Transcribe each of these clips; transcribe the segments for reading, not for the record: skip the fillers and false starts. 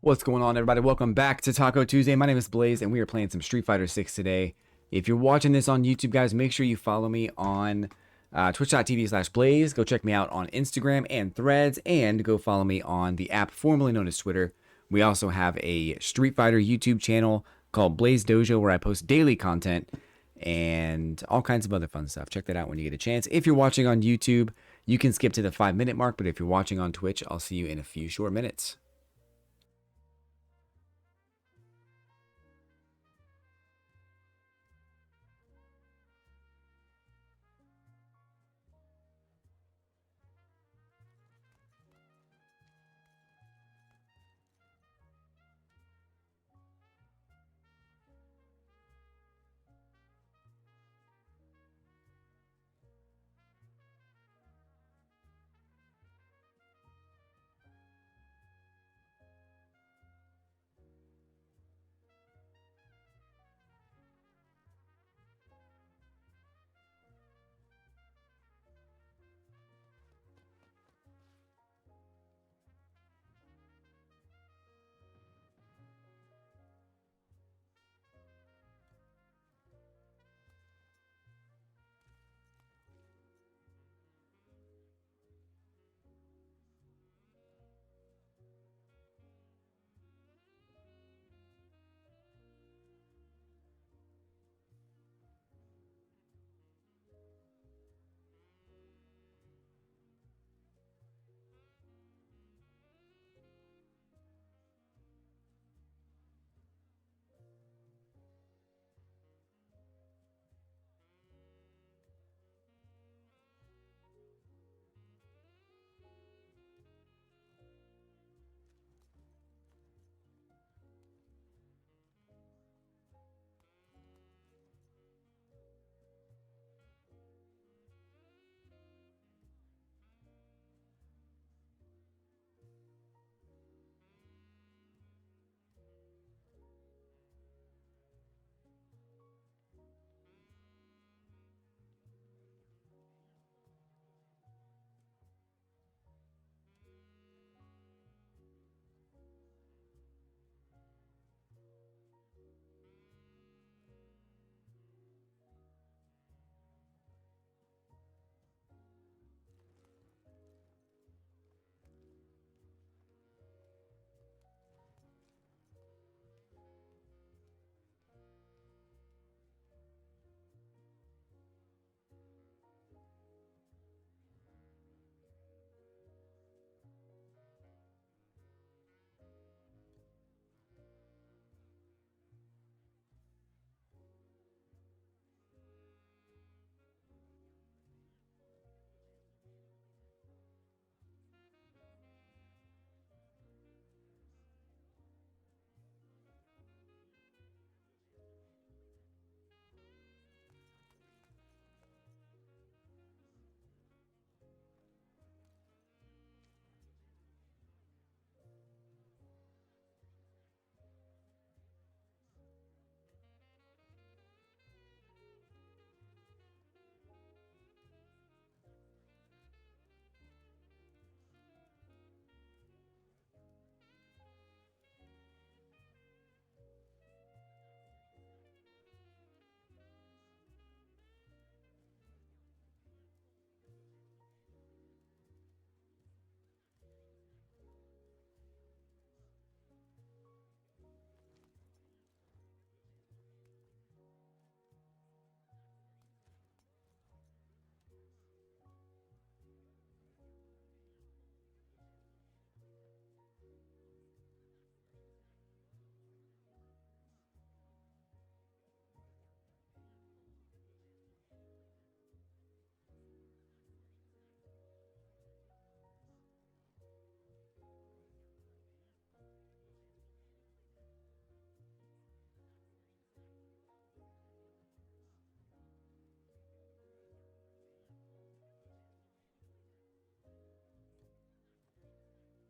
What's going on, everybody? Welcome back to Taco Tuesday. My name is Blaze, and we are playing some Street Fighter 6 today. If you're watching this on YouTube, guys, make sure you follow me on twitch.tv/Blaze. Go check me out on Instagram and Threads, and go follow me on the app formerly known as Twitter. We also have a Street Fighter YouTube channel called Blaze Dojo, where I post daily content and all kinds of other fun stuff. Check that out when you get a chance. If you're watching on YouTube, you can skip to the 5-minute mark, but if you're watching on Twitch, I'll see you in a few short minutes.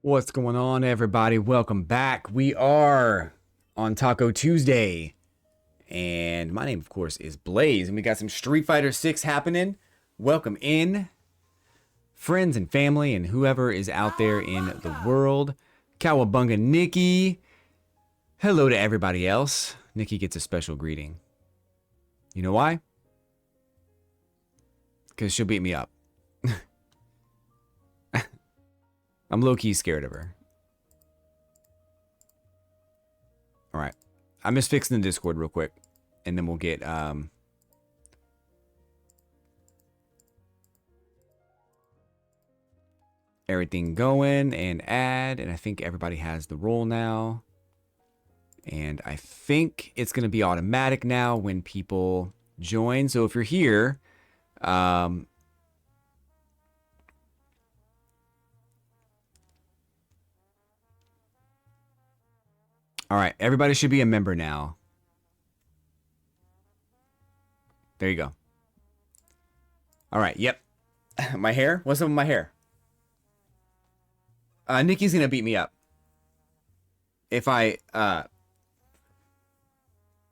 What's going on, everybody? Welcome back. We are on Taco Tuesday, and my name, of course, is Blaze, and we got some Street Fighter 6 happening. Welcome in, friends and family and whoever is out there in the world. Cowabunga Nikki, Hello to everybody else. Nikki gets a special greeting. You know why? Because she'll beat me up. I'm low-key scared of her. Alright. I'm just fixing the Discord real quick. And then we'll get, everything going and add. And I think everybody has the role now. And I think it's going to be automatic now when people join. So if you're here, all right, everybody should be a member now. There you go. All right, yep. My hair? What's up with my hair? Nikki's going to beat me up. If I,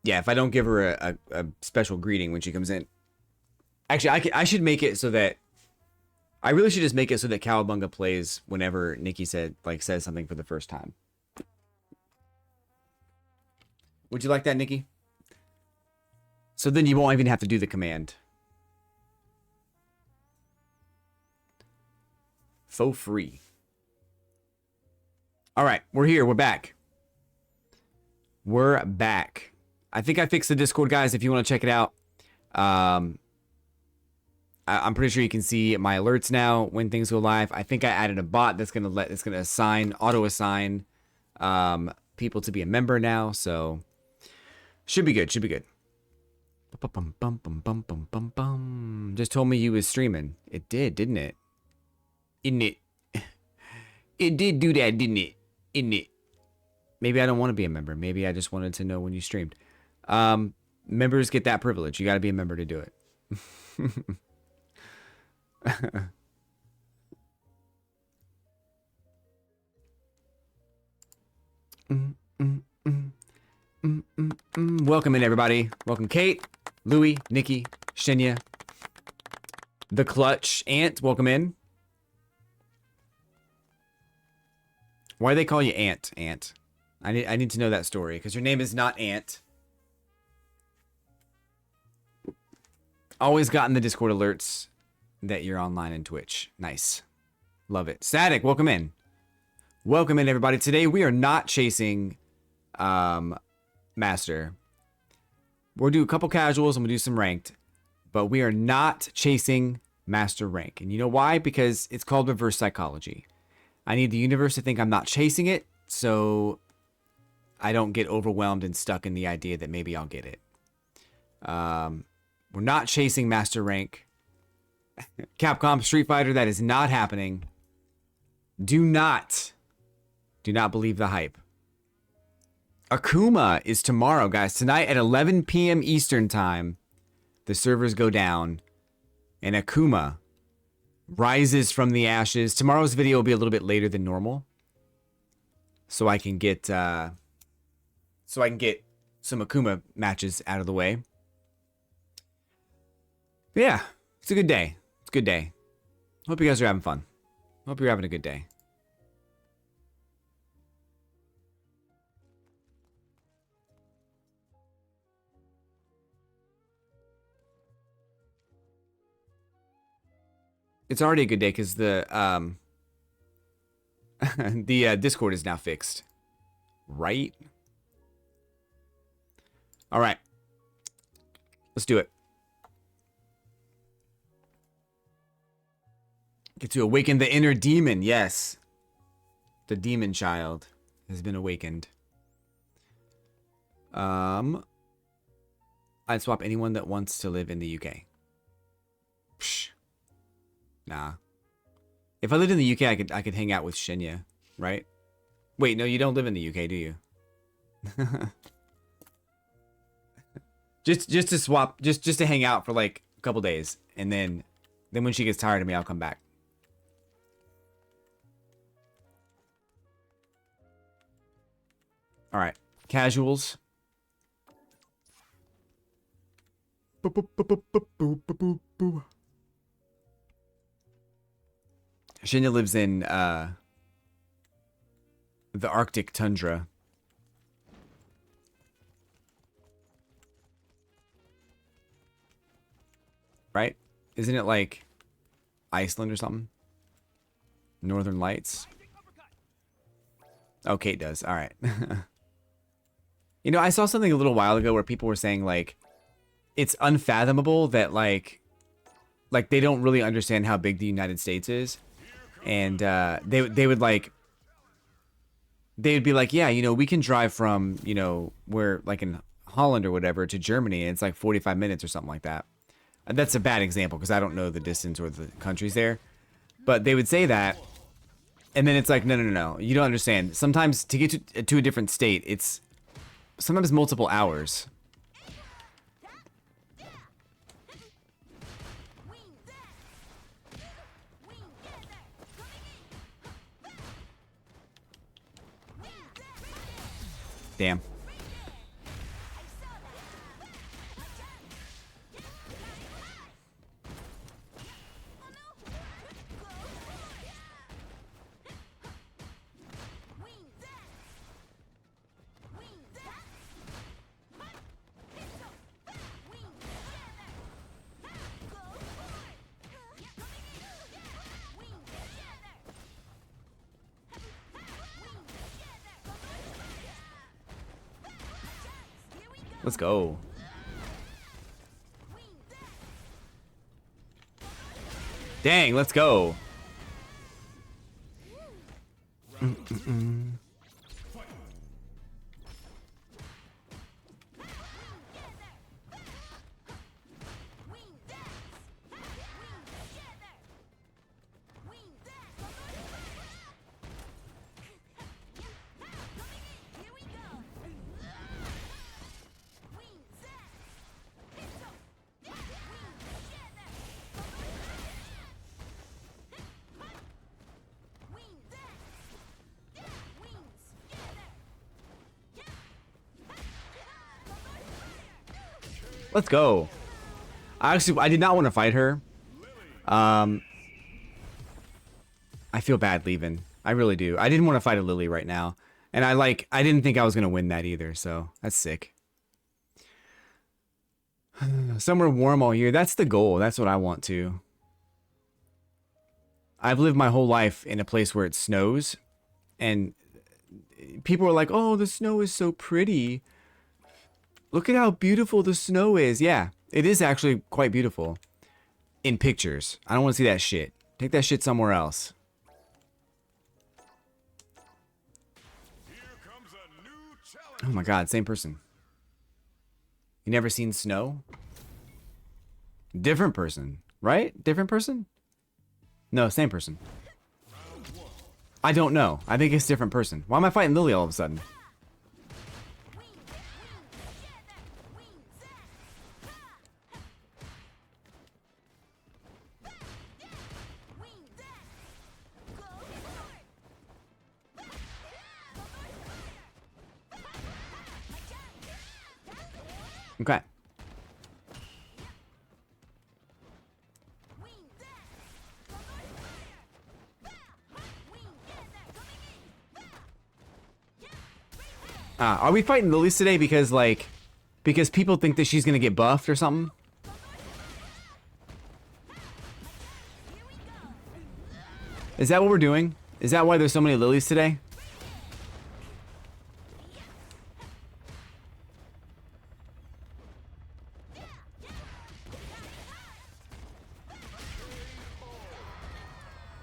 yeah, if I don't give her a special greeting when she comes in. Actually, I should make it so that I really should just make it so that Cowabunga plays whenever Nikki says something for the first time. Would you like that, Nikki? So then you won't even have to do the command. Faux free. All right, we're here. We're back. We're back. I think I fixed the Discord, guys, if you want to check it out. I'm pretty sure you can see my alerts now when things go live. I think I added a bot that's gonna auto assign people to be a member now, so should be good. Should be good. Just told me you was streaming. It did, didn't it? Isn't it? It did do that, didn't it? Isn't it? Maybe I don't want to be a member. Maybe I just wanted to know when you streamed. Members get that privilege. You got to be a member to do it. Welcome in, everybody. Welcome, Kate, Louie, Nikki, Shinya, the Clutch, Ant. Welcome in. Why do they call you Ant? Ant. I need to know that story because your name is not Ant. Always gotten the Discord alerts that you're online in Twitch. Nice. Love it. Static, welcome in. Welcome in, everybody. Today we are not chasing Master. We'll do a couple casuals and we'll do some ranked. But we are not chasing Master rank. And you know why? Because it's called reverse psychology. I need the universe to think I'm not chasing it, so I don't get overwhelmed and stuck in the idea that maybe I'll get it. We're not chasing Master rank. Capcom Street Fighter, that is not happening. Do not believe the hype. Akuma is tomorrow, guys. Tonight at 11 p.m. Eastern time, the servers go down, and Akuma rises from the ashes. Tomorrow's video will be a little bit later than normal, so I can get some Akuma matches out of the way. But yeah, it's a good day. It's a good day. Hope you guys are having fun. Hope you're having a good day. It's already a good day because the the Discord is now fixed, right? All right, let's do it. Get to awaken the inner demon. Yes, the demon child has been awakened. I'd swap anyone that wants to live in the UK. Psh. Nah. If I lived in the UK, I could hang out with Shinya, right? Wait, no, you don't live in the UK, do you? just to swap, just to hang out for like a couple days, and then when she gets tired of me, I'll come back. All right, casuals. Shinya lives in the Arctic tundra. right? Isn't it like Iceland or something? Northern Lights? Oh, Kate does. All right. You know, I saw something a little while ago where people were saying, like, it's unfathomable that, like they don't really understand how big the United States is. And they would, like, they would be like, yeah, you know, we can drive from, you know, where, like in Holland or whatever to Germany, and it's like 45 minutes or something like that. And that's a bad example because I don't know the distance or the countries there. But they would say that, and then it's like, no, no, no, no. You don't understand. Sometimes to get to a different state, it's sometimes multiple hours. Damn. Let's go. Dang, let's go. Let's go. I did not want to fight her. I feel bad leaving. I really do. I didn't want to fight a Lily right now. And I didn't think I was going to win that either, so that's sick. Somewhere warm all year. That's the goal. That's what I want to. I've lived my whole life in a place where it snows. And people are like, oh, the snow is so pretty. Look at how beautiful the snow is. Yeah, it is actually quite beautiful. In pictures. I don't want to see that shit. Take that shit somewhere else. Oh my god, same person. You never seen snow? Different person, right? Different person? No, same person. I don't know. I think it's different person. Why am I fighting Lily all of a sudden? Okay. Are we fighting Lilies today because, like, because people think that she's gonna get buffed or something? Is that what we're doing? Is that why there's so many Lilies today?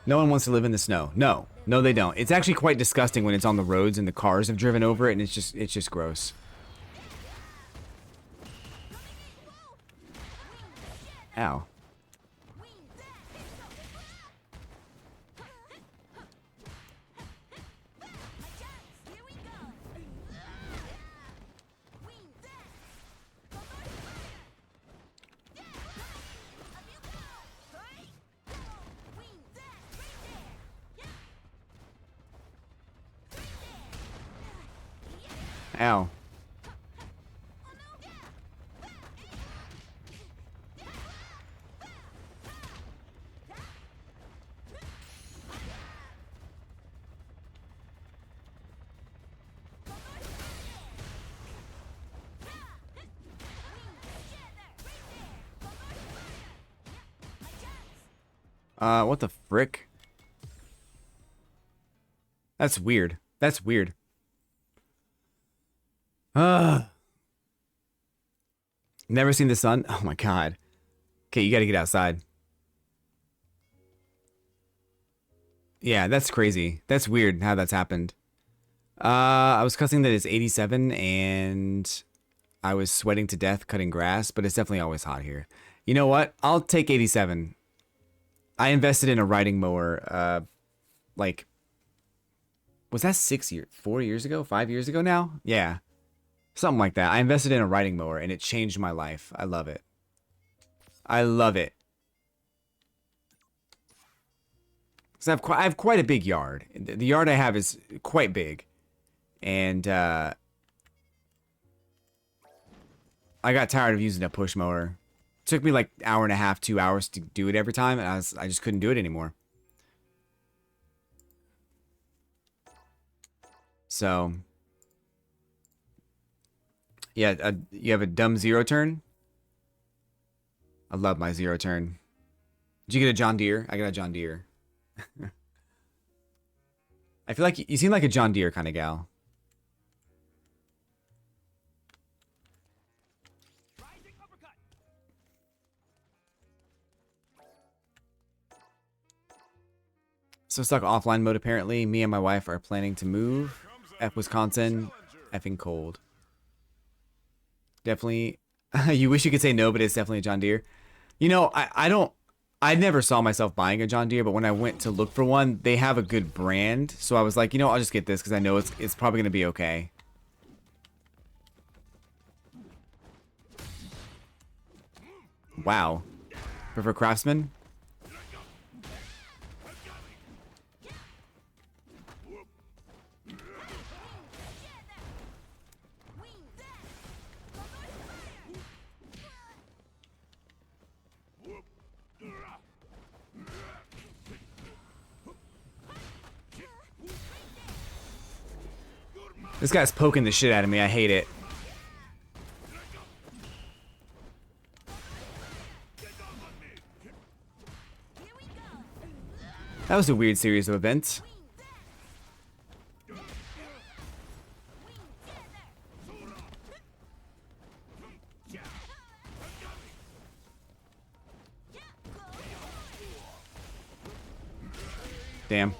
No one wants to live in the snow. No. No, they don't. It's actually quite disgusting when it's on the roads and the cars have driven over it, and it's just gross. Ow. Ow. What the frick? That's weird. That's weird. Never seen the sun? Oh my god. Okay, you gotta get outside. Yeah, that's crazy. That's weird how that's happened. I was cussing that it's 87 and I was sweating to death cutting grass, but it's definitely always hot here. You know what? I'll take 87. I invested in a riding mower, like, was that 4 years ago? 5 years ago now? Yeah. Something like that. I invested in a riding mower and it changed my life. I love it. I love it. So I have quite a big yard. The yard I have is quite big. And I got tired of using a push mower. It took me like an hour and a half, 2 hours to do it every time, and I just couldn't do it anymore. So, yeah, you have a dumb zero turn. I love my zero turn. Did you get a John Deere? I got a John Deere. I feel like you seem like a John Deere kind of gal. So stuck offline mode apparently. Me and my wife are planning to move. F Wisconsin. Effing cold. Definitely. You wish you could say no, but it's definitely a John Deere. You know, I never saw myself buying a John Deere, but when I went to look for one, they have a good brand. So I was like, you know, I'll just get this because I know it's probably going to be okay. Wow. Prefer Craftsman? This guy's poking the shit out of me. I hate it. That was a weird series of events. Damn.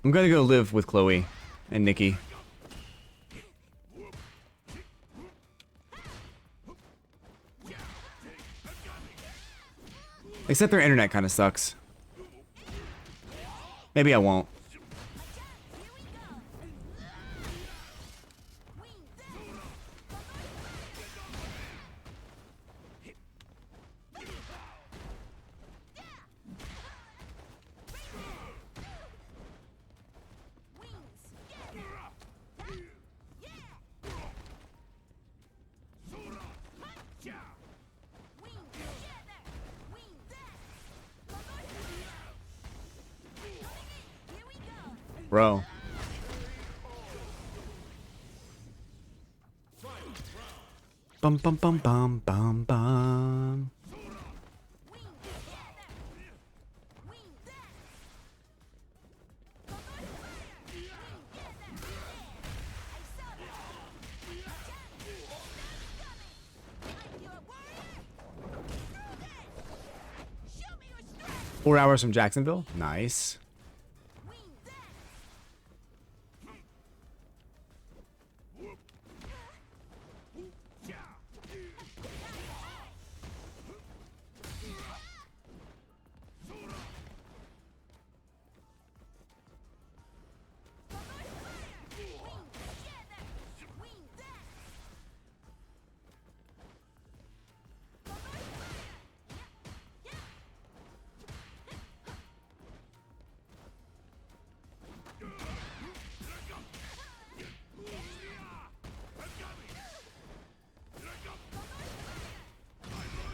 I'm gonna go live with Chloe and Nikki. Except their internet kind of sucks. Maybe I won't. Bro. Bum bum bum bum bum bum. Four hours from Jacksonville? Nice.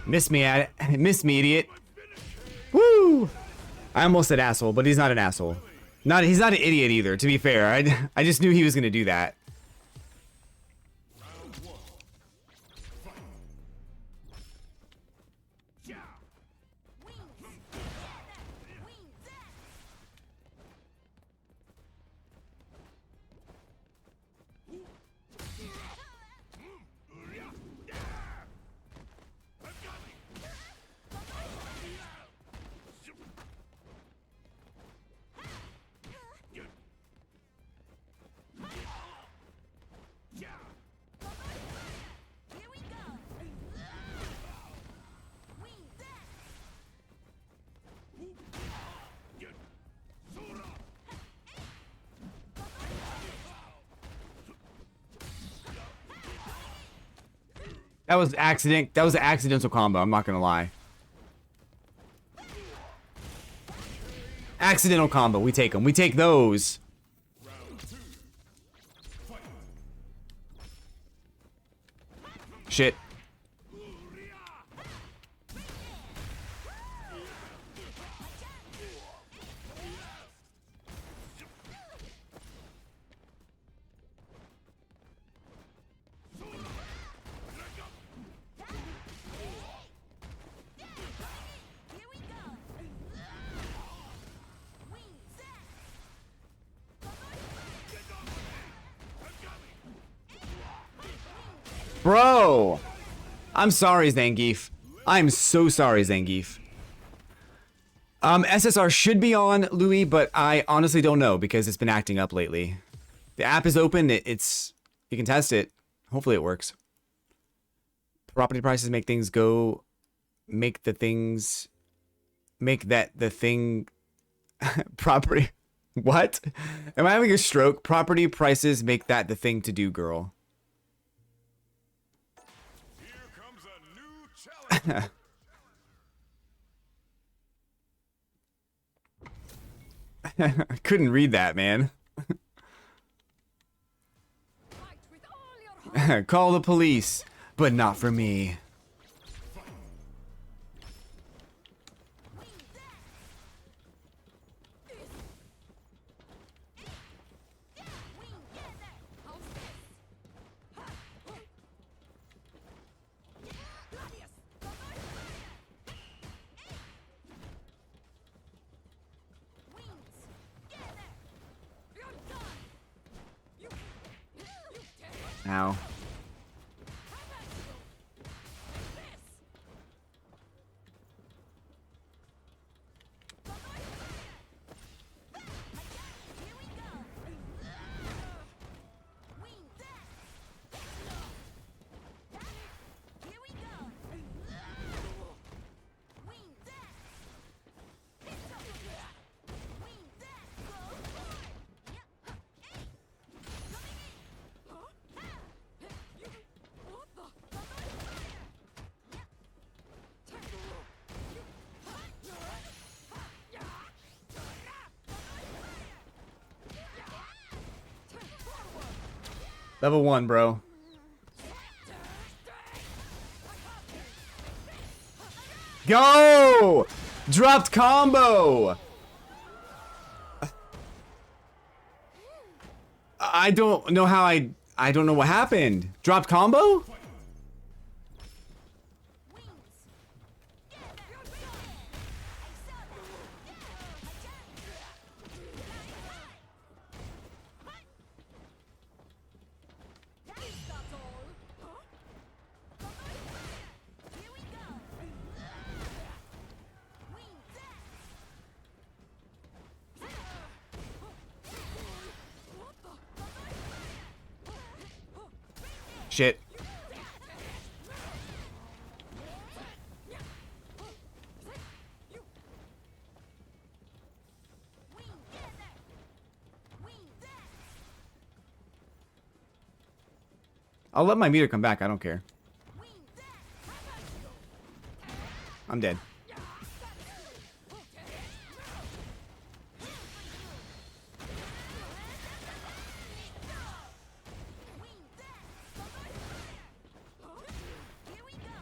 Miss me at it. Miss me, idiot. Woo! I almost said asshole, but he's not an asshole. He's not an idiot either, to be fair. I just knew he was gonna do that. That was accident. That was an accidental combo. I'm not gonna lie. Accidental combo. We take them. We take those. Shit. Bro! I'm sorry, Zangief. I'm so sorry, Zangief. SSR should be on, Louis, but I honestly don't know because it's been acting up lately. The app is open. It's you can test it. Hopefully it works. Property prices make things go... Make that the thing... Property... What? Am I having a stroke? Property prices make that the thing to do, girl. I couldn't read that, man. Call the police, but not for me. Ow. Level 1, bro. Go! Dropped combo! I don't know how I don't know what happened. Dropped combo? Shit. I'll let my meter come back. I don't care. I'm dead.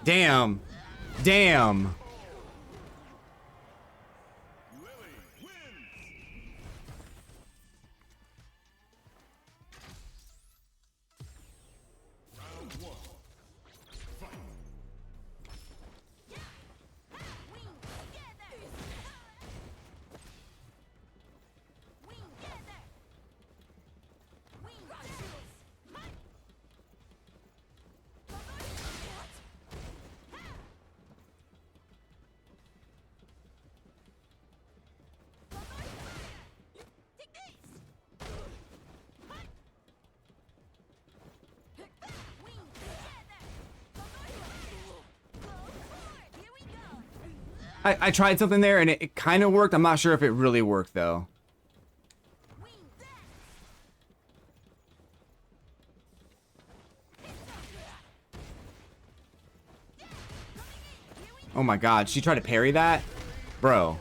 Damn. Damn. I tried something there and it kind of worked. I'm not sure if it really worked though. Oh my god, she tried to parry that? Bro.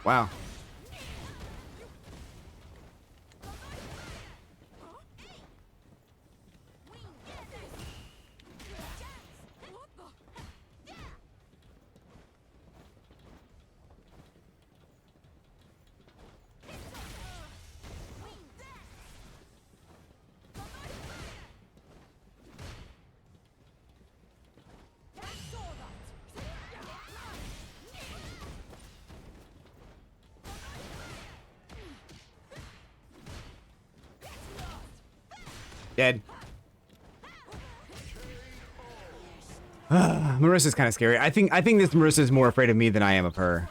Wow. Dead. Marissa's kind of scary. I think this Marissa's more afraid of me than I am of her.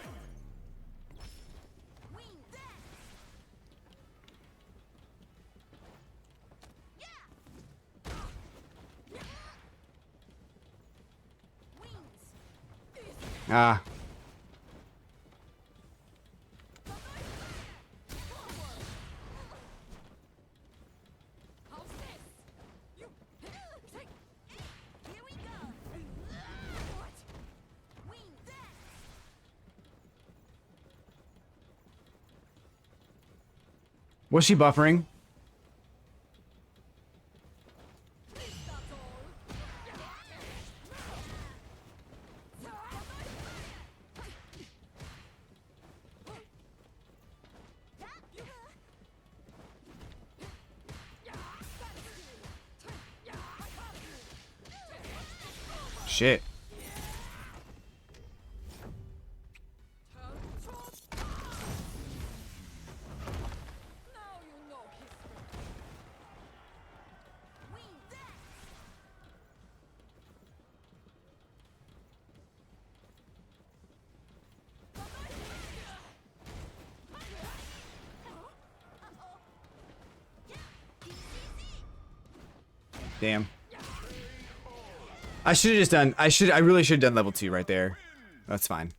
Ah. Was she buffering? Shit. Damn. I should have just done, I really should have done level 2 right there. That's fine.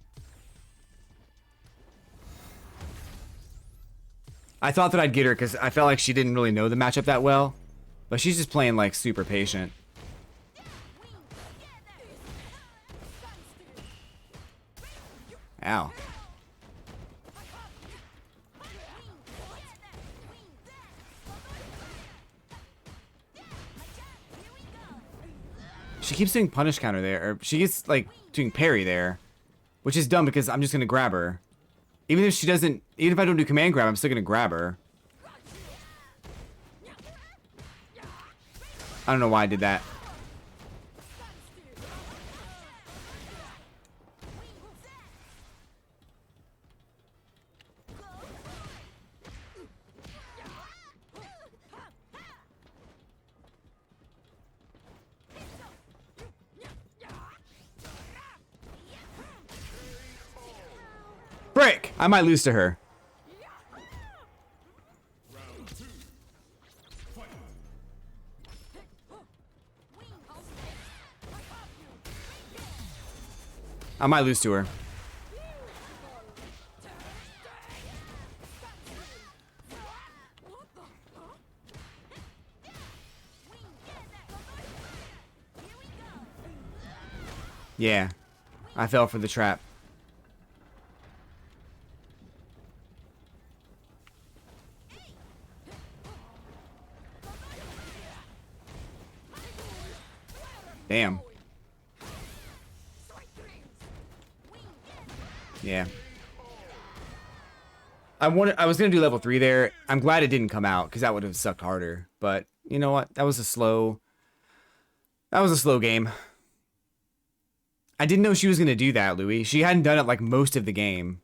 I thought that I'd get her because I felt like she didn't really know the matchup that well. But she's just playing like super patient. Ow. She keeps doing punish counter there, or she gets like doing parry there, which is dumb because I'm just gonna grab her. Even if she doesn't, even if I don't do command grab, I'm still gonna grab her. I don't know why I did that. Frick! I might lose to her. I might lose to her. Yeah. I fell for the trap. Damn. Yeah. I was gonna do level 3 there. I'm glad it didn't come out because that would have sucked harder. But you know what? That was a slow game. I didn't know she was gonna do that, Louis. She hadn't done it like most of the game.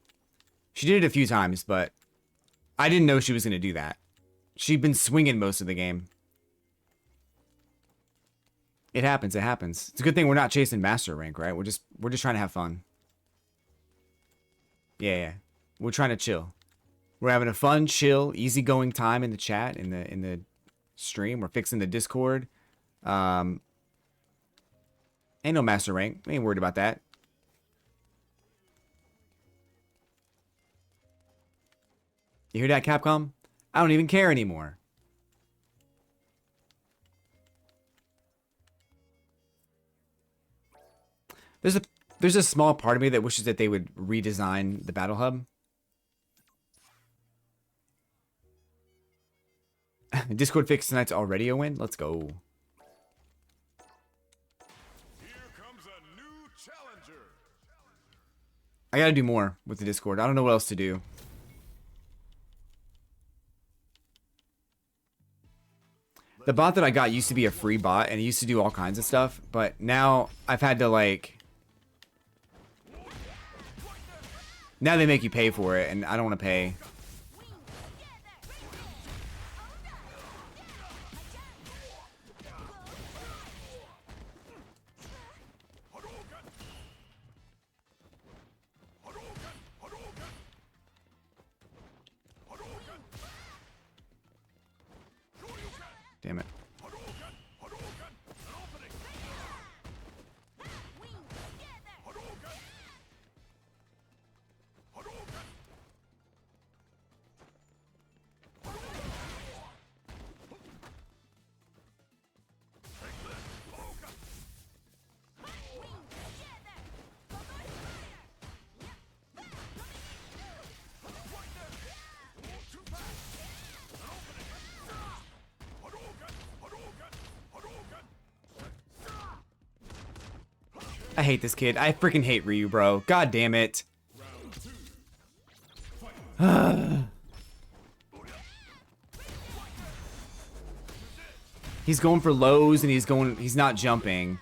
She did it a few times, but I didn't know she was gonna do that. She'd been swinging most of the game. It happens. It happens. It's a good thing we're not chasing master rank, right? We're just trying to have fun. Yeah, yeah. We're trying to chill. We're having a fun, chill, easygoing time in the chat, in the stream. We're fixing the Discord. Ain't no master rank. We ain't worried about that. You hear that, Capcom? I don't even care anymore. There's a small part of me that wishes that they would redesign the battle hub. Discord fix tonight's already a win. Let's go. Here comes a new challenger. I gotta do more with the Discord. I don't know what else to do. The bot that I got used to be a free bot, and it used to do all kinds of stuff, but now I've had to, like... Now they make you pay for it, and I don't want to pay. Damn it. I hate this kid. I freaking hate Ryu, bro. God damn it. He's going for lows and he's not jumping.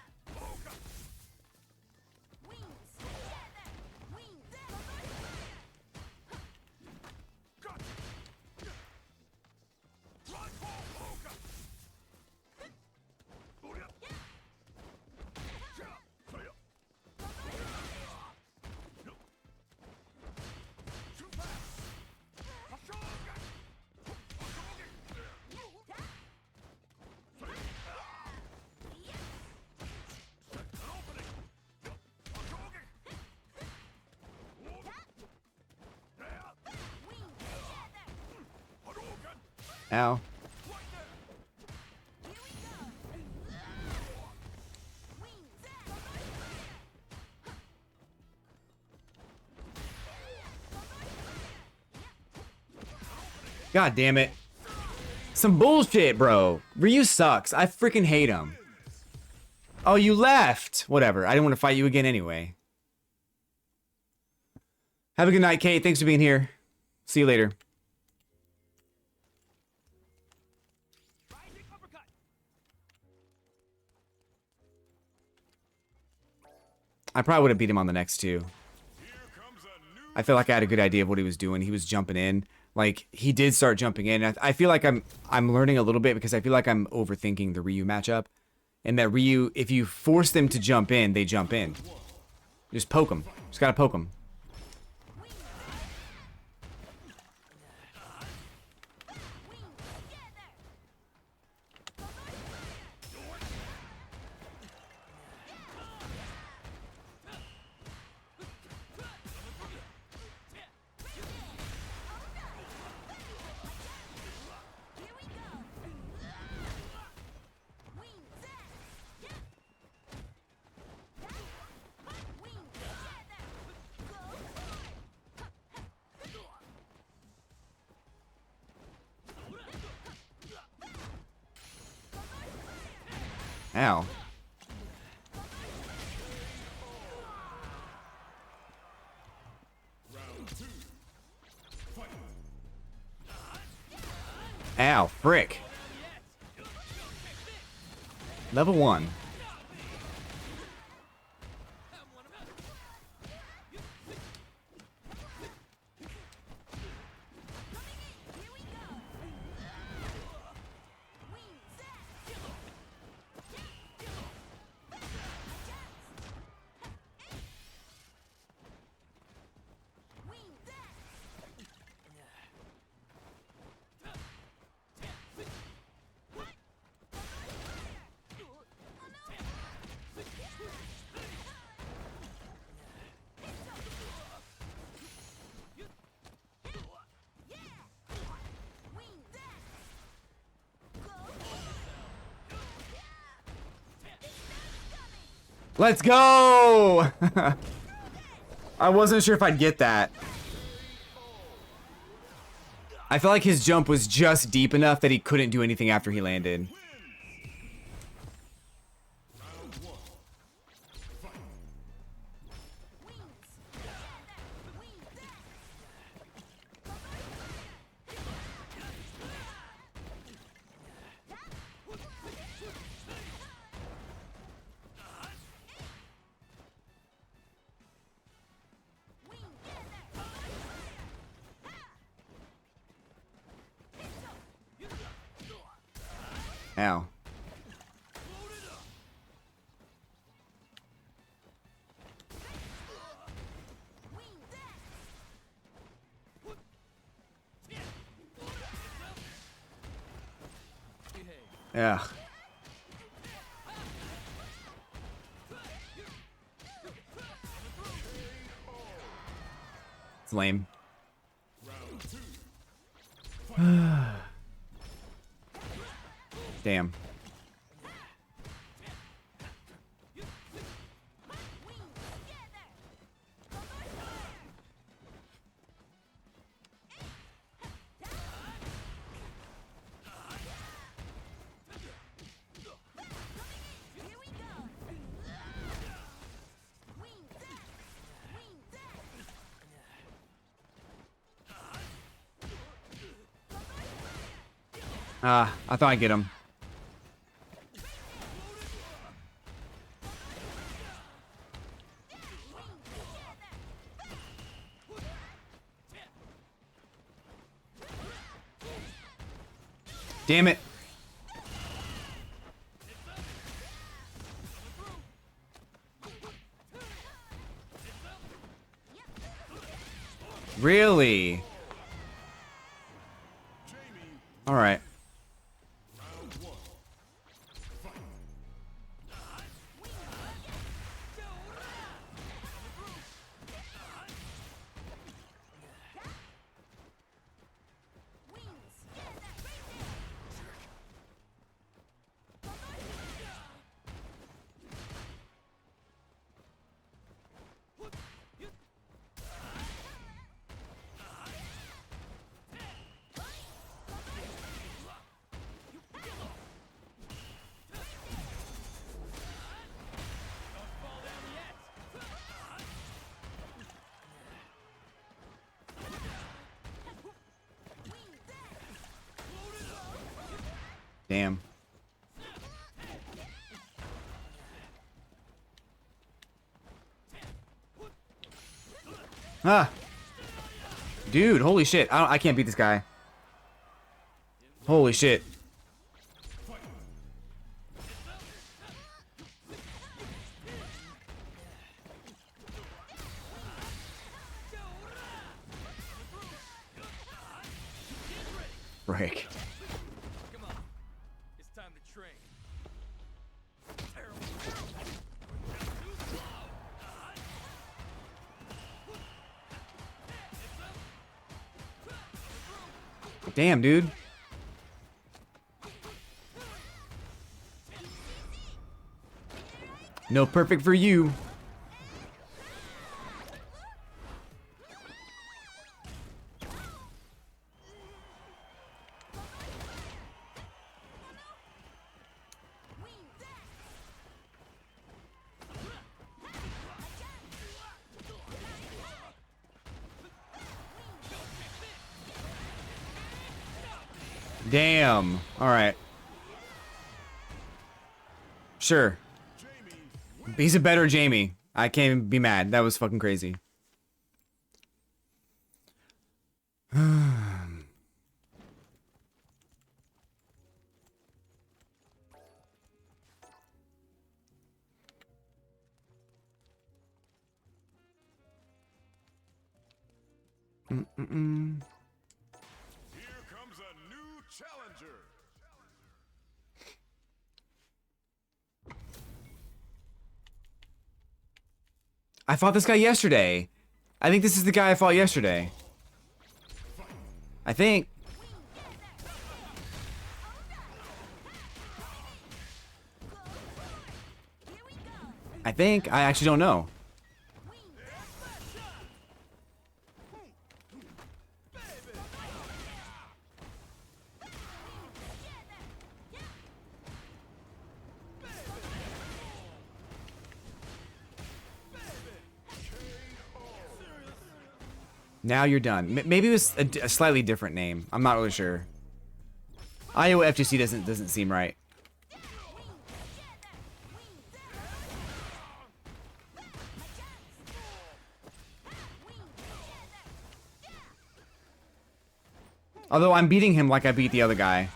Ow. God damn it. Some bullshit, bro. Ryu sucks. I freaking hate him. Oh, you left. Whatever. I didn't want to fight you again anyway. Have a good night, Kate. Thanks for being here. See you later. I probably would have beat him on the next two. I feel like I had a good idea of what he was doing. He was jumping in. Like, he did start jumping in. I feel like I'm learning a little bit because I feel like I'm overthinking the Ryu matchup. And that Ryu, if you force them to jump in, they jump in. Just poke them. Just gotta poke them. Ow. Ow, frick. Level 1. Let's go! I wasn't sure if I'd get that. I felt like his jump was just deep enough that he couldn't do anything after he landed. Ow. Yeah. It's lame. Damn. Ah, I thought I'd get him. Damn it. Really? All right. Damn. Ah. Dude, holy shit. I can't beat this guy. Holy shit. Break. Come on. It's time to train. Damn, dude. No perfect for you. Damn. All right. Sure. He's a better Jamie. I can't be mad. That was fucking crazy. Here comes a new challenger. I fought this guy yesterday. I think this is the guy I fought yesterday. I think. I think. I actually don't know. Now you're done. Maybe it was a slightly different name. I'm not really sure. Iowa FGC doesn't seem right. Although I'm beating him like I beat the other guy.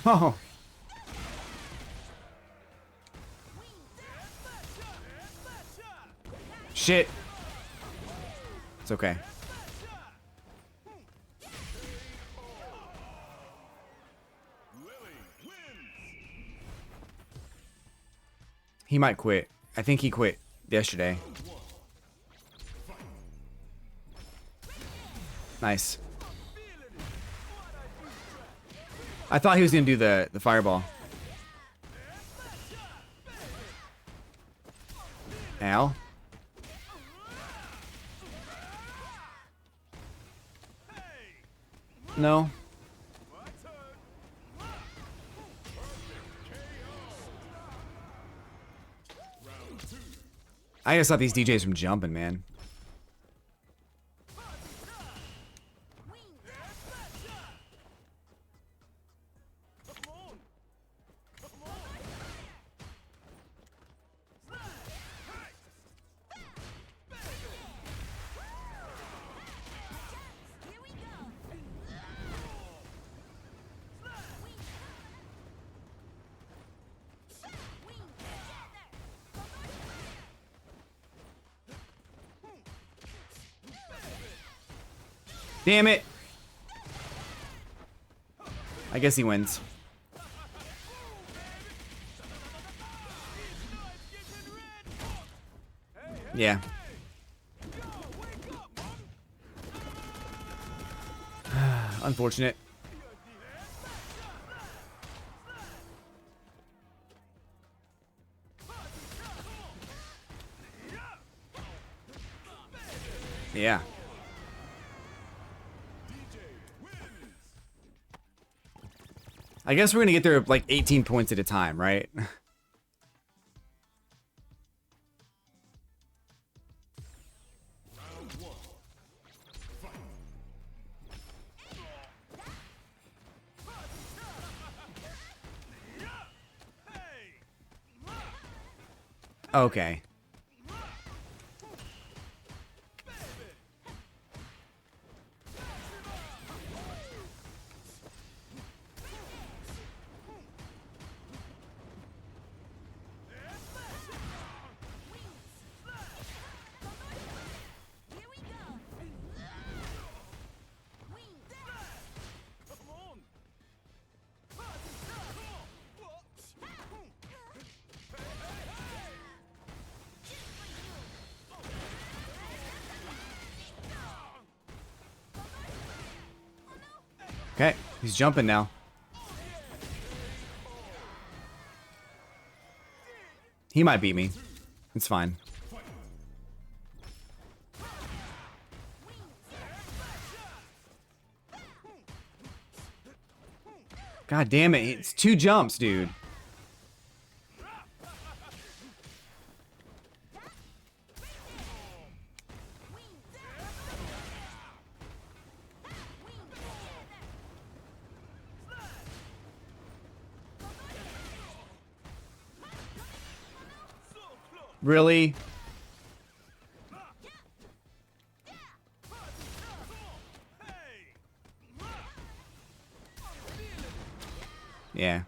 Oh. Shit. It's okay. He might quit. I think he quit yesterday. Nice. I thought he was gonna do the fireball. Ow. No. I just thought these DJs from jumping, man. Damn it. I guess he wins. Yeah. Unfortunate. Yeah. I guess we're gonna get there like 18 points at a time, right? Okay. Okay, he's jumping now. He might beat me. It's fine. God damn it, it's 2 jumps, dude. Really? Yeah.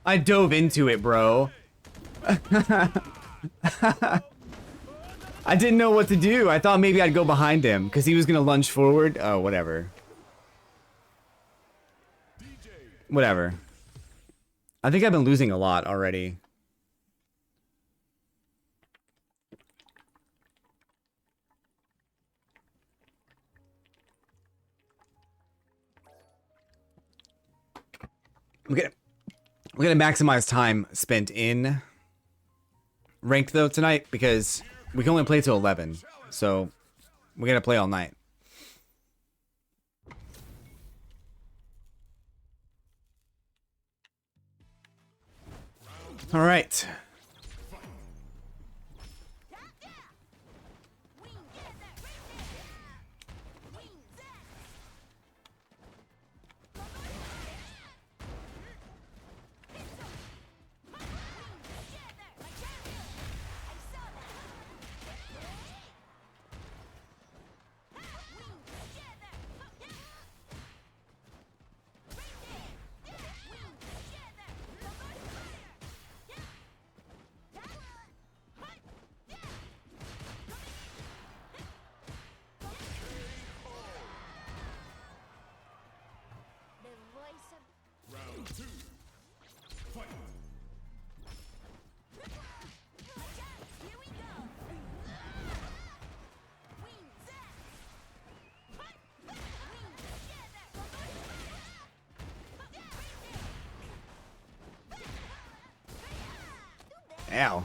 I dove into it, bro. I didn't know what to do. I thought maybe I'd go behind him because he was gonna lunge forward. Oh, whatever. Whatever. I think I've been losing a lot already. We're gonna maximize time spent in ranked though tonight because we can only play till 11, so we're gonna play all night. All right. Ow.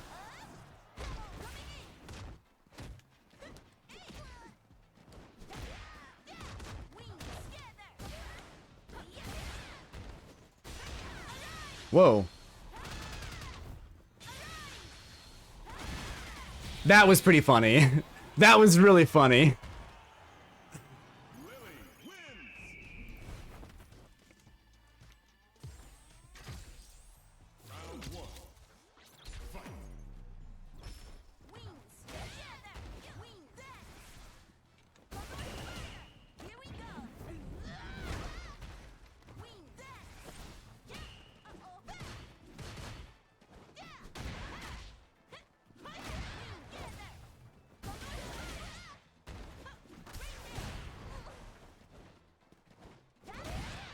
Whoa. That was pretty funny. That was really funny.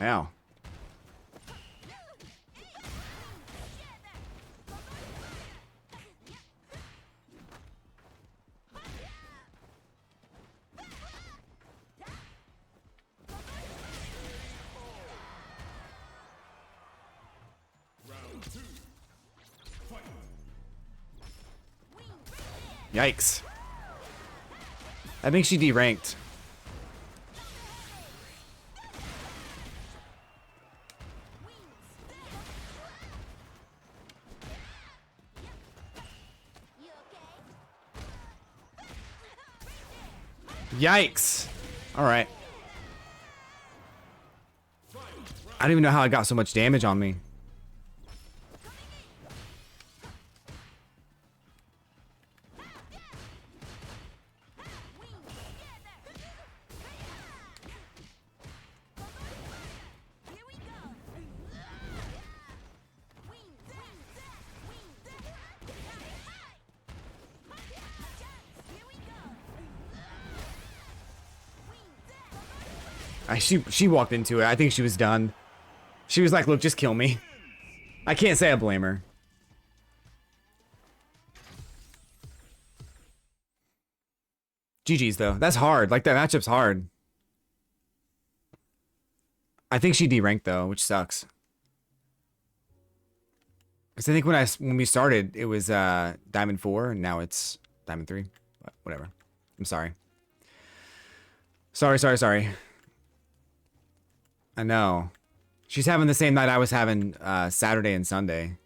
Ow. Yikes. I think she deranked. Yikes. All right. I don't even know how I got so much damage on me. She walked into it. I think she was done. She was like, look, just kill me. I can't say I blame her. GG's though. That's hard. Like that matchup's hard. I think she deranked though, which sucks. Because I think when we started, it was Diamond 4, and now it's Diamond 3. Whatever. I'm sorry. Sorry. I know. She's having the same night I was having Saturday and Sunday.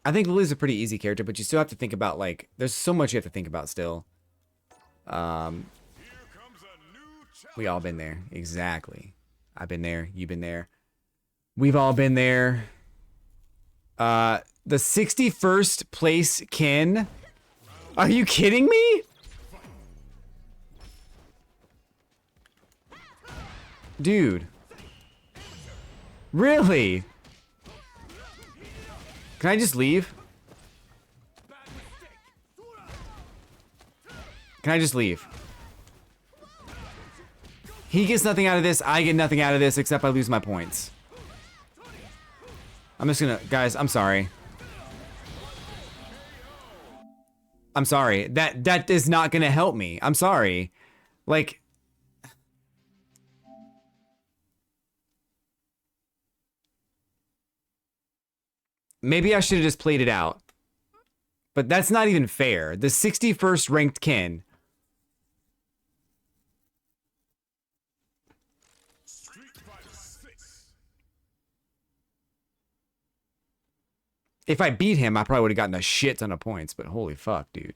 I think Lily's a pretty easy character, but you still have to think about, like, there's so much you have to think about still. We all been there. Exactly. I've been there. You've been there. We've all been there. The 61st place Ken. Are you kidding me? Dude. Really? Can I just leave? Can I just leave? He gets nothing out of this. I get nothing out of this except I lose my points. I'm just gonna... Guys, I'm sorry. I'm sorry. That is not gonna help me. I'm sorry. Like... Maybe I should have just played it out. But that's not even fair. The 61st ranked Ken... If I beat him, I probably would have gotten a shit ton of points, but holy fuck, dude.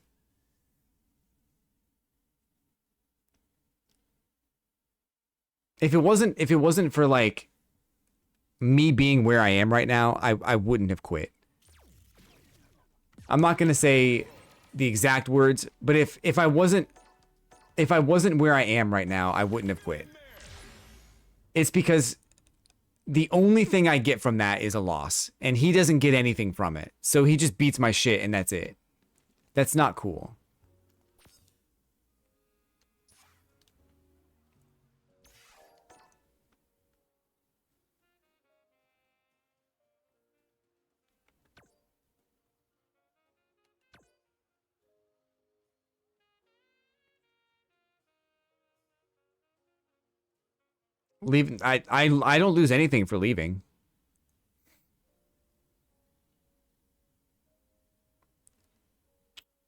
If it wasn't for like me being where I am right now, I wouldn't have quit. I'm not gonna say the exact words, but if I wasn't where I am right now, I wouldn't have quit. It's because the only thing I get from that is a loss, and he doesn't get anything from it. So he just beats my shit, and that's it. That's not cool. Leave. I don't lose anything for leaving.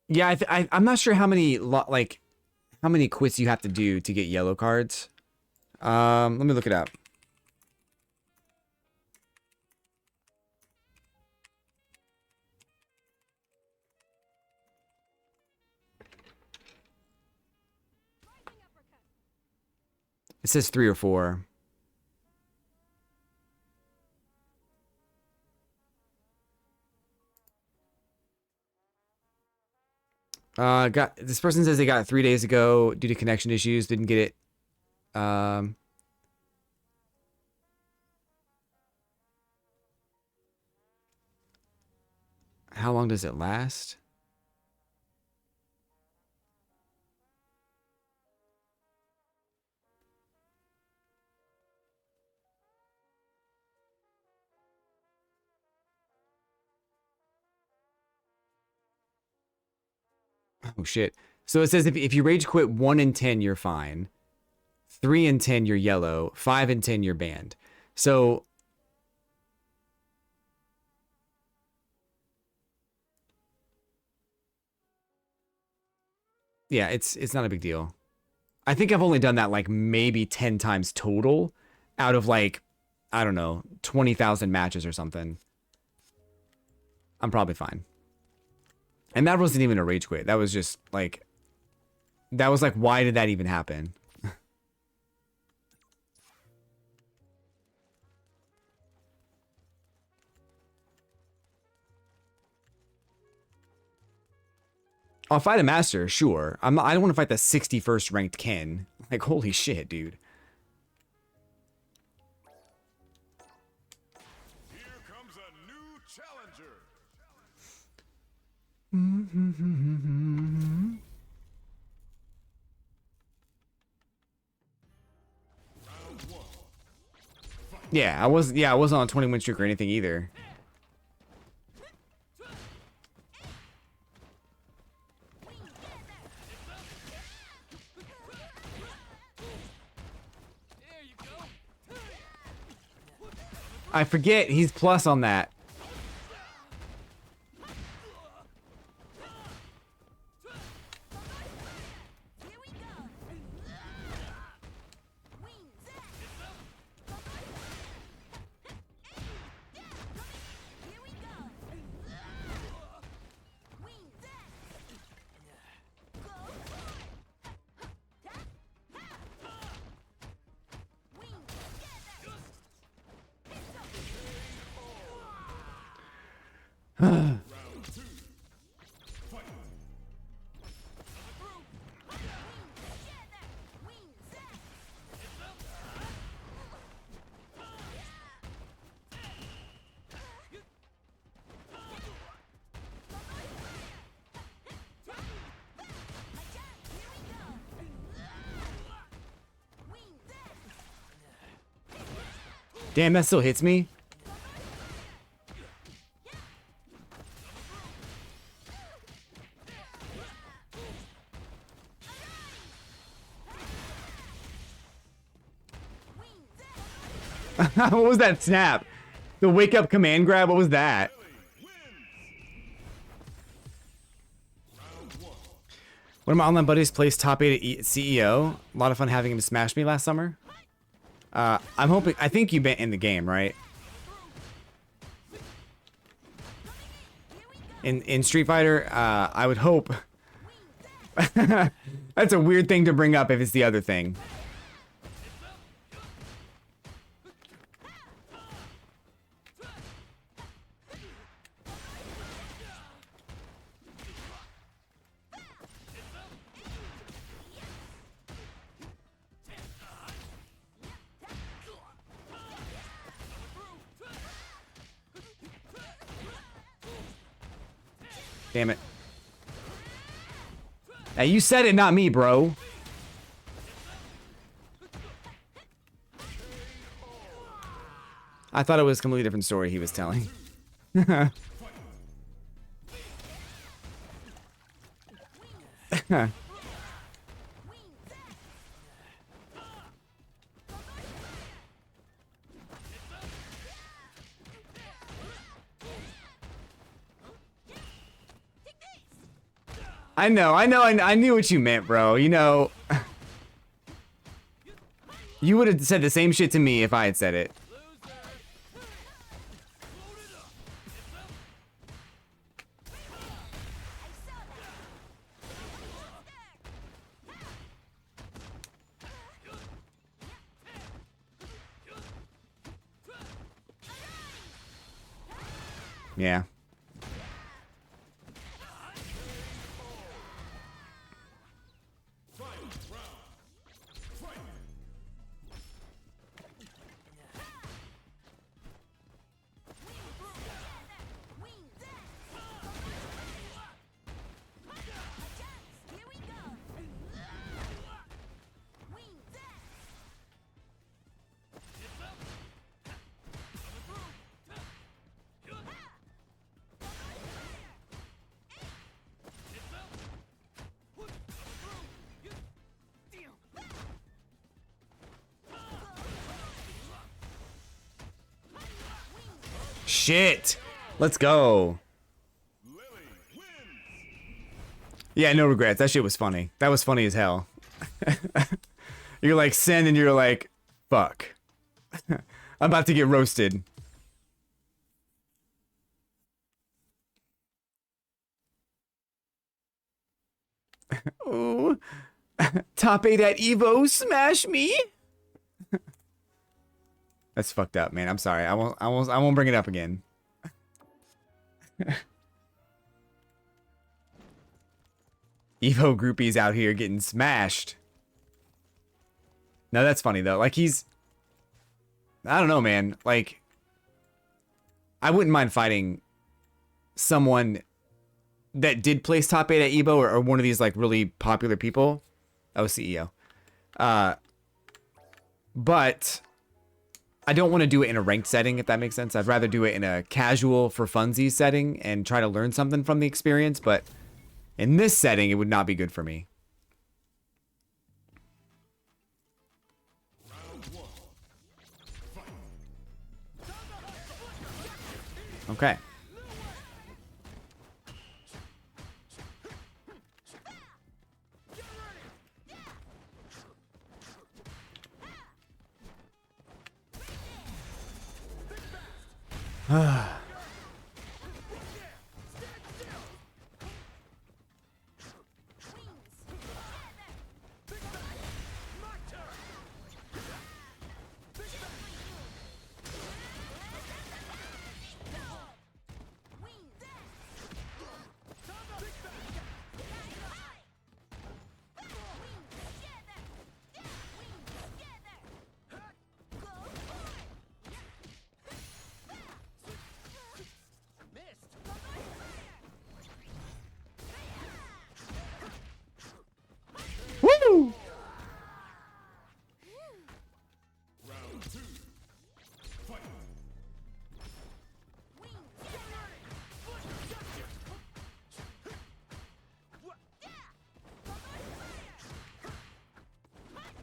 Yeah, I'm not sure how many how many quits you have to do to get yellow cards. Let me look it up. It says 3 or 4. This person says they got it 3 days ago due to connection issues. Didn't get it. How long does it last? Oh shit. So it says if you rage quit 1 in 10, you're fine. 3 in 10, you're yellow. 5 in 10, you're banned. So yeah, it's not a big deal. I think I've only done that like maybe 10 times total out of like, I don't know, 20,000 matches or something. I'm probably fine. And that wasn't even a rage quit. That was just like, why did that even happen? I'll fight a master, sure. I don't want to fight the 61st ranked Ken. Like, holy shit, dude. Here comes a new challenger. Yeah, I wasn't on a 20-win streak or anything either. I forget he's plus on that. Damn, that still hits me. What was that snap? The wake up command grab, what was that? One of my online buddies placed top 8 at CEO. A lot of fun having him smash me last summer. I'm hoping, I think you meant in the game, right? In Street Fighter, I would hope. That's a weird thing to bring up if it's the other thing. Damn it. Hey, you said it, not me, bro. I thought it was a completely different story he was telling. I knew what you meant, bro. You know, you would have said the same shit to me if I had said it. Yeah. Shit. Let's go. Yeah, no regrets. That shit was funny. That was funny as hell. You're like, send, and you're like, fuck. I'm about to get roasted. Ooh. Top 8 at Evo, smash me. That's fucked up, man. I'm sorry. I won't bring it up again. Evo groupies out here getting smashed. No, that's funny though. Like he's, I don't know, man. Like, I wouldn't mind fighting someone that did place top 8 at Evo, or one of these like really popular people. Oh, CEO. But I don't want to do it in a ranked setting, if that makes sense. I'd rather do it in a casual for funsies setting and try to learn something from the experience, but in this setting, it would not be good for me. Okay.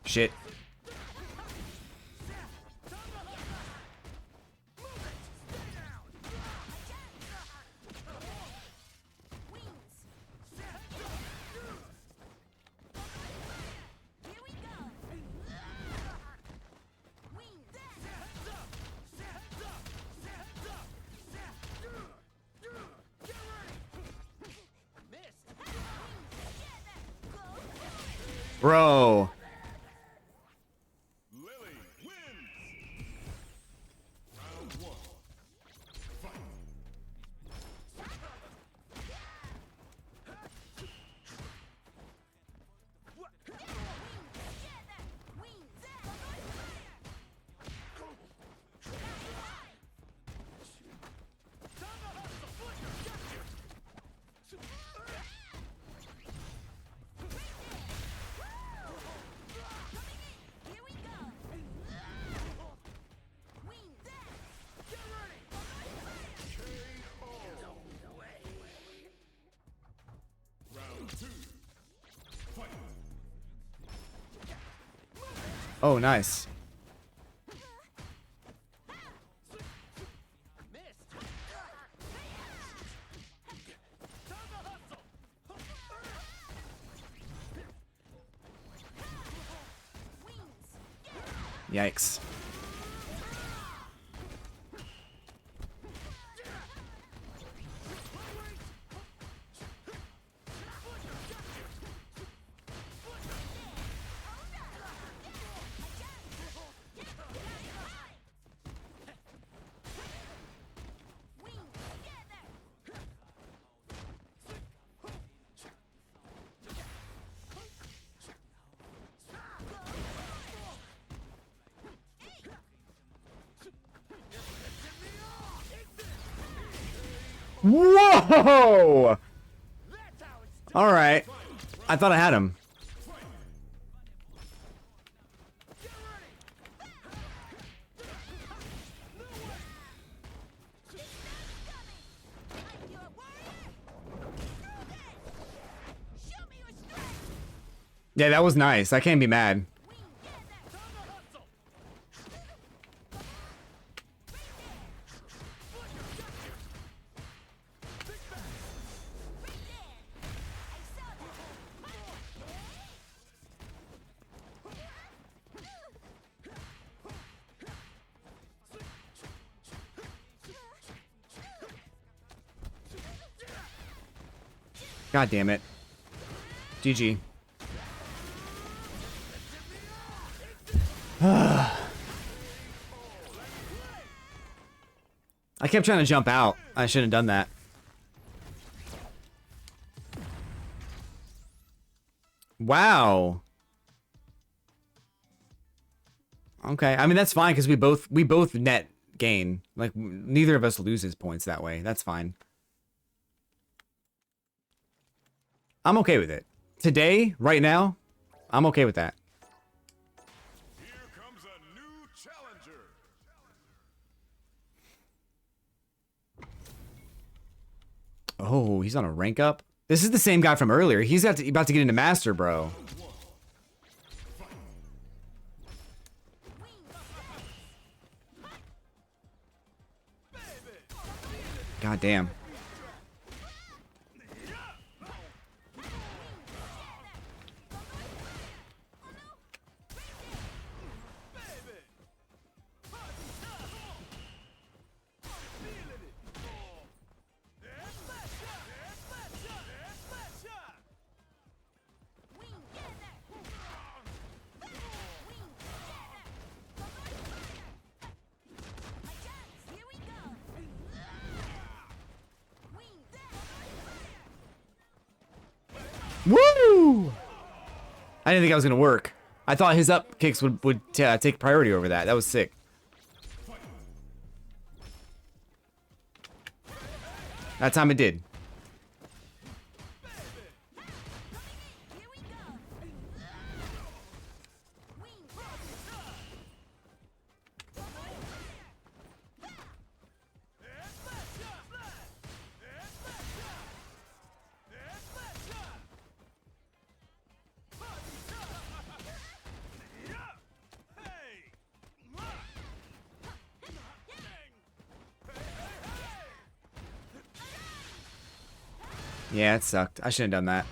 Shit. Bro. Lily wins. Round one. Fight. Round two. Fight. Oh, nice. Yikes. Whoa! All right. I thought I had him. Yeah, that was nice. I can't be mad. God damn it. GG. I kept trying to jump out. I shouldn't have done that. Wow. Okay. I mean, that's fine because we both net gain. Like, neither of us loses points that way. That's fine. I'm okay with it. Today, right now, I'm okay with that. Here comes a new challenger. Oh, he's on a rank up? This is the same guy from earlier. He's about to get into Master, bro. God damn. Woo! I didn't think I was gonna work. I thought his up kicks would take priority over that. That was sick. That time it did. Yeah, it sucked. I shouldn't have done that.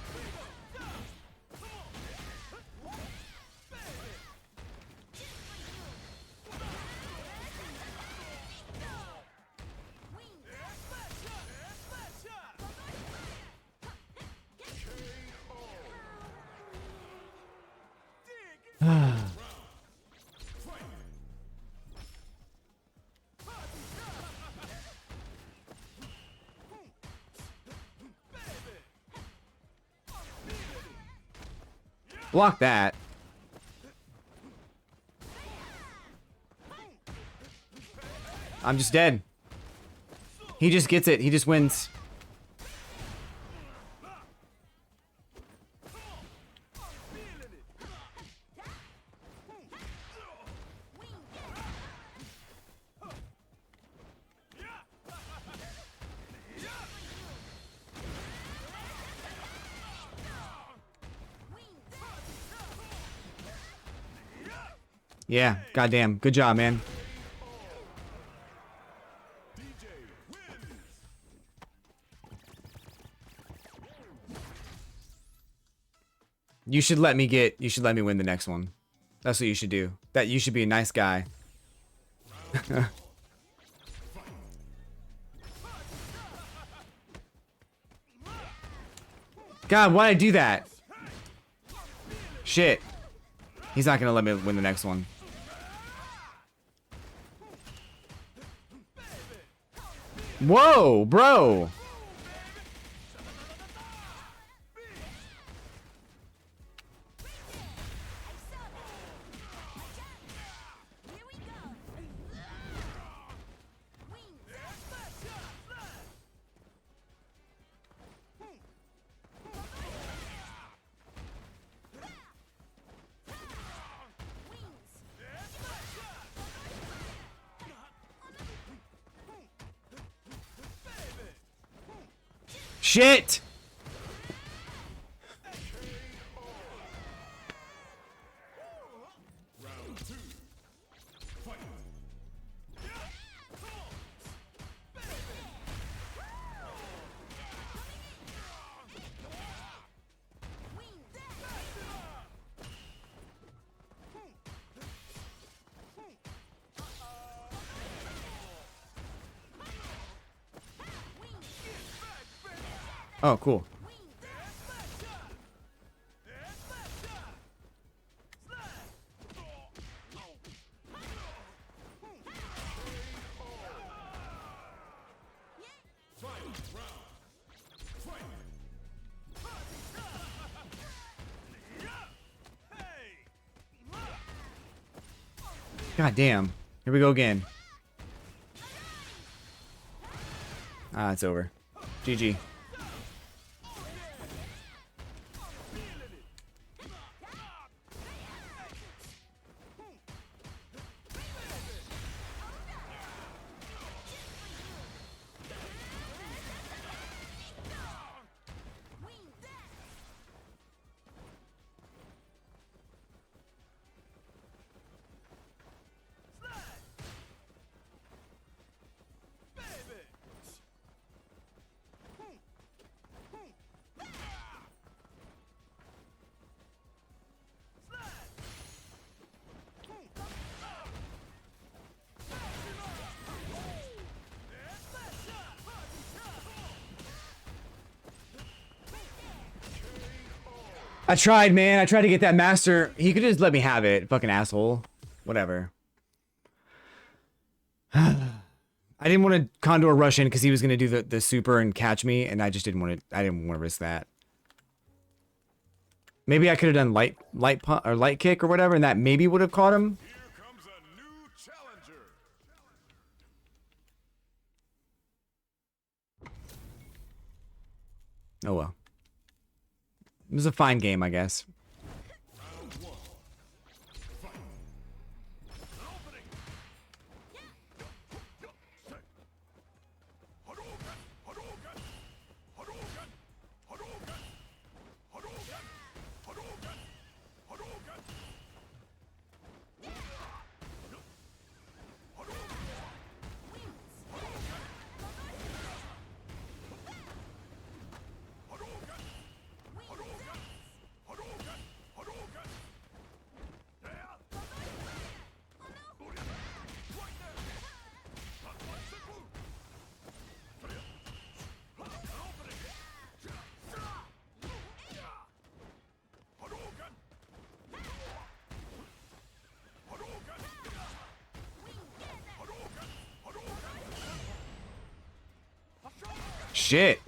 Block that. I'm just dead. He just gets it. He just wins. Yeah, goddamn. Good job, man. You should let me win the next one. That's what you should do. You should be a nice guy. God, why'd I do that? Shit. He's not gonna let me win the next one. Whoa, bro. Shit! Oh, cool. God damn. Here we go again. Ah, it's over. GG. I tried, man. I tried to get that master. He could just let me have it. Fucking asshole. Whatever. I didn't want to Condor rush in because he was going to do the super and catch me, and I just didn't want to. I didn't want to risk that. Maybe I could have done light kick or whatever, and that maybe would have caught him. Here comes a new challenger. Oh well. It was a fine game, I guess. shit.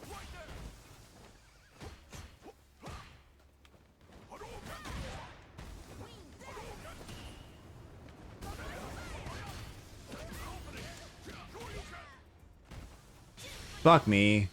Fuck me.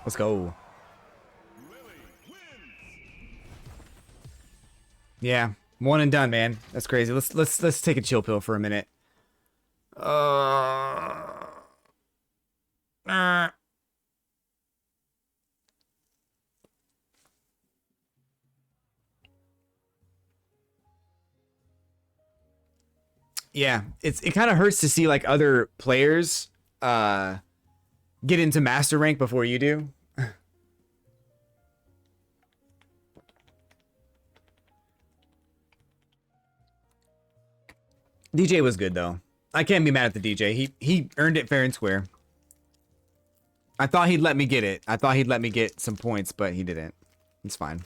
Let's go. Yeah, one and done, man. That's crazy. Let's take a chill pill for a minute. Yeah, it kind of hurts to see like other players get into master rank before you do. DJ was good though. I can't be mad at the DJ. He earned it fair and square. I thought he'd let me get it. I thought he'd let me get some points, but he didn't. It's fine.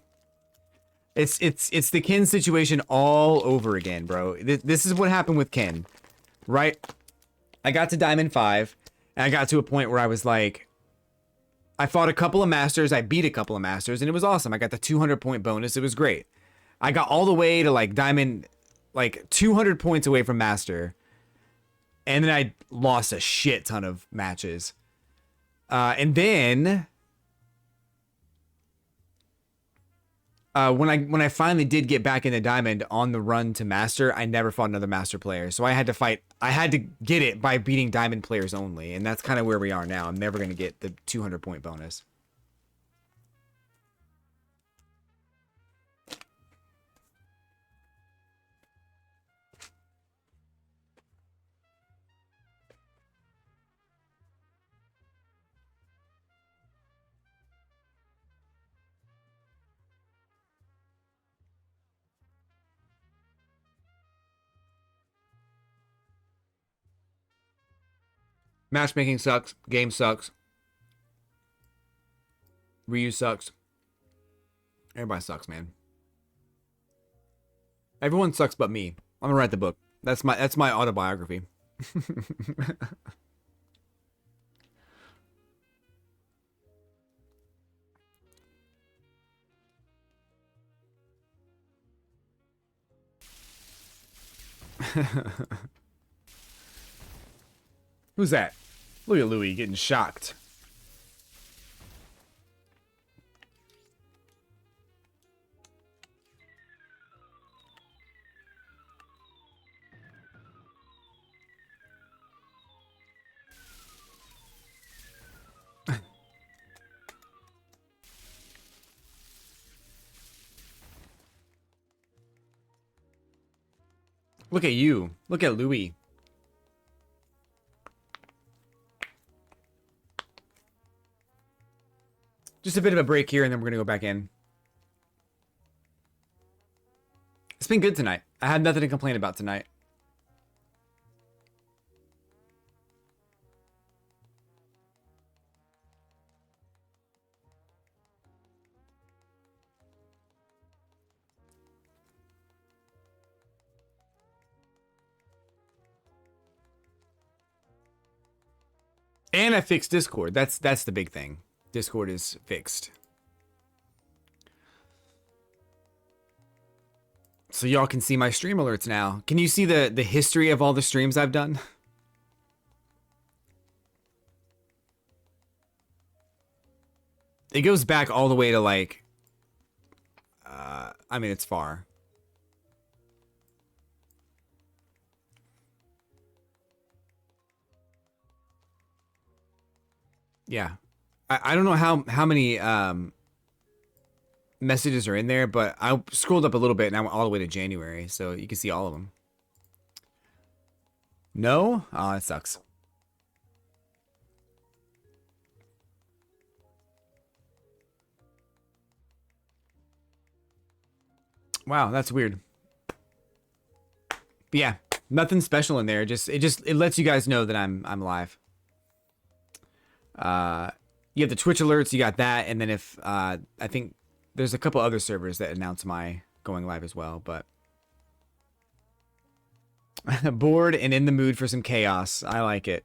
It's the Ken situation all over again, bro. This is what happened with Ken, right? I got to Diamond 5, and I got to a point where I was like, I fought a couple of masters, I beat a couple of masters, and it was awesome. I got the 200 point bonus. It was great. I got all the way to like Diamond, like 200 points away from master, and then I lost a shit ton of matches. And then when I finally did get back into Diamond on the run to Master, I never fought another Master player. So I had to get it by beating Diamond players only. And that's kind of where we are now. I'm never going to get the 200 point bonus. Matchmaking sucks. Game sucks. Ryu sucks. Everybody sucks, man. Everyone sucks but me. I'm gonna write the book. That's my autobiography. Who's that? Look at Louis getting shocked. Look at you. Look at Louis. Just a bit of a break here, and then we're going to go back in. It's been good tonight. I had nothing to complain about tonight. And I fixed Discord. That's the big thing. Discord is fixed. So y'all can see my stream alerts now. Can you see the history of all the streams I've done? It goes back all the way to like I mean, it's far. Yeah. I don't know how many messages are in there, but I scrolled up a little bit and I went all the way to January, so you can see all of them. No? Oh, that sucks. Wow, that's weird. But yeah, nothing special in there. It lets you guys know that I'm live. You have the Twitch alerts, you got that, and then if I think there's a couple other servers that announce my going live as well, but bored and in the mood for some chaos. I like it.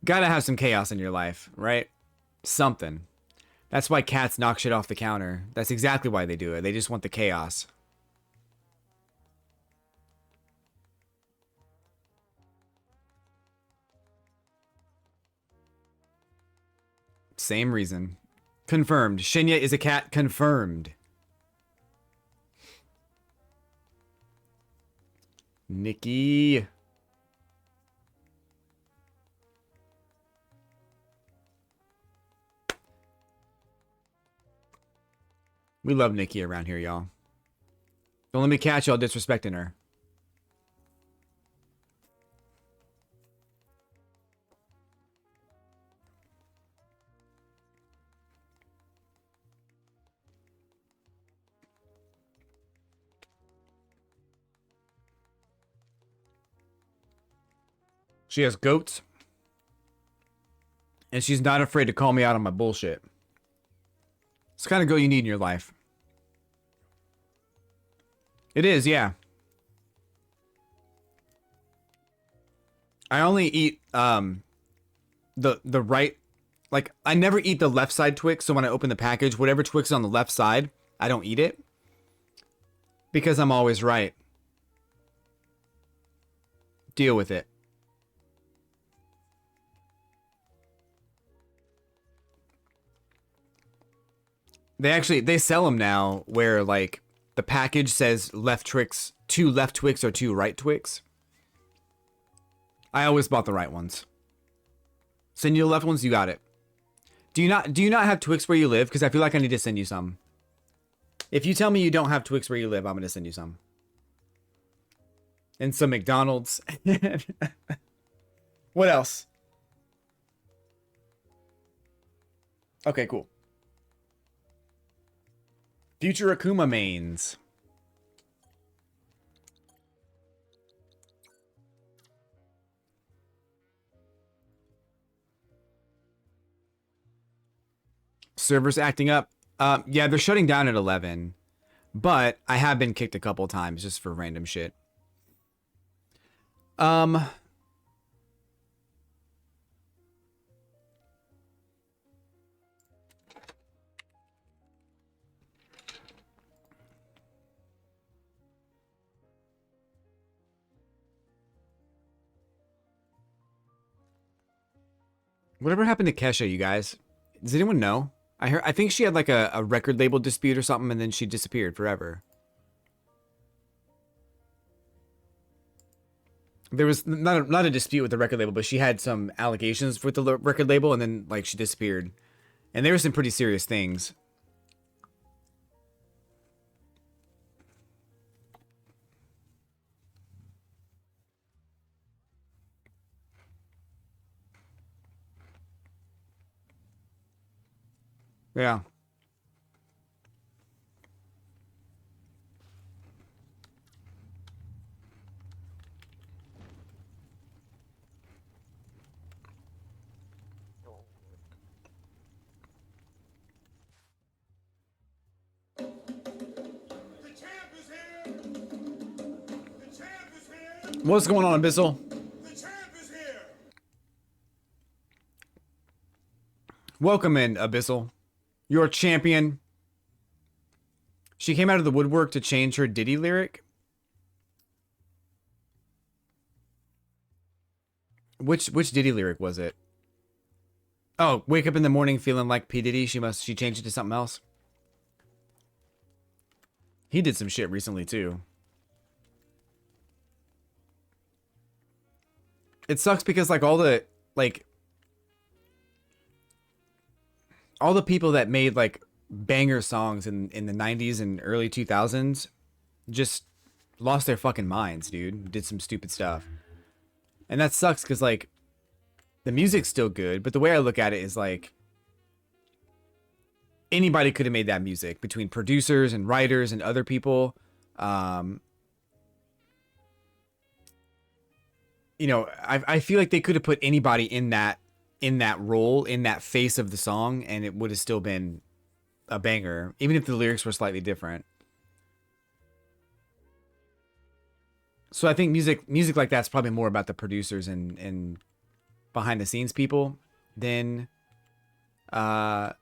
Gotta have some chaos in your life, right? Something. That's why cats knock shit off the counter. That's exactly why they do it. They just want the chaos. Same reason. Confirmed. Shinya is a cat. Confirmed. Nikki. We love Nikki around here, y'all. Don't let me catch y'all disrespecting her. She has goats. And she's not afraid to call me out on my bullshit. It's the kind of goat you need in your life. It is, yeah. I only eat the right, like I never eat the left side Twix, so when I open the package, whatever Twix is on the left side, I don't eat it. Because I'm always right. Deal with it. They sell them now where like the package says left Twix, 2 left Twix or 2 right Twix. I always bought the right ones. Send you the left ones, you got it. Do you not have Twix where you live? Because I feel like I need to send you some. If you tell me you don't have Twix where you live, I'm gonna send you some. And some McDonald's. What else? Okay, cool. Future Akuma mains. Servers acting up. Yeah, they're shutting down at 11. But I have been kicked a couple times just for random shit. Whatever happened to Kesha, you guys? Does anyone know? I think she had like a record label dispute or something, and then she disappeared forever. There was not a dispute with the record label, but she had some allegations with the record label, and then like she disappeared. And there were some pretty serious things. Yeah. The champ is here! The champ is here! What's going on, Abyssal? The champ is here! Welcome in, Abyssal. Your champion. She came out of the woodwork to change her Diddy lyric. Which Diddy lyric was it? Oh, wake up in the morning feeling like P. Diddy. She changed it to something else. He did some shit recently too. It sucks because like all the people that made like banger songs in the 90s and early 2000s just lost their fucking minds, dude. Did some stupid stuff. And that sucks because like the music's still good, but the way I look at it is like anybody could have made that music between producers and writers and other people. You know, I feel like they could have put anybody in that role, in that face of the song, and it would have still been a banger, even if the lyrics were slightly different. So I think music like that's probably more about the producers and behind the scenes people than the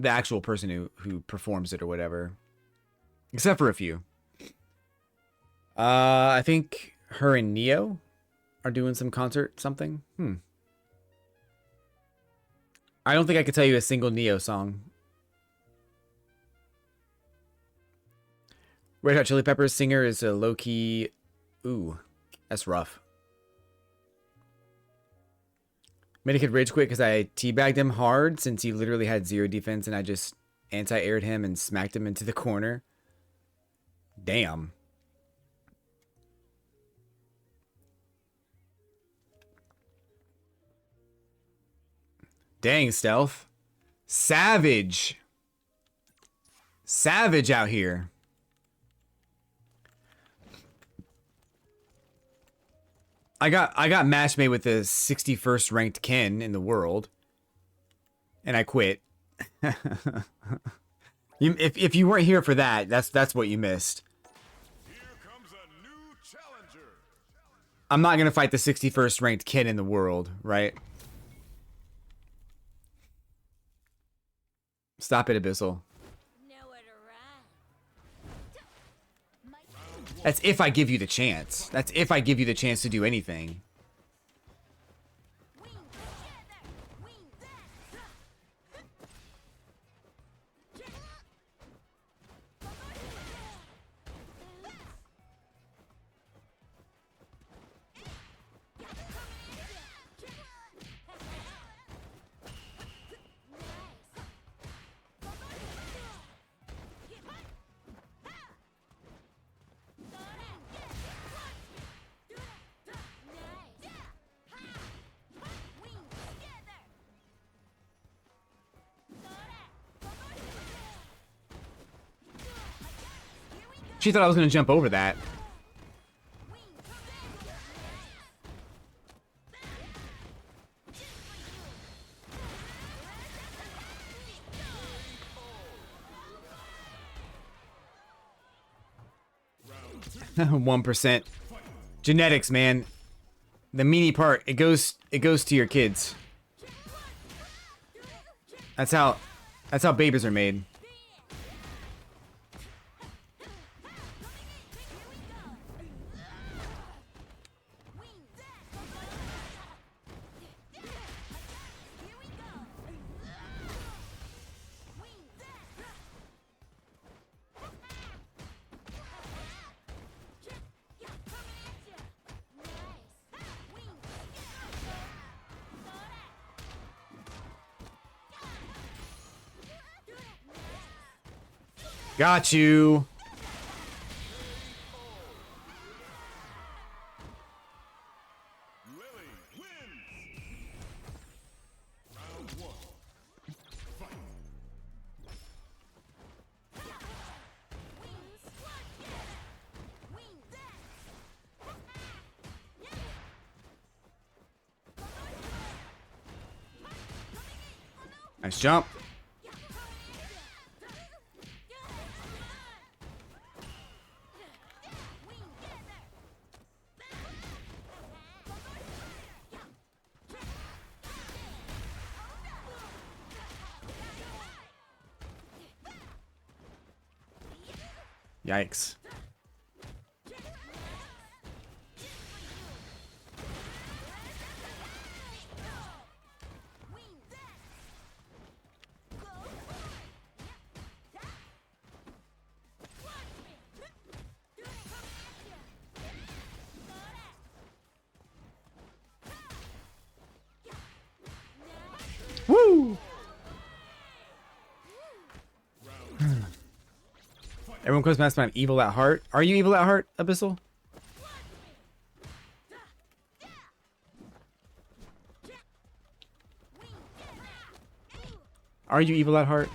actual person who performs it or whatever. Except for a few. I think her and Neo are doing some concert something. I don't think I could tell you a single Neo song. Red Hot Chili Peppers singer is a low-key... Ooh, that's rough. Medikid rage quit because I teabagged him hard since he literally had 0 defense and I just anti-aired him and smacked him into the corner. Damn. Dang, Stealth. Savage. Savage out here. I got match made with the 61st ranked Ken in the world. And I quit. If you weren't here for that, that's what you missed. Here comes a new challenger! I'm not gonna fight the 61st ranked Ken in the world, right? Stop it, Abyssal. Nowhere to run. That's if I give you the chance. That's if I give you the chance to do anything. Wing together. Wing that. She thought I was gonna jump over that. Round 1%. Genetics, man. The meaty part, it goes to your kids. That's how babies are made. Got you. Lily Nice jump. Yikes. Woo! Everyone calls Master Man evil at heart. Are you evil at heart, Abyssal? Are you evil at heart?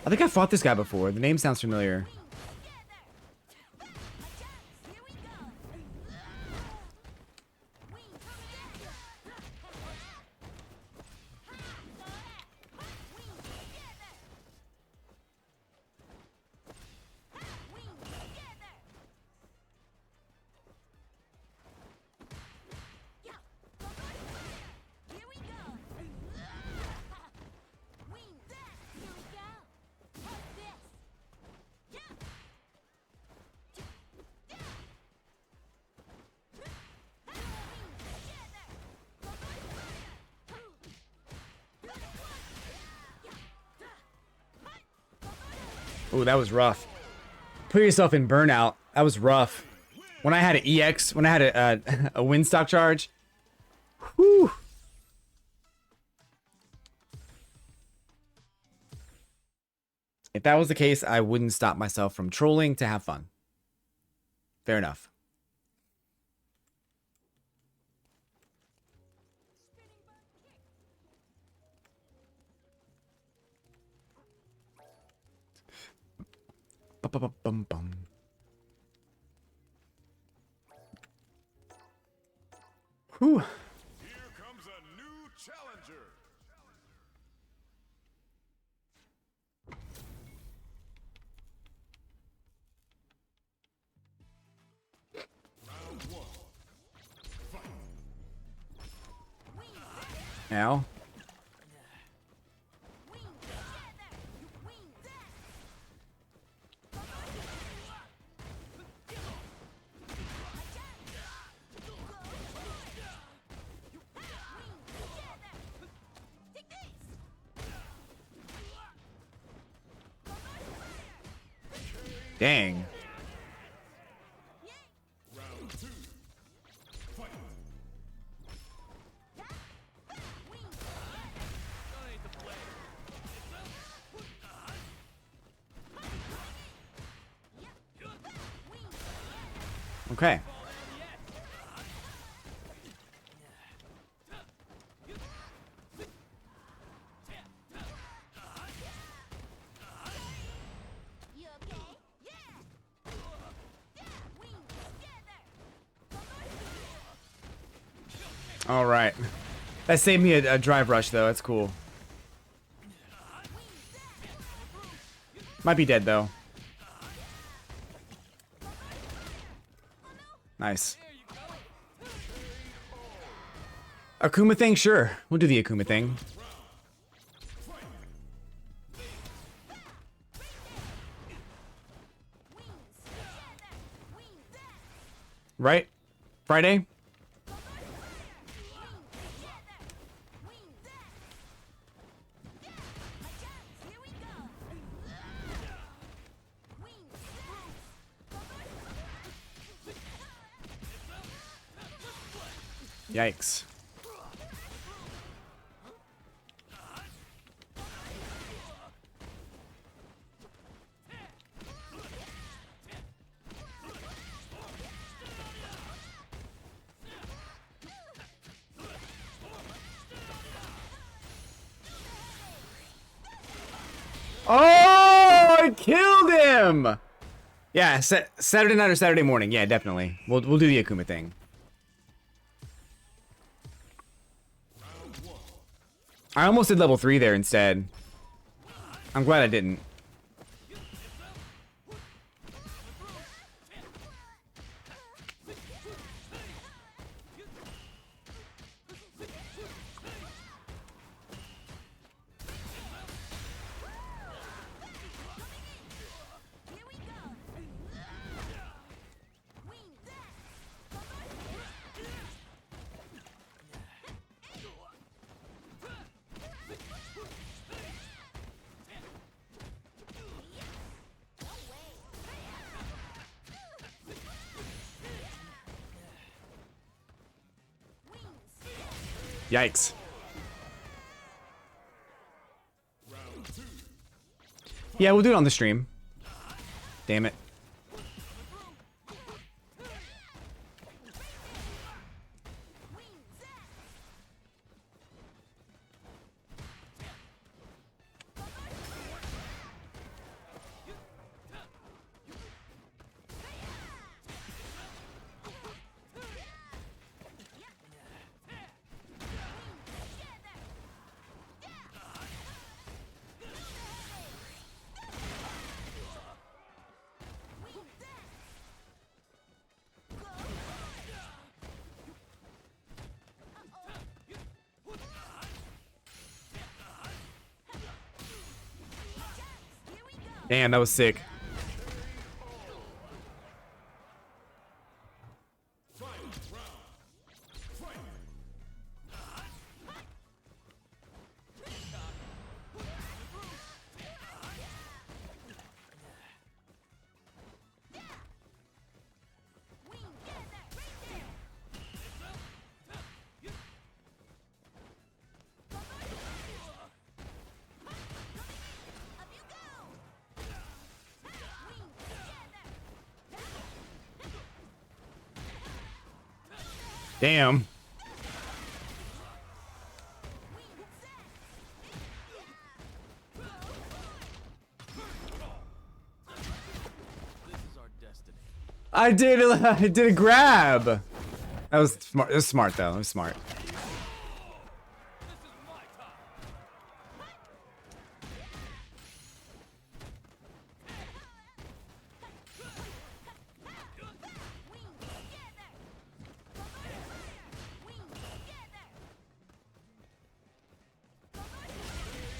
I think I fought this guy before. The name sounds familiar. Oh, that was rough. Put yourself in burnout. That was rough. When I had an EX, when I had a wind stock charge. Whew. If that was the case, I wouldn't stop myself from trolling to have fun. Fair enough. Bum. Whew. Here comes a new challenger. Round one. Fight. Now. Dang. Round two. Fight. Okay. You okay? Yeah. Wings together. All right. That saved me a drive rush, though. That's cool. Might be dead, though. Nice. Akuma thing? Sure. We'll do the Akuma thing. Right? Friday? Yikes. Oh, I killed him! Yeah, Saturday night or Saturday morning. Yeah, definitely. We'll do the Akuma thing. Round one. I almost did level 3 there instead. I'm glad I didn't. Here we go. Wing that. No way. Wings. Yikes. Yeah, we'll do it on the stream. Damn it. Damn, that was sick. Damn. This is our destiny. I did a grab. That was smart. It was smart though. It was smart. This is my time.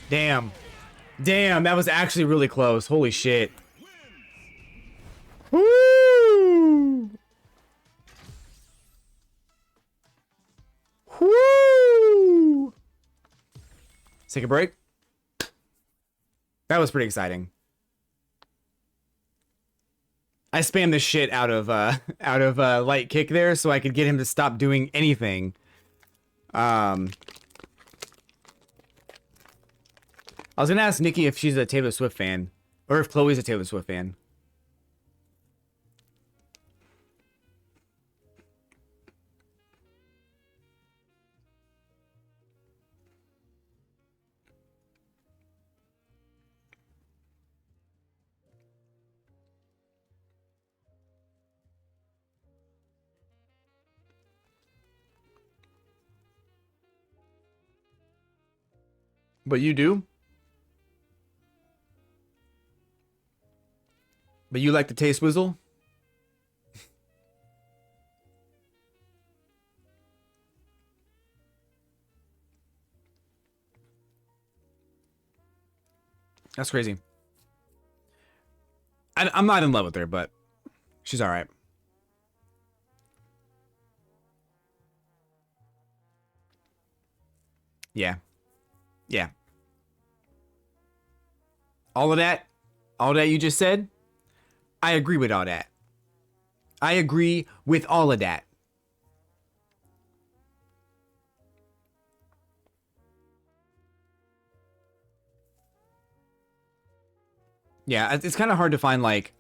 Damn. Damn, that was actually really close. Holy shit. Woo! Woo! Let's take a break. That was pretty exciting. I spammed the shit out of light kick there so I could get him to stop doing anything. I was gonna ask Nikki if she's a Taylor Swift fan, or if Chloe's a Taylor Swift fan. But you do? But you like the taste Wizzle? That's crazy. I'm not in love with her, but she's all right. Yeah. Yeah. All that you just said, I agree with all that. I agree with all of that. Yeah, it's kind of hard to find like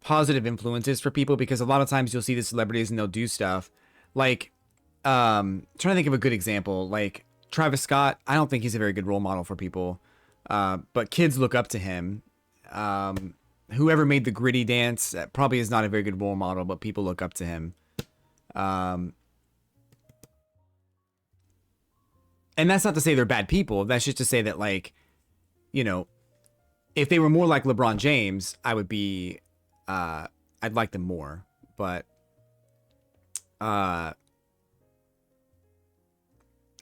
positive influences for people because a lot of times you'll see the celebrities and they'll do stuff like trying to think of a good example, like Travis Scott. I don't think he's a very good role model for people. But kids look up to him. Whoever made the gritty dance probably is not a very good role model, but people look up to him. And that's not to say they're bad people. That's just to say that, like, you know, if they were more like LeBron James, I would be, I'd like them more. But,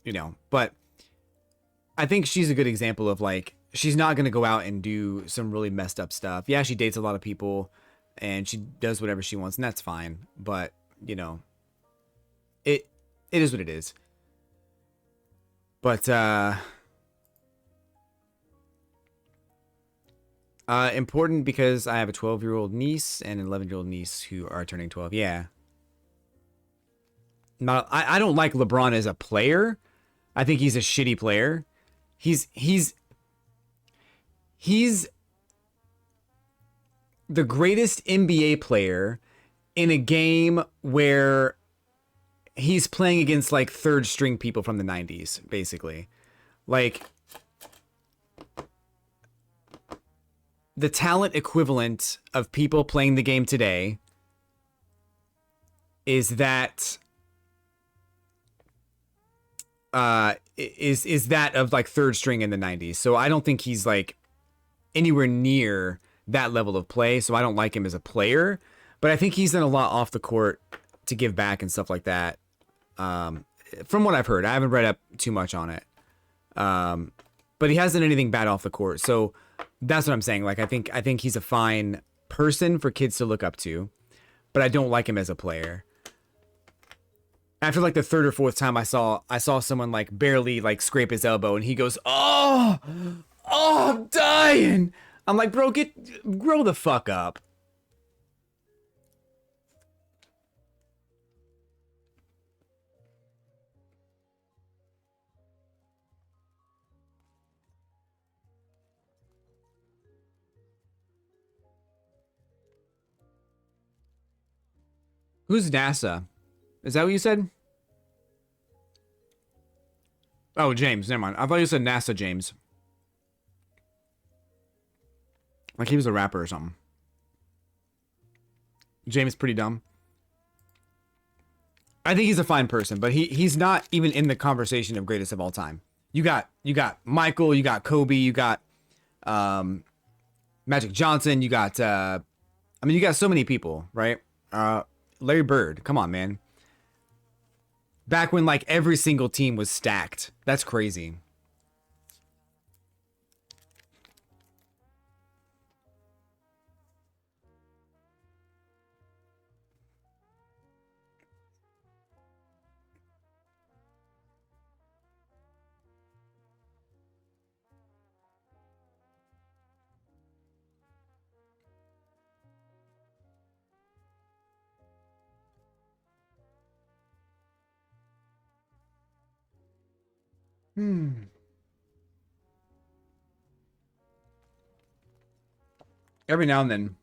you know, but I think she's a good example of, like, she's not going to go out and do some really messed up stuff. Yeah, she dates a lot of people and she does whatever she wants, and that's fine. But, you know, it is what it is. But, important because I have a 12-year-old niece and an 11-year-old niece who are turning 12. Yeah. Not, I don't like LeBron as a player. I think he's a shitty player. He's the greatest NBA player in a game where he's playing against, like, third string people from the 90s, basically. Like, the talent equivalent of people playing the game today is that is that of, like, third string in the 90s. So I don't think he's, like, anywhere near that level of play. So I don't like him as a player, but I think he's done a lot off the court to give back and stuff like that. From what I've heard, I haven't read up too much on it. But he hasn't done anything bad off the court. So that's what I'm saying. Like, I think he's a fine person for kids to look up to, but I don't like him as a player. After, like, the third or fourth time I saw someone, like, barely, like, scrape his elbow and he goes, "Oh, I'm dying." I'm like, bro, grow the fuck up. Who's NASA? Is that what you said? Oh, James. Never mind. I thought you said NASA James. Like he was a rapper or something. James pretty dumb. I think he's a fine person, but he's not even in the conversation of greatest of all time. You got Michael, you got Kobe, you got Magic Johnson, you got I mean, you got so many people, right? Larry Bird, come on, man. Back when, like, every single team was stacked. That's crazy. Every now and then,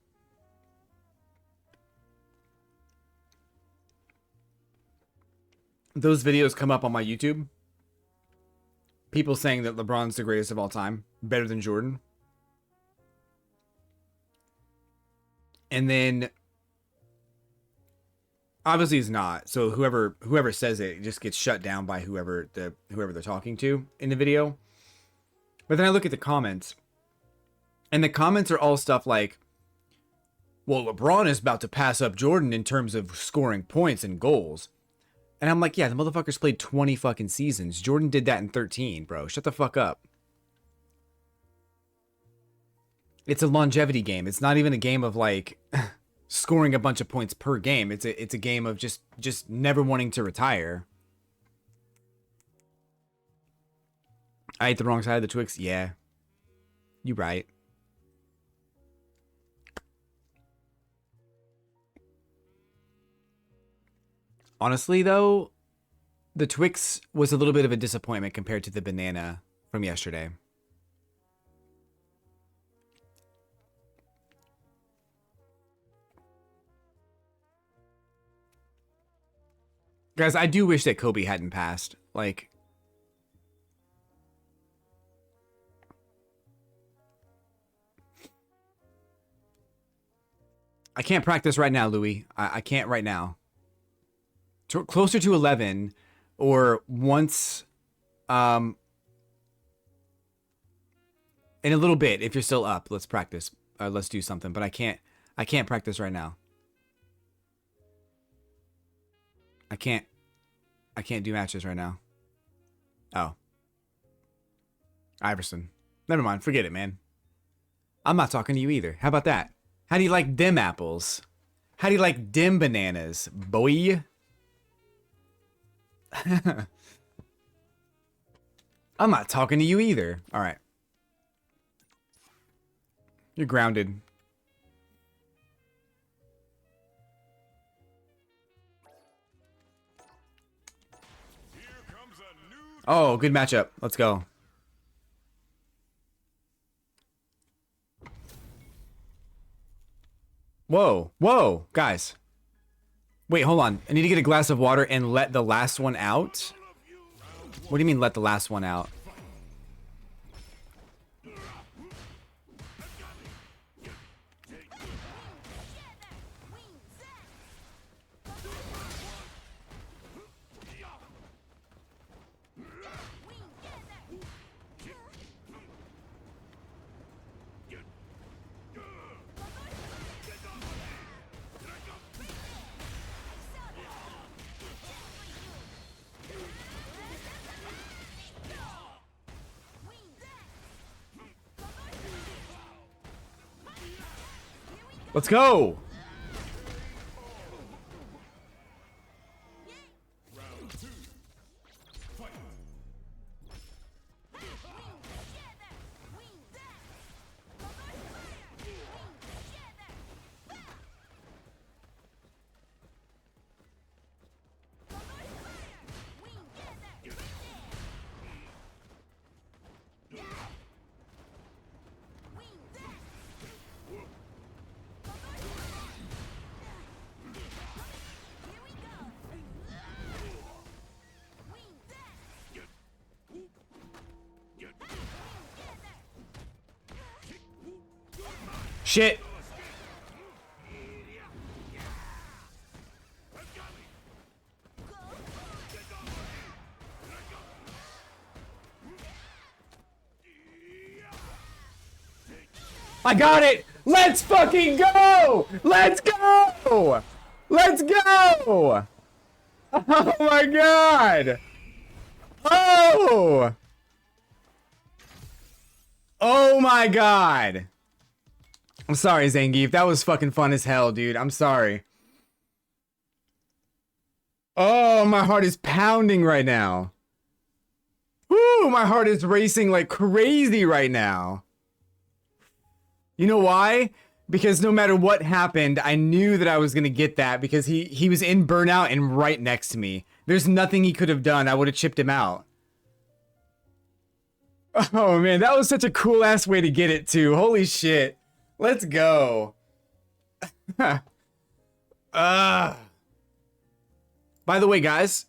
those videos come up on my YouTube. People saying that LeBron's the greatest of all time, better than Jordan. And then, obviously he's not. So whoever says it just gets shut down by whoever they're talking to in the video. But then I look at the comments, and the comments are all stuff like, well, LeBron is about to pass up Jordan in terms of scoring points and goals. And I'm like, yeah, the motherfucker's played 20 fucking seasons. Jordan did that in 13, bro. Shut the fuck up. It's a longevity game. It's not even a game of, like, scoring a bunch of points per game. It's a game of just never wanting to retire. I ate the wrong side of the Twix. Yeah. You right. Honestly, though, the Twix was a little bit of a disappointment compared to the banana from yesterday. Guys, I do wish that Kobe hadn't passed. Like, I can't practice right now, Louis. I can't right now. Closer to 11, or once In a little bit, if you're still up, let's practice. Let's do something, but I can't practice right now. I can't do matches right now. Oh. Iverson. Never mind, forget it, man. I'm not talking to you either. How about that? How do you like dim apples? How do you like dim bananas, boy? I'm not talking to you either. All right. You're grounded. Here comes a new Oh, good matchup. Let's go. Whoa. Whoa. Guys. Wait, hold on. I need to get a glass of water and let the last one out. What do you mean let the last one out? Let's go. Shit. I got it. Let's fucking go. Let's go. Let's go. Oh my god. Oh. Oh my god. I'm sorry, Zangief. That was fucking fun as hell, dude. I'm sorry. Oh, my heart is pounding right now. Woo, my heart is racing like crazy right now. You know why? Because no matter what happened, I knew that I was going to get that because he was in burnout and right next to me. There's nothing he could have done. I would have chipped him out. Oh, man, that was such a cool-ass way to get it, too. Holy shit. Let's go. By the way, guys,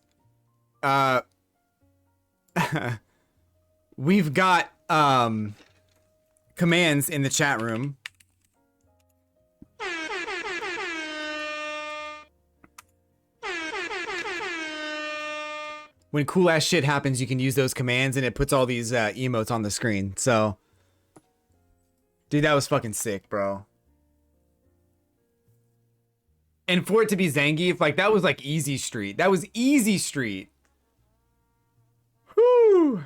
we've got commands in the chat room. When cool ass shit happens, you can use those commands and it puts all these emotes on the screen. So, dude, that was fucking sick, bro. And for it to be Zangief, like, that was like easy street. That was easy street. Whew.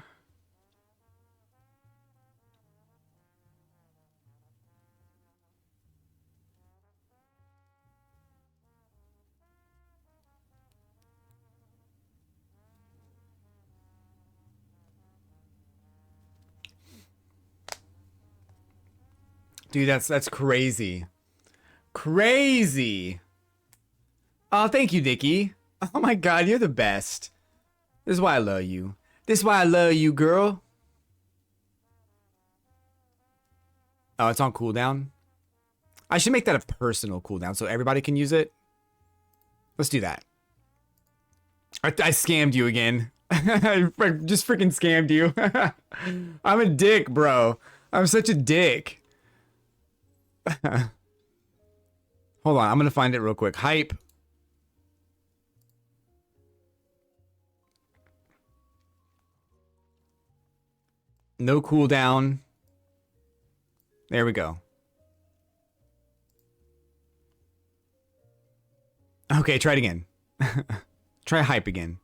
Dude, that's crazy. Crazy. Oh, thank you, Nikki. Oh my god, you're the best. This is why I love you. This is why I love you, girl. Oh, it's on cooldown. I should make that a personal cooldown so everybody can use it. Let's do that. I scammed you again. I just freaking scammed you. I'm a dick, bro. I'm such a dick. Hold on, I'm gonna find it real quick. Hype. No cooldown. There we go. Okay, try it again. Try hype again.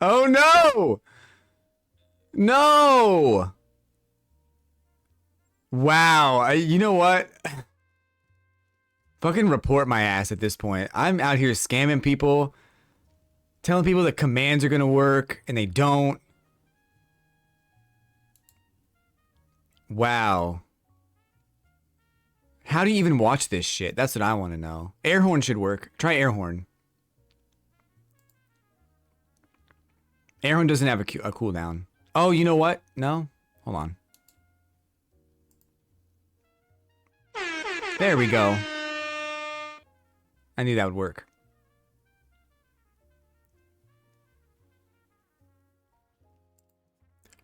Oh no! No! Wow. You know what? Fucking report my ass at this point. I'm out here scamming people, telling people that commands are gonna work, and they don't. Wow. How do you even watch this shit? That's what I want to know. Air horn should work. Try air horn. Air horn doesn't have a cooldown. Oh, you know what? No? Hold on. There we go. I knew that would work.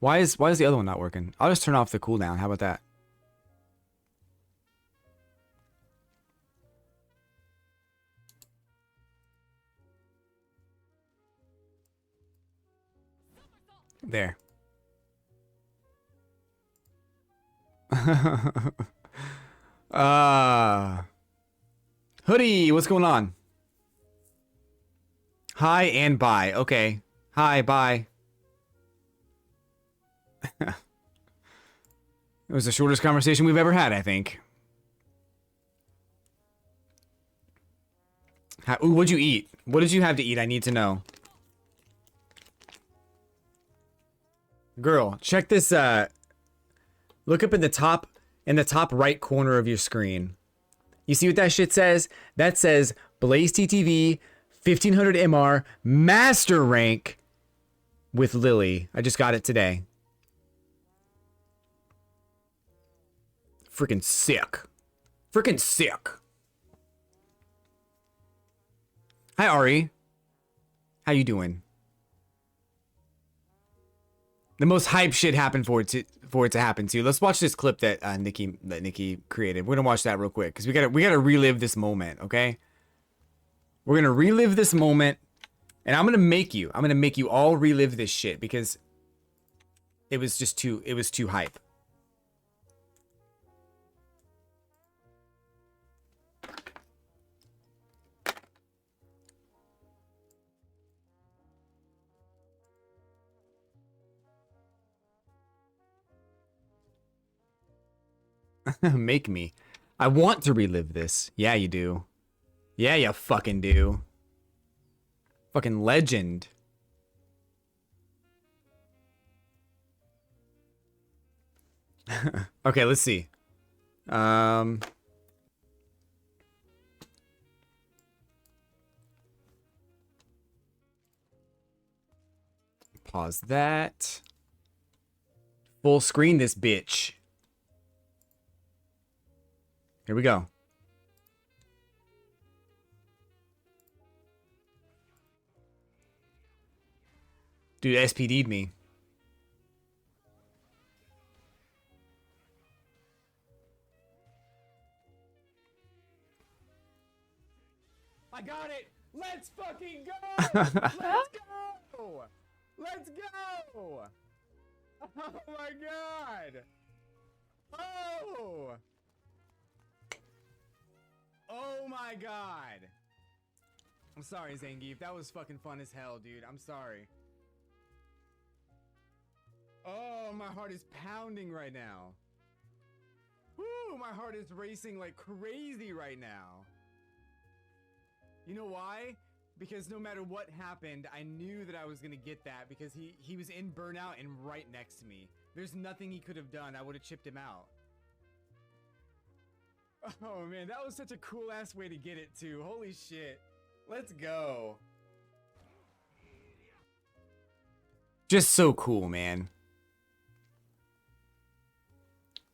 Why is the other one not working? I'll just turn off the cooldown. How about that? There. Hoodie, what's going on? Hi and bye. Okay. Hi, bye. It was the shortest conversation we've ever had, I think. Ooh, what'd you eat? What did you have to eat? I need to know. Girl, check this, look up in the top right corner of your screen. You see what that shit says? That says Blaze TTV 1500 MR Master Rank with Lily. I just got it today. Freaking sick. Freaking sick. Hi, Ari. How you doing? The most hype shit happened for it to happen too. Let's watch this clip that Nikki created. We're gonna watch that real quick because we gotta relive this moment. Okay, we're gonna relive this moment, and I'm gonna make you all relive this shit because it was too hype. Make me. I want to relive this. Yeah, you do. Yeah, you fucking do. Fucking legend. Okay, let's see. Pause that. Full screen this bitch. Here we go. Dude, SPD'd me. I got it! Let's fucking go! Let's go! Let's go! Oh my god! Oh! Oh my god! I'm sorry, Zangief. That was fucking fun as hell, dude. I'm sorry. Oh, my heart is pounding right now. Woo, my heart is racing like crazy right now. You know why? Because no matter what happened, I knew that I was gonna get that because he was in burnout and right next to me. There's nothing he could have done. I would have chipped him out. Oh man, that was such a cool ass way to get it too. Holy shit. Let's go. Just so cool, man.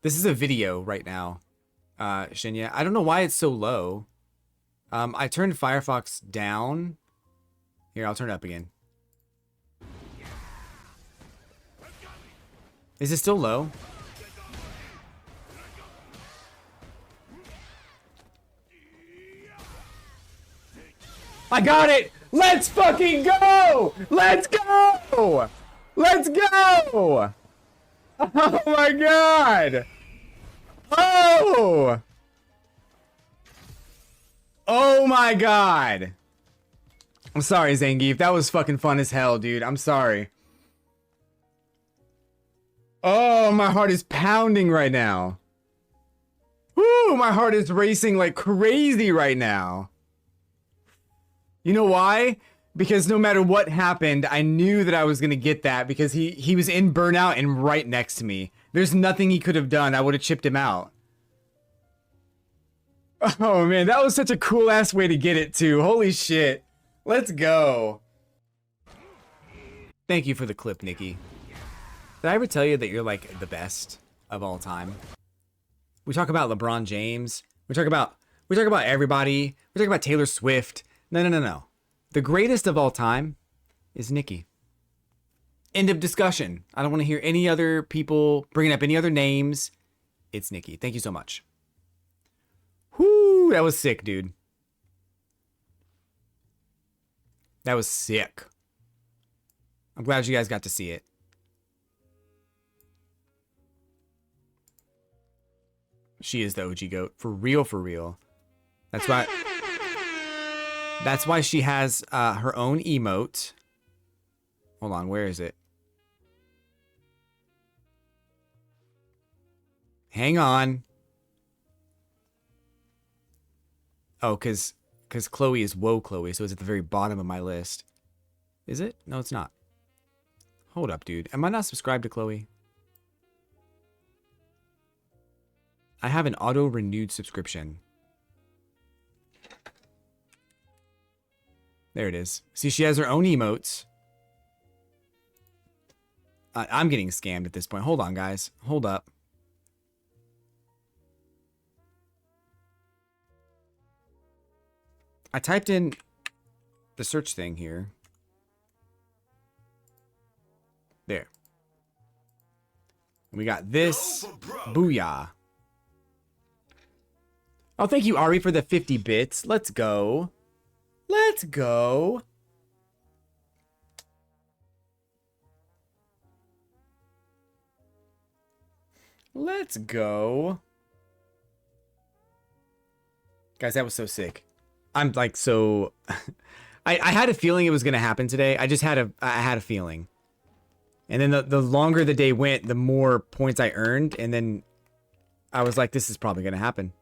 This is a video right now, Shinya. I don't know why it's so low. I turned Firefox down. Here, I'll turn it up again. Is it still low? I got it! Let's fucking go! Let's go! Let's go! Oh my god! Oh! Oh my god! I'm sorry, Zangief. That was fucking fun as hell, dude. I'm sorry. Oh, my heart is pounding right now. Woo, my heart is racing like crazy right now. You know why? Because no matter what happened, I knew that I was going to get that because he was in burnout and right next to me. There's nothing he could have done. I would have chipped him out. Oh, man, that was such a cool-ass way to get it, too. Holy shit. Let's go. Thank you for the clip, Nikki. Did I ever tell you that you're, like, the best of all time? We talk about LeBron James. We talk about everybody. We talk about Taylor Swift. No. The greatest of all time is Nikki. End of discussion. I don't want to hear any other people bringing up any other names. It's Nikki. Thank you so much. Whoo, that was sick, dude. That was sick. I'm glad you guys got to see it. She is the OG GOAT. For real, for real. That's why... That's why she has her own emote. Hold on, where is it? Hang on. Oh, because Chloe is Whoa Chloe, so it's at the very bottom of my list. Is it? No, it's not. Hold up, dude. Am I not subscribed to Chloe? I have an auto-renewed subscription. There it is. See, she has her own emotes. I'm getting scammed at this point. Hold on, guys. Hold up. I typed in the search thing here. There. And we got this. Booyah. Oh, thank you, Ari, for the 50 bits. Let's go. Let's go. Let's go. Guys, that was so sick. I'm like so I had a feeling it was gonna happen today. I had a feeling. And then the longer the day went, the more points I earned, and then I was like, this is probably gonna happen.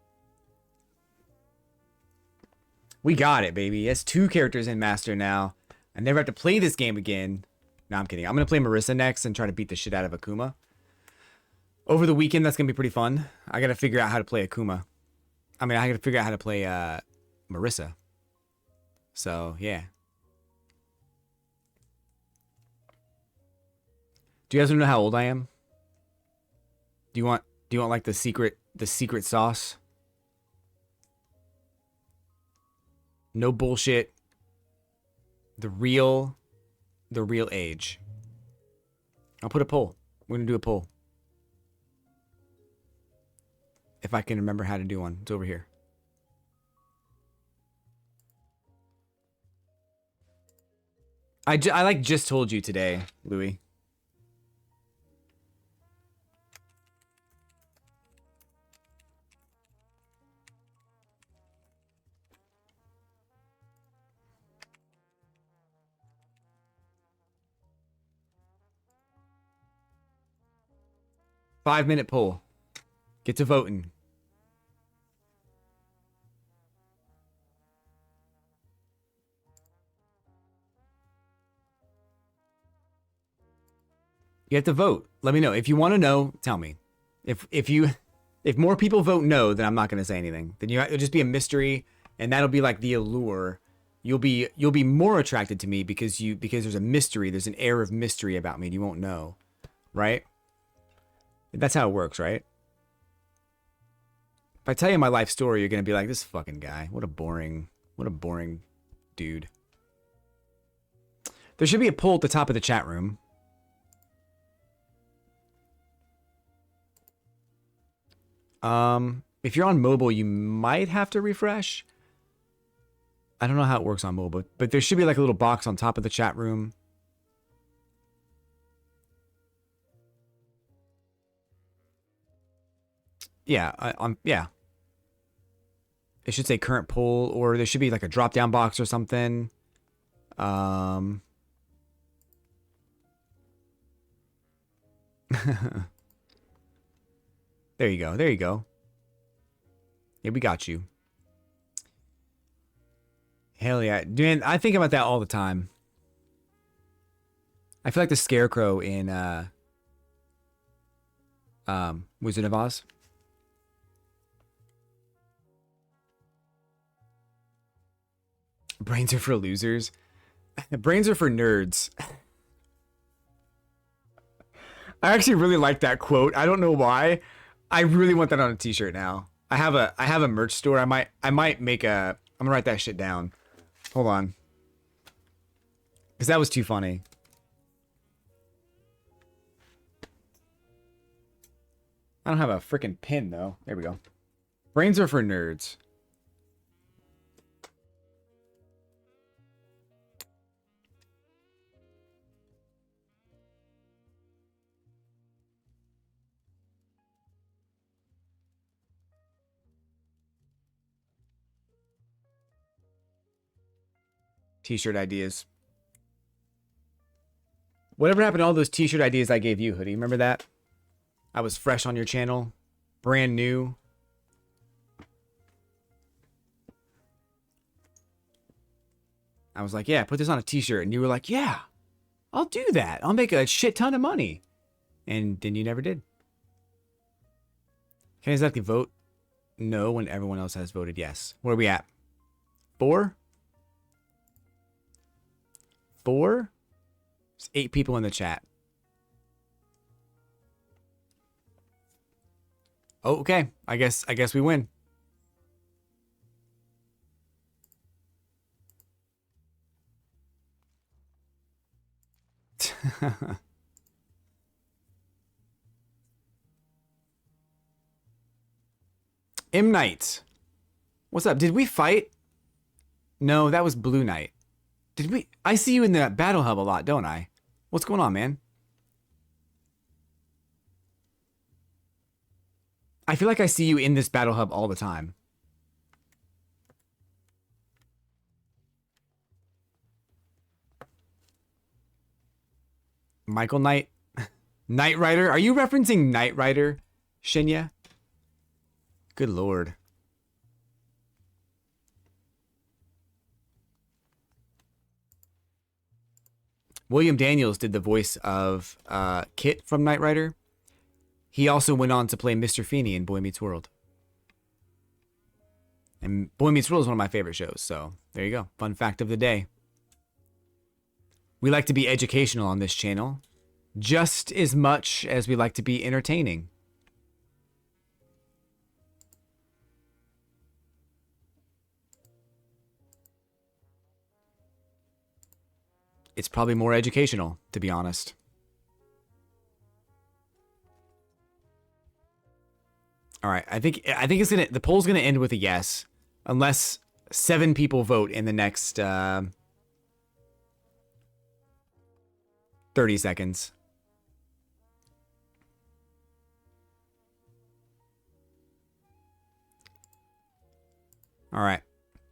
We got it, baby. It's 2 characters in Master now. I never have to play this game again. No, I'm kidding. I'm going to play Marissa next and try to beat the shit out of Akuma. Over the weekend, that's going to be pretty fun. I got to figure out how to play Akuma. I mean, I got to figure out how to play Marissa. So, yeah. Do you guys want to know how old I am? Do you want like the secret sauce? No bullshit. The real age. I'll put a poll. We're gonna do a poll. If I can remember how to do one. It's over here. I like just told you today, Louis. Five-minute poll. Get to voting. You have to vote. Let me know. If you want to know, tell me. If more people vote no, then I'm not going to say anything. Then it'll just be a mystery, and that'll be like the allure. You'll be more attracted to me because there's a mystery. There's an air of mystery about me, and you won't know, right? That's how it works, right? If I tell you my life story, you're gonna be like, this fucking guy. What a boring dude. There should be a poll at the top of the chat room. If you're on mobile, you might have to refresh. I don't know how it works on mobile, but there should be like a little box on top of the chat room. Yeah, yeah. It should say current poll, or there should be like a drop down box or something. There you go. There you go. Yeah, we got you. Hell yeah. Dude, I think about that all the time. I feel like the Scarecrow in Wizard of Oz. Brains are for losers. Brains are for nerds. I actually really like that quote. I don't know why. I really want that on a t-shirt now. I have a merch store. I might make a I'm gonna write that shit down. Hold on. Cause that was too funny. I don't have a freaking pin though. There we go. Brains are for nerds. T-shirt ideas. Whatever happened to all those t-shirt ideas I gave you, Hoodie? Remember that? I was fresh on your channel. Brand new. I was like, yeah, put this on a t-shirt. And you were like, yeah, I'll do that. I'll make a shit ton of money. And then you never did. Can I exactly vote no when everyone else has voted yes? Where are we at? 4? 4? There's 8 people in the chat. Oh, okay. I guess we win. M Knight. What's up? Did we fight? No, that was Blue Knight. Did we? I see you in the battle hub a lot, don't I? What's going on, man? I feel like I see you in this battle hub all the time. Michael Knight? Knight Rider? Are you referencing Knight Rider, Shinya? Good lord. William Daniels did the voice of Kit from Knight Rider. He also went on to play Mr. Feeney in Boy Meets World. And Boy Meets World is one of my favorite shows, so there you go. Fun fact of the day. We like to be educational on this channel, just as much as we like to be entertaining. It's probably more educational, to be honest. All right, I think it's the poll's gonna end with a yes, unless 7 people vote in the next 30 seconds. All right,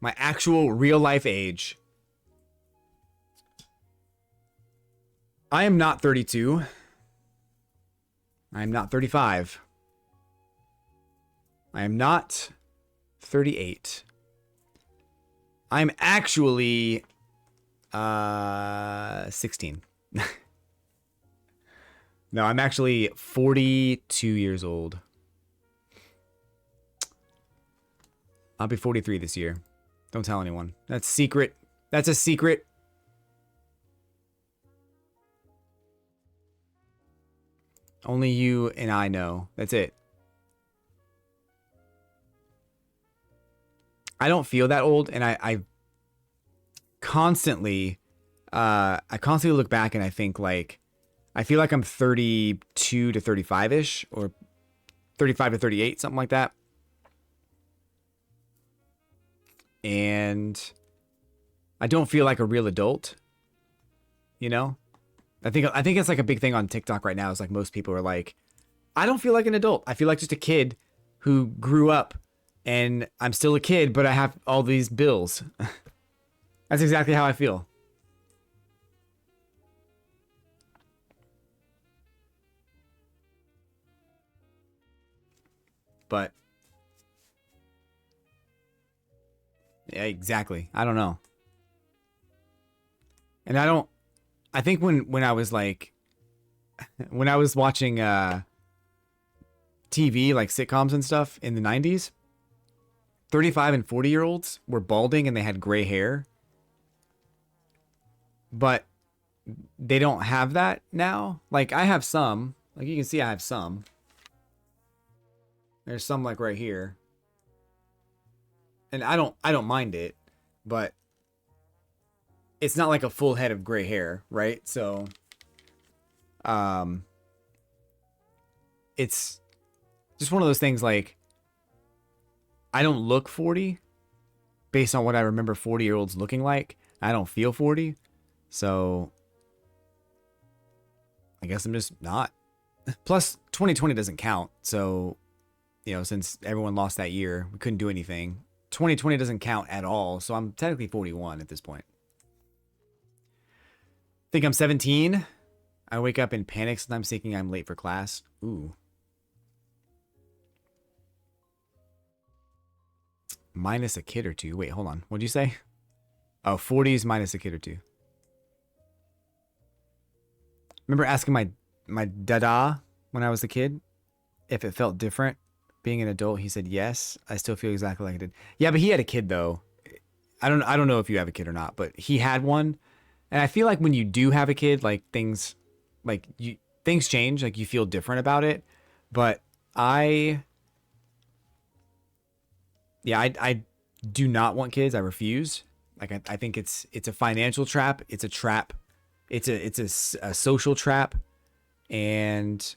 my actual real life age. I am not 32. I am not 35. I am not 38. I'm actually 16. No, I'm actually 42 years old. I'll be 43 this year. Don't tell anyone. That's secret. That's a secret. Only you and I know. That's it. I don't feel that old, and I constantly look back and I think like I feel like I'm 32 to 35ish or 35 to 38, something like that. And I don't feel like a real adult, you know? I think it's like a big thing on TikTok right now. Is like most people are like, I don't feel like an adult. I feel like just a kid who grew up, and I'm still a kid, but I have all these bills. That's exactly how I feel. But yeah, exactly. I don't know. And I think when I was like when I was watching TV, like sitcoms and stuff in the 90s, 35 and 40-year-olds were balding and they had gray hair. But they don't have that now. Like I have some. Like you can see I have some. There's some like right here. And I don't mind it, but it's not like a full head of gray hair, right? So it's just one of those things like I don't look 40 based on what I remember 40-year-olds looking like. I don't feel 40. So I guess I'm just not. Plus 2020 doesn't count. So, you know, since everyone lost that year, we couldn't do anything. 2020 doesn't count at all. So I'm technically 41 at this point. Think I'm 17. I wake up in panic sometimes thinking I'm late for class. Ooh. Minus a kid or two. Wait, hold on. What'd you say? Oh, 40s minus a kid or two. Remember asking my dada when I was a kid if it felt different being an adult. He said yes. I still feel exactly like I did. Yeah, but he had a kid though. I don't know if you have a kid or not, but he had one. And I feel like when you do have a kid, like things change, like you feel different about it. But I do not want kids. I refuse. Like I think it's a financial trap. It's a trap. It's a social trap, and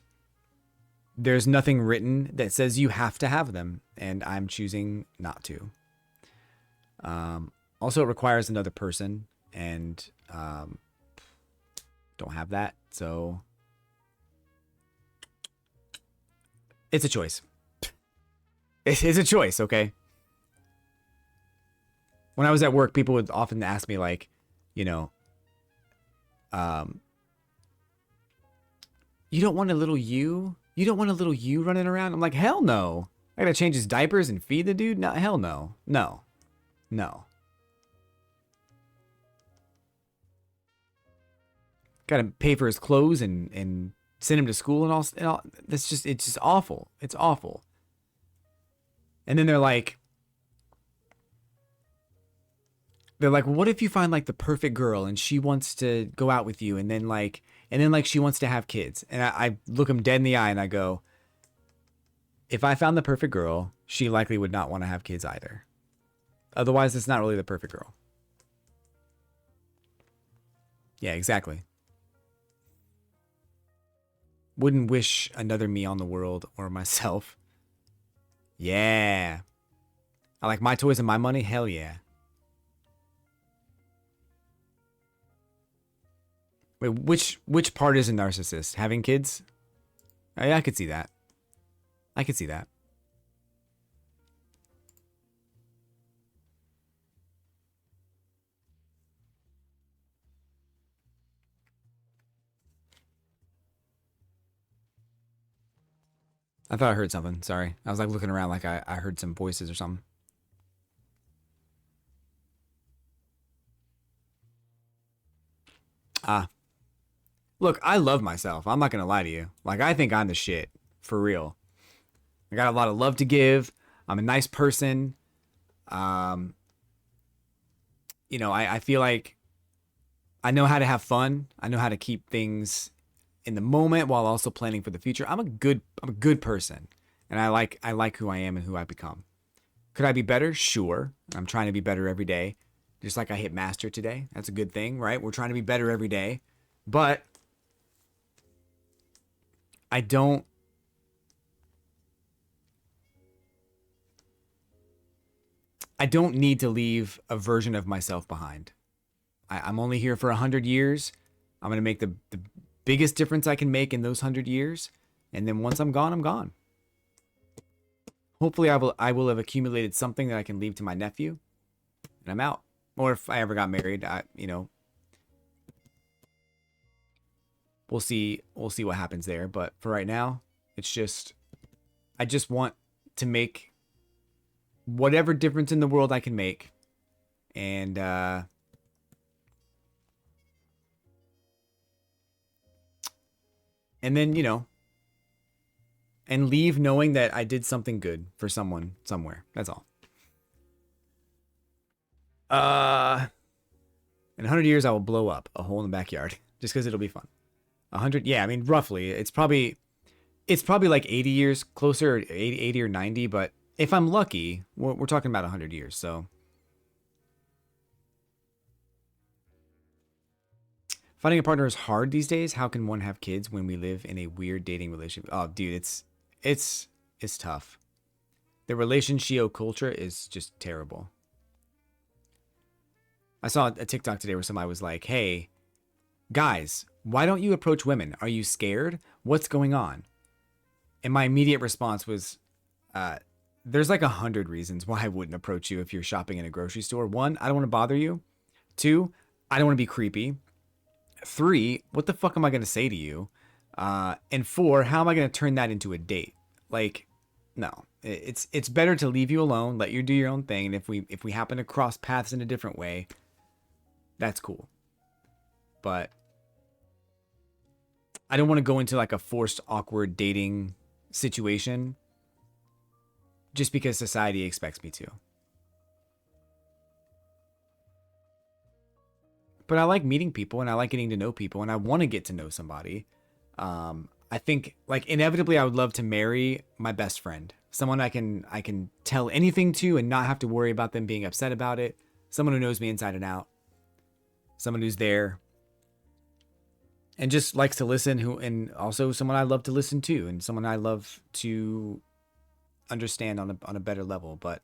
there's nothing written that says you have to have them, and I'm choosing not to. Also, it requires another person, and don't have that, so it's a choice. It's a choice, okay? When I was at work, people would often ask me, like, you know, you don't want a little you? You don't want a little you running around? I'm like, hell no. I gotta change his diapers and feed the dude? No, hell no. No. No. Gotta pay for his clothes and send him to school and all. It's just awful. It's awful. And then they're like, what if you find like the perfect girl and she wants to go out with you and then she wants to have kids? And I look them dead in the eye and I go, if I found the perfect girl, she likely would not want to have kids either. Otherwise, it's not really the perfect girl. Yeah, exactly. Wouldn't wish another me on the world or myself. Yeah. I like my toys and my money? Hell yeah. Wait, which part is a narcissist? Having kids? I could see that. I could see that. I thought I heard something. Sorry. I was like looking around like I heard some voices or something. Ah. Look, I love myself. I'm not going to lie to you. Like, I think I'm the shit. For real. I got a lot of love to give. I'm a nice person. You know, I feel like I know how to have fun. I know how to keep things in the moment while also planning for the future. I'm a good person. And I like who I am and who I become. Could I be better? Sure. I'm trying to be better every day. Just like I hit master today. That's a good thing, right? We're trying to be better every day. But I don't I don't need to leave a version of myself behind. I'm only here for 100 years. I'm going to make the biggest difference I can make in those 100 years. And then once I'm gone, I'm gone. Hopefully I will have accumulated something that I can leave to my nephew. And I'm out. Or if I ever got married, we'll see what happens there. But for right now, it's just, I just want to make whatever difference in the world I can make. And, then, and leave knowing that I did something good for someone somewhere. That's all. In 100 years, I will blow up a hole in the backyard just because it'll be fun. 100, yeah, I mean, roughly, it's probably like 80 years closer, 80 or 90, but if I'm lucky, we're talking about 100 years, so. Finding a partner is hard these days. How can one have kids when we live in a weird dating relationship? Oh, dude, it's tough. The relationship culture is just terrible. I saw a TikTok today where somebody was like, "Hey, guys, why don't you approach women? Are you scared? What's going on?" And my immediate response was, there's like 100 reasons why I wouldn't approach you if you're shopping in a grocery store. 1, I don't want to bother you. 2, I don't want to be creepy. 3, what the fuck am I going to say to you? And 4, how am I going to turn that into a date? Like, no, it's better to leave you alone, let you do your own thing. And if we happen to cross paths in a different way, that's cool. But I don't want to go into like a forced, awkward dating situation just because society expects me to. But I like meeting people and I like getting to know people and I want to get to know somebody. I think like inevitably I would love to marry my best friend. Someone I can tell anything to and not have to worry about them being upset about it. Someone who knows me inside and out. Someone who's there and just likes to listen, and also someone I love to listen to and someone I love to understand on a better level. But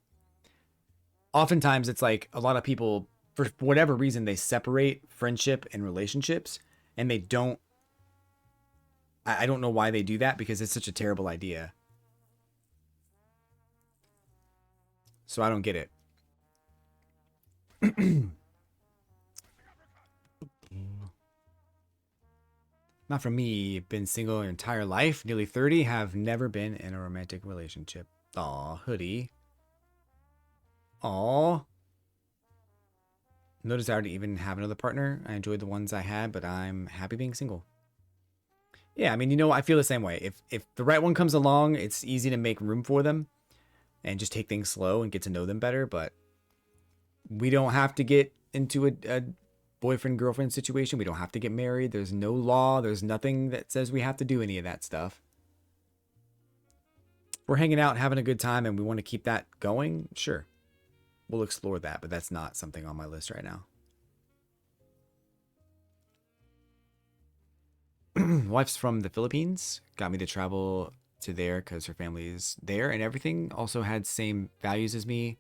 oftentimes it's like a lot of people, for whatever reason, they separate friendship and relationships, and they don't. I don't know why they do that because it's such a terrible idea. So I don't get it. Not for me. Been single your entire life, nearly 30. Have never been in a romantic relationship. Aw, hoodie. Aw. No desire to even have another partner. I enjoyed the ones I had, but I'm happy being single. Yeah, I mean, I feel the same way. If the right one comes along, it's easy to make room for them and just take things slow and get to know them better. But we don't have to get into a boyfriend-girlfriend situation. We don't have to get married. There's no law. There's nothing that says we have to do any of that stuff. We're hanging out, having a good time, and we want to keep that going. Sure. We'll explore that, but that's not something on my list right now. Wife's from the Philippines. Got me to travel to there because her family is there and everything. Also had same values as me.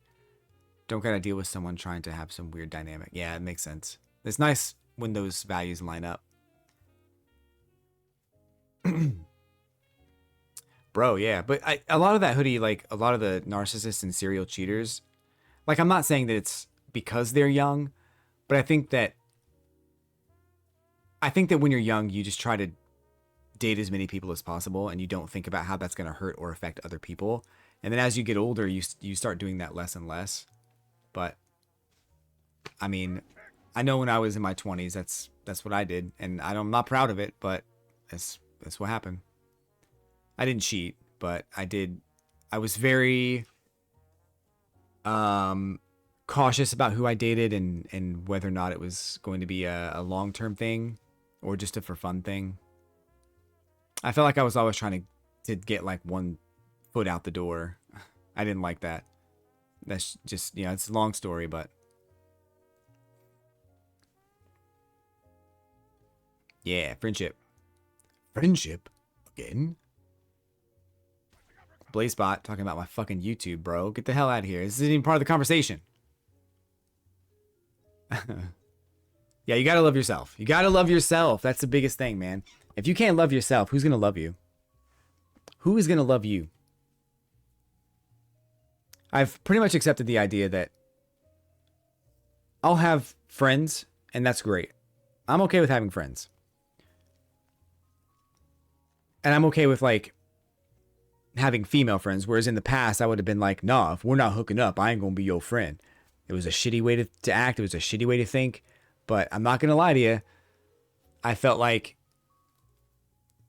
Don't gotta deal with someone trying to have some weird dynamic. Yeah, it makes sense. It's nice when those values line up. Bro, yeah. But a lot of that hoodie, like a lot of the narcissists and serial cheaters, like I'm not saying that it's because they're young, but I think that when you're young, you just try to date as many people as possible and you don't think about how that's going to hurt or affect other people. And then as you get older, you start doing that less and less. But I mean, I know when I was in my 20s, that's what I did, and I'm not proud of it, but that's what happened. I didn't cheat, but I did. I was very cautious about who I dated and whether or not it was going to be a long-term thing or just a for fun thing. I felt like I was always trying to get like one foot out the door. I didn't like that. That's just, it's a long story, but yeah, friendship. Friendship again? Blazebot talking about my fucking YouTube, bro. Get the hell out of here. This isn't even part of the conversation. Yeah, you gotta love yourself. You gotta love yourself. That's the biggest thing, man. If you can't love yourself, who's gonna love you? Who is gonna love you? I've pretty much accepted the idea that I'll have friends, and that's great. I'm okay with having friends. And I'm okay with, like, having female friends, whereas in the past, I would have been like, nah, if we're not hooking up, I ain't gonna be your friend. It was a shitty way to act. It was a shitty way to think. But I'm not gonna lie to you. I felt like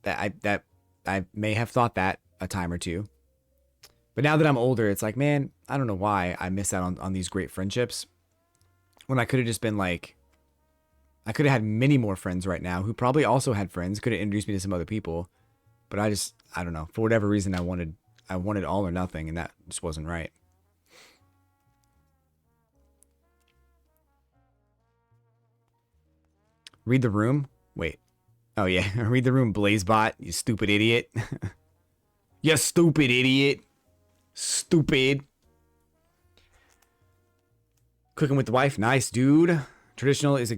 that I may have thought that a time or two. But now that I'm older, it's like, man, I don't know why I miss out on these great friendships. When I could have just been like, I could have had many more friends right now who probably also had friends, could have introduced me to some other people. But I don't know. For whatever reason, I wanted all or nothing, and that just wasn't right. Read the room? Wait. Oh, yeah. Read the room, Blazebot, you stupid idiot. You stupid idiot. Stupid. Cooking with the wife. Nice, dude. Traditional is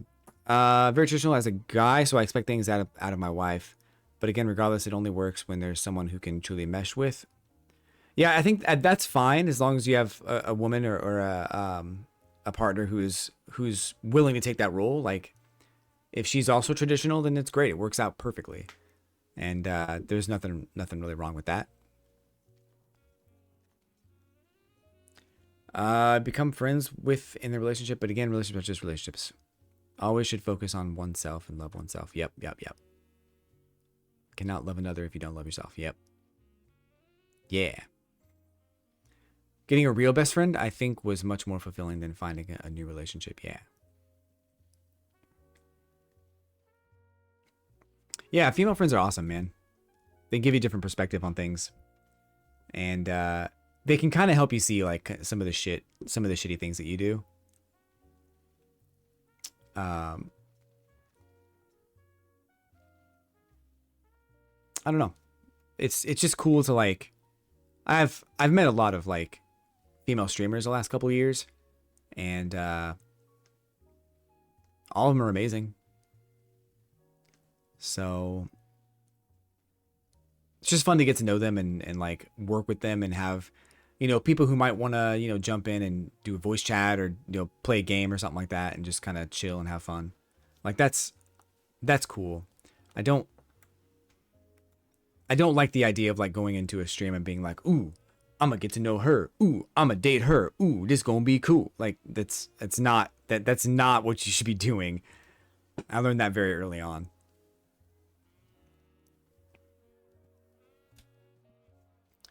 very traditional as a guy, so I expect things out of my wife. But again, regardless, it only works when there's someone who can truly mesh with. Yeah, I think that's fine as long as you have a woman or a partner who's willing to take that role. Like, if she's also traditional, then it's great. It works out perfectly, and there's nothing really wrong with that. Become friends with in the relationship, but again, relationships are just relationships. Always should focus on oneself and love oneself. Yep. Cannot love another if you don't love yourself. Yep. Yeah. Getting a real best friend, I think, was much more fulfilling than finding a new relationship. Yeah. Yeah, female friends are awesome, man. They give you a different perspective on things. And they can kind of help you see, like, some of the shitty things that you do. I don't know. It's just cool to, like, I've met a lot of, like, female streamers the last couple of years, and all of them are amazing. So it's just fun to get to know them and like work with them and have, people who might want to, jump in and do a voice chat or, play a game or something like that and just kind of chill and have fun. Like that's cool. I don't like the idea of like going into a stream and being like, ooh, I'm gonna get to know her. Ooh, I'm gonna date her. Ooh, this gonna be cool. Like that's not what you should be doing. I learned that very early on.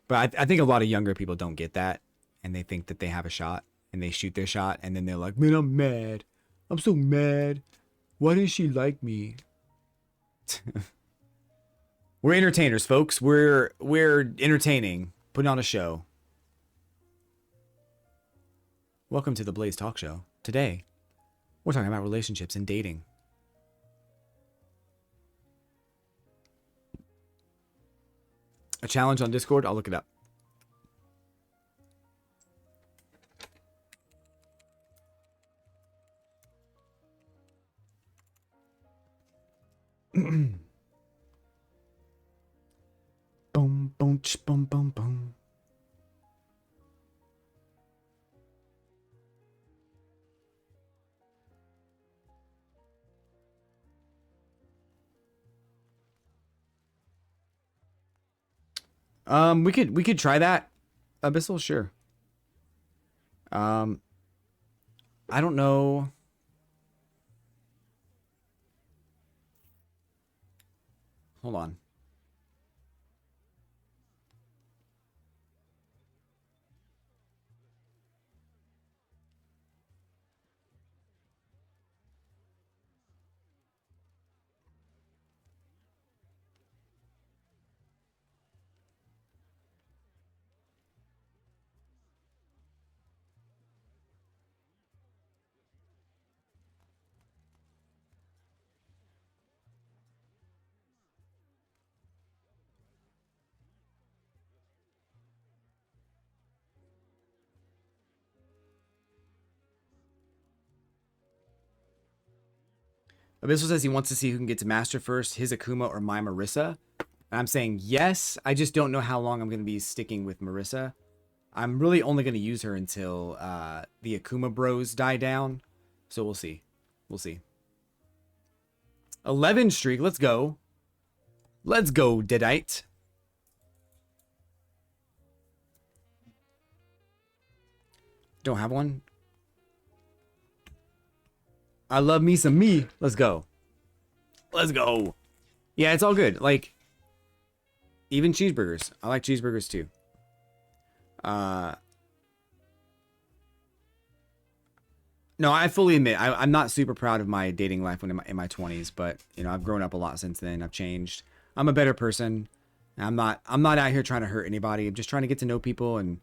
But I think a lot of younger people don't get that, and they think that they have a shot, and they shoot their shot, and then they're like, man, I'm mad. I'm so mad. Why didn't she like me? We're entertainers, folks. We're entertaining, putting on a show. Welcome to the Blaze Talk Show. Today, we're talking about relationships and dating. A challenge on Discord? I'll look it up. Boom, boom, boom, boom, boom. We could try that. Abyssal, sure. I don't know. Hold on. Abyssal says he wants to see who can get to Master first, his Akuma or my Marissa. And I'm saying yes. I just don't know how long I'm going to be sticking with Marissa. I'm really only going to use her until the Akuma bros die down. So we'll see. We'll see. 11 streak. Let's go. Let's go, Deadite. Don't have one. I love me some me. Let's go. Let's go. Yeah, it's all good. Like, even cheeseburgers. I like cheeseburgers too. No, I fully admit I'm not super proud of my dating life when in my 20s, but you know, I've grown up a lot since then. I've changed. I'm a better person. I'm not out here trying to hurt anybody. I'm just trying to get to know people, and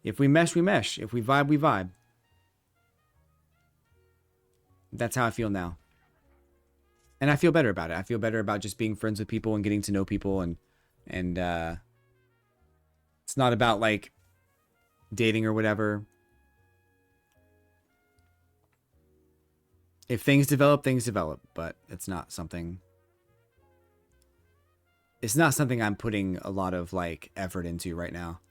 if we mesh, we mesh. If we vibe, we vibe. That's how I feel now. And I feel better about it. I feel better about just being friends with people and getting to know people, and it's not about like dating or whatever. If things develop, but it's not something I'm putting a lot of like effort into right now.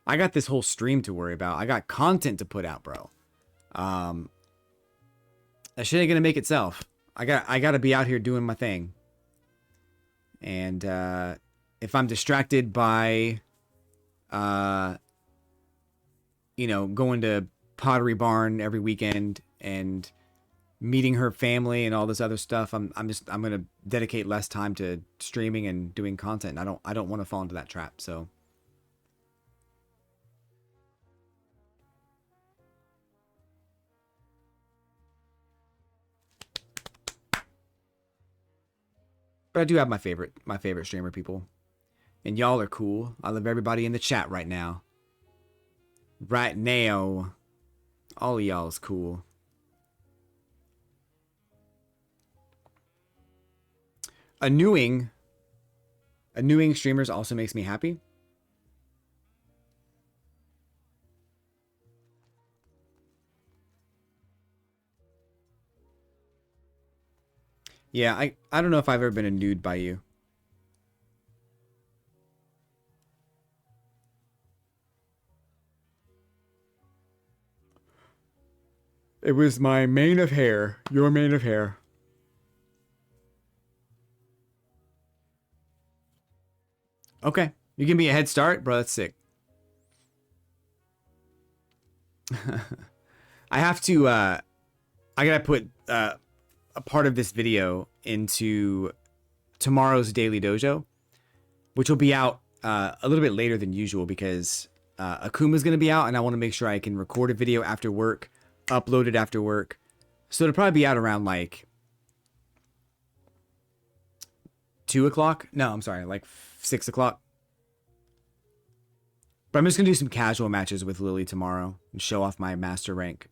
I got this whole stream to worry about. I got content to put out, bro. That shit ain't gonna make itself. I gotta be out here doing my thing. And if I'm distracted by you know, going to Pottery Barn every weekend and meeting her family and all this other stuff, I'm gonna dedicate less time to streaming and doing content. I don't want to fall into that trap. So but I do have my favorite streamer people. And y'all are cool. I love everybody in the chat right now. Right now. All of y'all is cool. A newing streamers also makes me happy. Yeah, I don't know if I've ever been annoyed by you. It was my mane of hair. Your mane of hair. Okay. You give me a head start? Bro, that's sick. I have to, I gotta put a part of this video into tomorrow's Daily Dojo, which will be out a little bit later than usual because Akuma's gonna be out and I want to make sure I can record a video after work, upload it after work. So it'll probably be out around like 2 o'clock. No, I'm sorry, like 6 o'clock. But I'm just going to do some casual matches with Lily tomorrow and show off my master rank.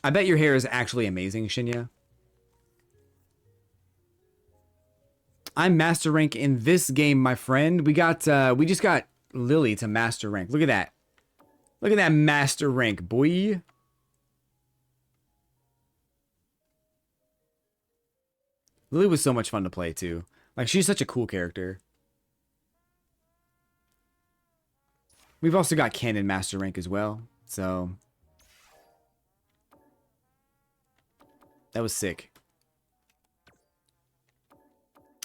I bet your hair is actually amazing, Shinya. I'm master rank in this game, my friend. We just got Lily to master rank. Look at that. Look at that master rank, boy. Lily was so much fun to play too. Like, she's such a cool character. We've also got Ken in master rank as well. So that was sick.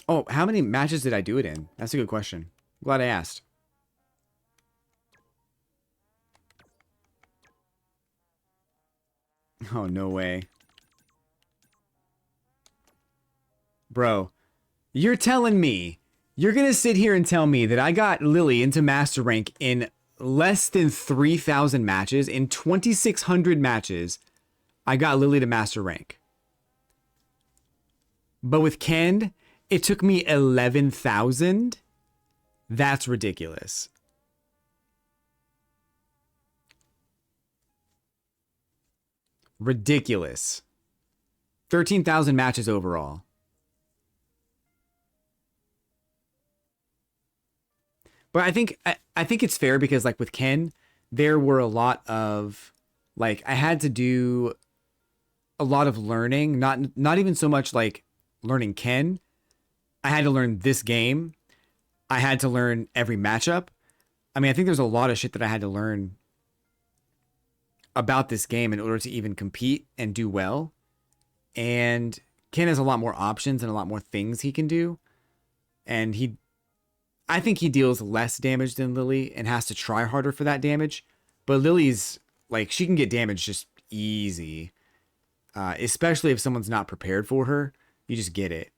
Oh, how many matches did I do it in? That's a good question. Glad I asked. Oh, no way. Bro, you're telling me, you're going to sit here and tell me that I got Lily into master rank in less than 3,000 matches, in 2,600 matches, I got Lily to master rank. But with Ken, it took me 11,000. That's ridiculous. Ridiculous. 13,000 matches overall. But I think it's fair because like with Ken, there were a lot of like I had to do a lot of learning, not even so much like learning Ken. I had to learn this game. I had to learn every matchup. I mean, I think there's a lot of shit that I had to learn about this game in order to even compete and do well. And Ken has a lot more options and a lot more things he can do. And I think he deals less damage than Lily and has to try harder for that damage. But Lily's like, she can get damage just easy. Especially if someone's not prepared for her. You just get it.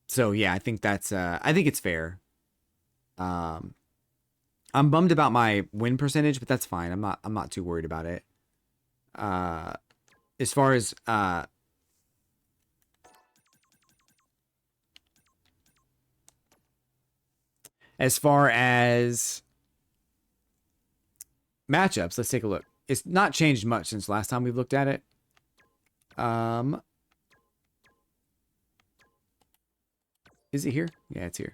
So yeah, I think I think it's fair. I'm bummed about my win percentage, but that's fine. I'm not too worried about it. As far as matchups, let's take a look. It's not changed much since last time we've looked at it. Is it here? Yeah, it's here.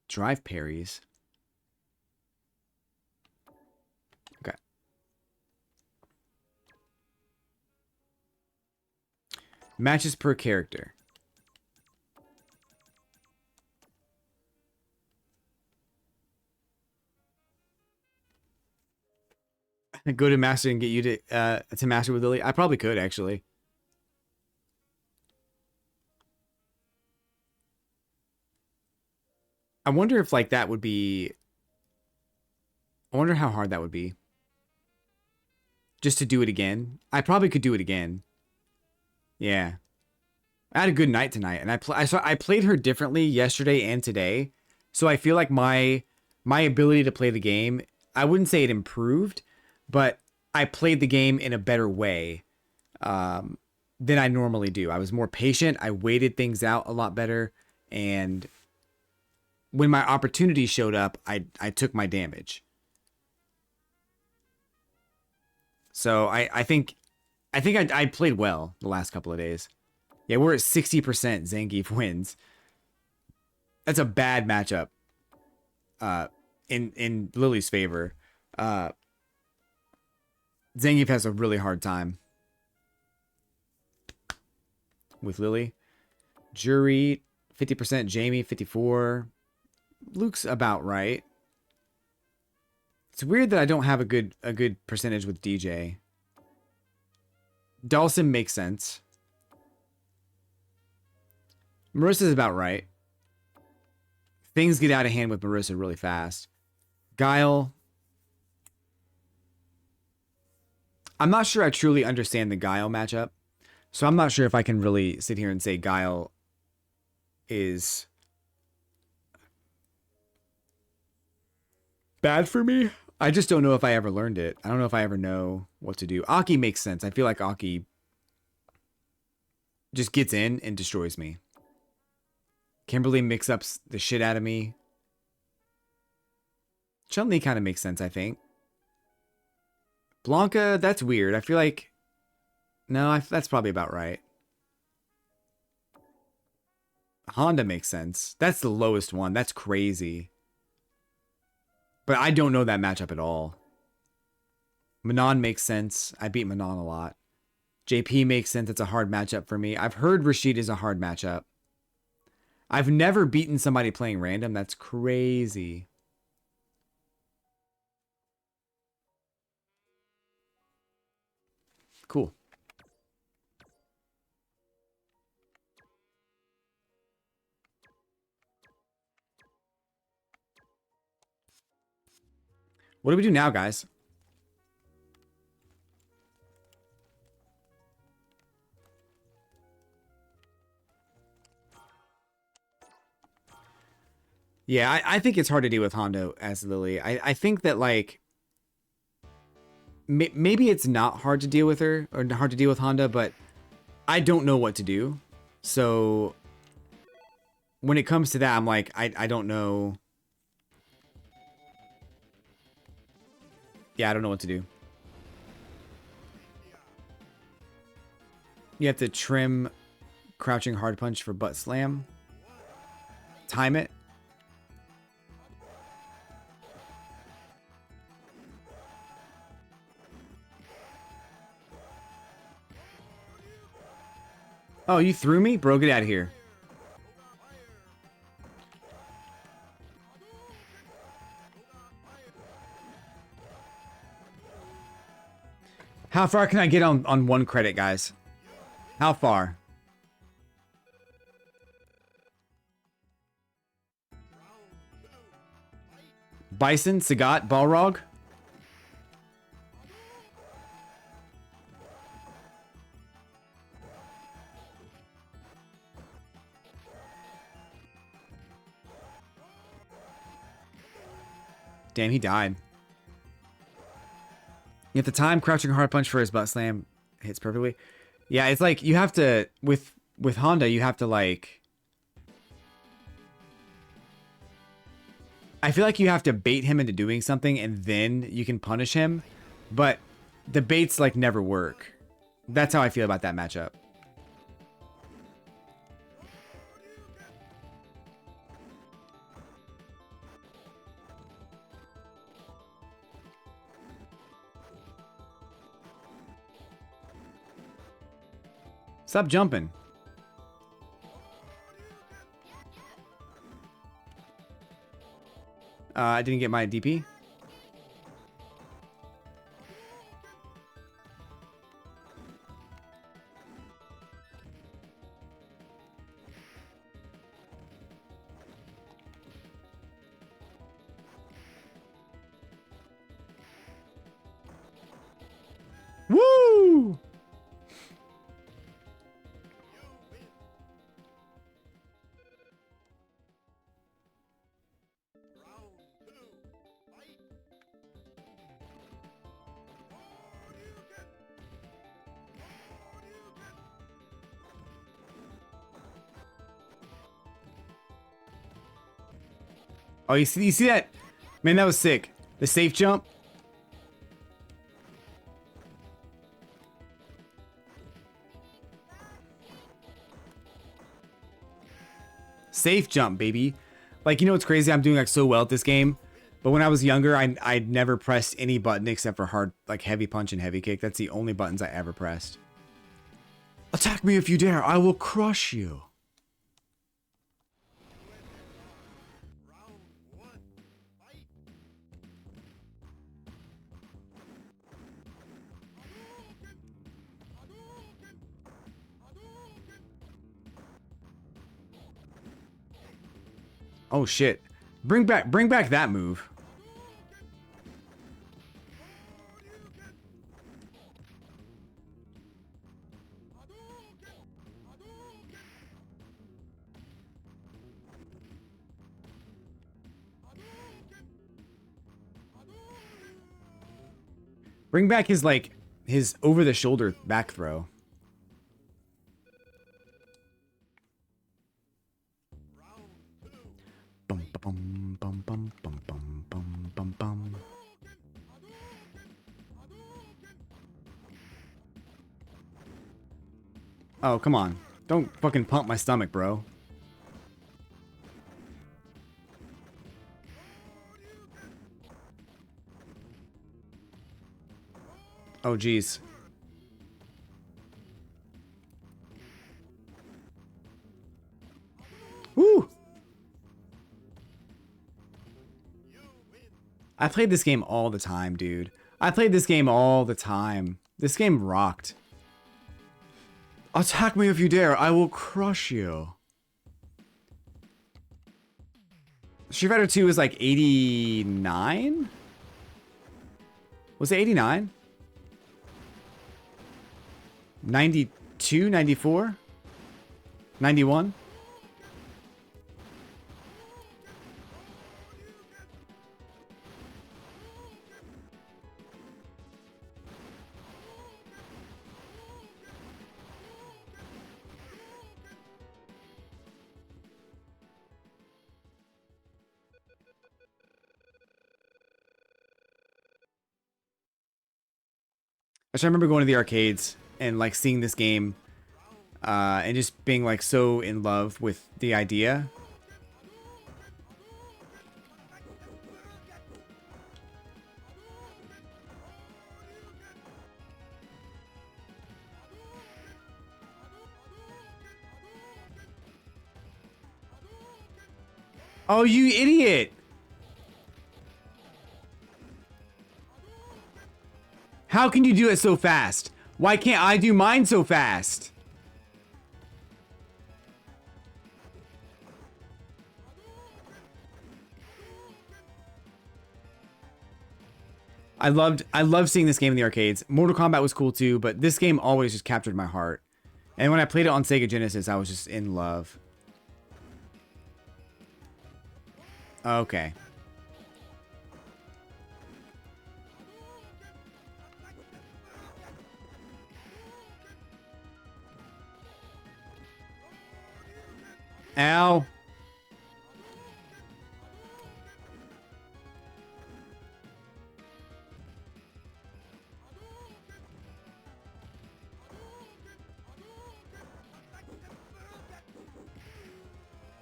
Drive parries. Okay. Matches per character. Go to master and get you to master with Lily. I probably could actually. I wonder if like that would be. I wonder how hard that would be. Just to do it again. I probably could do it again. Yeah. I had a good night tonight, and I played her differently yesterday and today, so I feel like my ability to play the game, I wouldn't say it improved, but I played the game in a better way than I normally do. I was more patient. I waited things out a lot better, and when my opportunity showed up, I took my damage. So I think I played well the last couple of days. Yeah, we're at 60% Zangief wins. That's a bad matchup. In Lily's favor. Zangief has a really hard time with Lily. Jury 50%, Jamie 54. Luke's about right. It's weird that I don't have a good percentage with DJ. Dawson makes sense. Marissa's about right. Things get out of hand with Marissa really fast. Guile. I'm not sure I truly understand the Guile matchup. So I'm not sure if I can really sit here and say Guile is bad for me. I just don't know if I ever learned it. I don't know if I ever know what to do. Aki makes sense. I feel like Aki just gets in and destroys me. Kimberly mix-ups the shit out of me. Chun-Li kind of makes sense, I think. Blanca, that's weird. I feel like... No, that's probably about right. Honda makes sense. That's the lowest one. That's crazy. But I don't know that matchup at all. Manon makes sense. I beat Manon a lot. JP makes sense. It's a hard matchup for me. I've heard Rashid is a hard matchup. I've never beaten somebody playing random. That's crazy. Cool. What do we do now, guys? Yeah, I think it's hard to deal with Hondo as Lily. I think that, like, maybe it's not hard to deal with her, or hard to deal with Honda, but I don't know what to do. So when it comes to that, I'm like, I don't know. Yeah, I don't know what to do. You have to trim crouching hard punch for butt slam. Time it. Oh, you threw me? Bro, get out of here. How far can I get on 1 credit, guys? How far? Bison, Sagat, Balrog? Damn, he died. You have to time crouching hard punch for his butt slam. Hits perfectly. Yeah, it's like you have to with Honda, you have to like I feel like you have to bait him into doing something and then you can punish him, but the baits like never work. That's how I feel about that matchup. Stop jumping. I didn't get my DP. Woo! Oh, you see that? Man, that was sick. The safe jump. Safe jump, baby. Like, you know what's crazy? I'm doing like so well at this game. But when I was younger, I'd never pressed any button except for hard, like heavy punch and heavy kick. That's the only buttons I ever pressed. Attack me if you dare. I will crush you. Oh shit. Bring back that move. Bring back his like his over the shoulder back throw. Bum bum bum bum bum bum bum bum bum. Oh, come on. Don't fucking pump my stomach, bro. Oh, jeez. Woo! I played this game all the time, dude. I played this game all the time. This game rocked. Attack me if you dare. I will crush you. Street Fighter 2 is like 89? Was it 89? 92, 94, 91. I remember going to the arcades and like seeing this game and just being like so in love with the idea. Oh, you idiot! How can you do it so fast? Why can't I do mine so fast? I loved seeing this game in the arcades. Mortal Kombat was cool too, but this game always just captured my heart. And when I played it on Sega Genesis, I was just in love. Okay. Ow.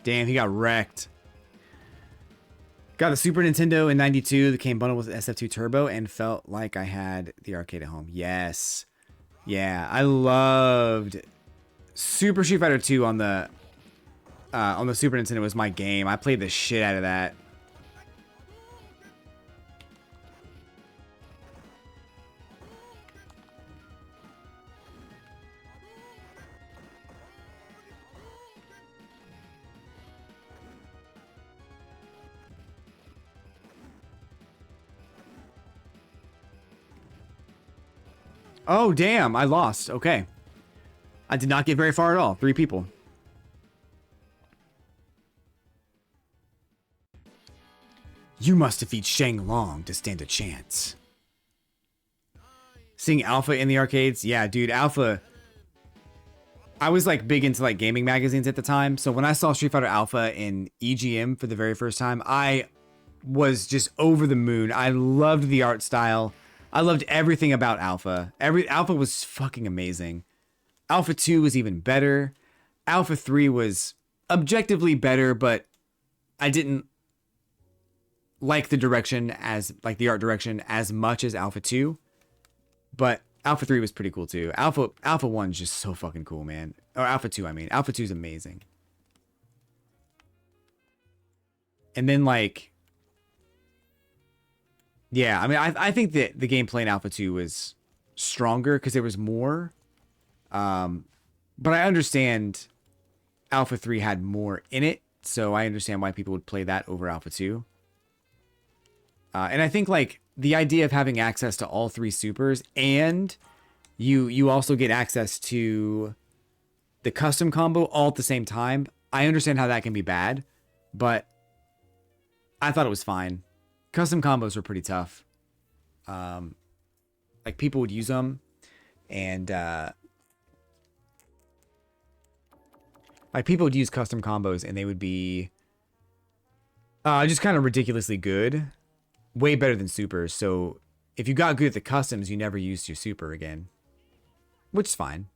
Damn, he got wrecked. Got the Super Nintendo in 92 that came bundled with SF2 Turbo and felt like I had the arcade at home. Yes. Yeah, I loved Super Street Fighter 2 on the Super Nintendo was my game. I played the shit out of that. Oh, damn, I lost. Okay. I did not get very far at all. 3 people. You must defeat Shang Long to stand a chance. Seeing Alpha in the arcades? Yeah, dude, Alpha. I was like big into like gaming magazines at the time. So when I saw Street Fighter Alpha in EGM for the very first time, I was just over the moon. I loved the art style. I loved everything about Alpha. Alpha was fucking amazing. Alpha 2 was even better. Alpha 3 was objectively better, but I didn't like the direction as like the art direction as much as Alpha 2. But Alpha 3 was pretty cool too. Alpha 1 is just so fucking cool, man. Or Alpha 2, I mean. Alpha 2 is amazing. And then like yeah, I mean, I think that the gameplay in Alpha 2 was stronger because there was more. But I understand Alpha 3 had more in it, so I understand why people would play that over Alpha 2. And I think, like, the idea of having access to all 3 supers and you also get access to the custom combo all at the same time, I understand how that can be bad, but I thought it was fine. Custom combos were pretty tough. Like people would use them and like people would use custom combos and they would be just kind of ridiculously good. Way better than supers. So if you got good at the customs, you never used your super again. Which is fine.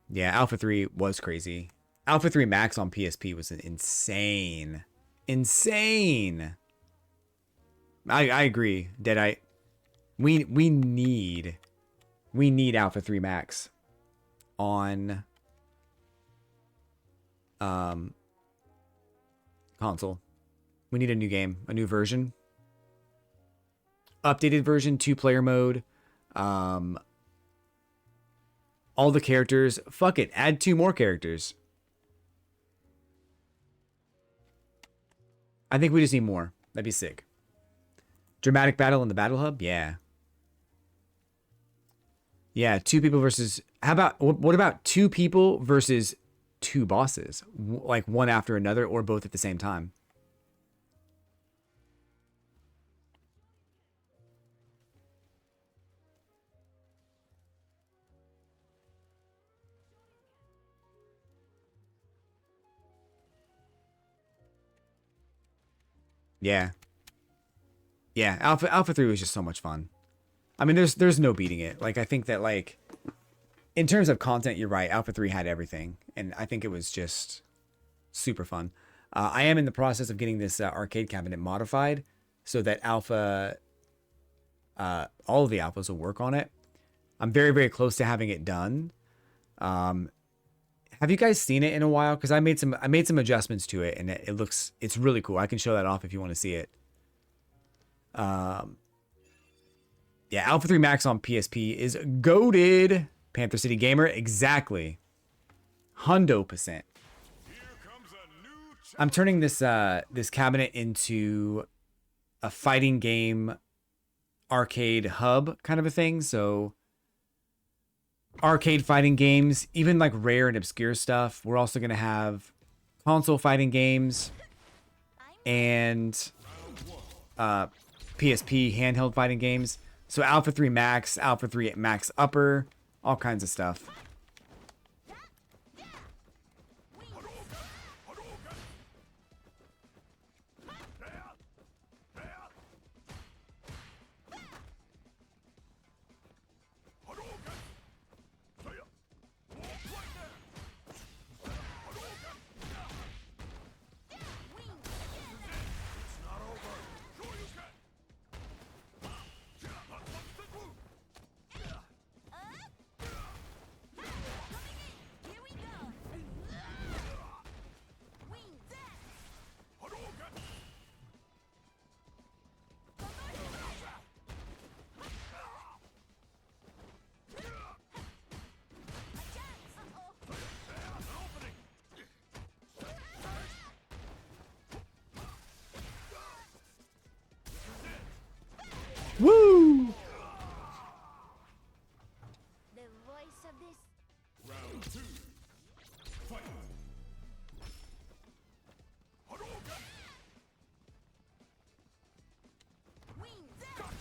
Yeah, Alpha 3 was crazy. Alpha 3 Max on PSP was insane. Insane. I agree, Deadite. We need Alpha 3 Max on console. We need a new game, a new version. Updated version, 2-player mode. All the characters. Fuck it, add 2 more characters. I think we just need more. That'd be sick. Dramatic battle in the battle hub? Yeah. Yeah, 2 people versus... How about... What about 2 people versus 2 bosses? Like one after another or both at the same time? Yeah. Yeah, Alpha 3 was just so much fun. I mean, there's no beating it. Like, I think that, like, in terms of content, you're right. Alpha 3 had everything, and I think it was just super fun. I am in the process of getting this arcade cabinet modified so that Alpha, all of the Alphas will work on it. I'm very, very close to having it done. Have you guys seen it in a while? Because I made some adjustments to it, and it's really cool. I can show that off if you want to see it. Yeah, Alpha 3 Max on PSP is goated. Panther City Gamer, exactly. 100%. Here comes a new I'm turning this this cabinet into a fighting game arcade hub kind of a thing. So arcade fighting games, even like rare and obscure stuff. We're also gonna have console fighting games and PSP handheld fighting games. So Alpha 3 Max, Alpha 3 Max Upper, all kinds of stuff. Here we go. Wing that. Woo! The voice of this. round 2. Fight. Wing that.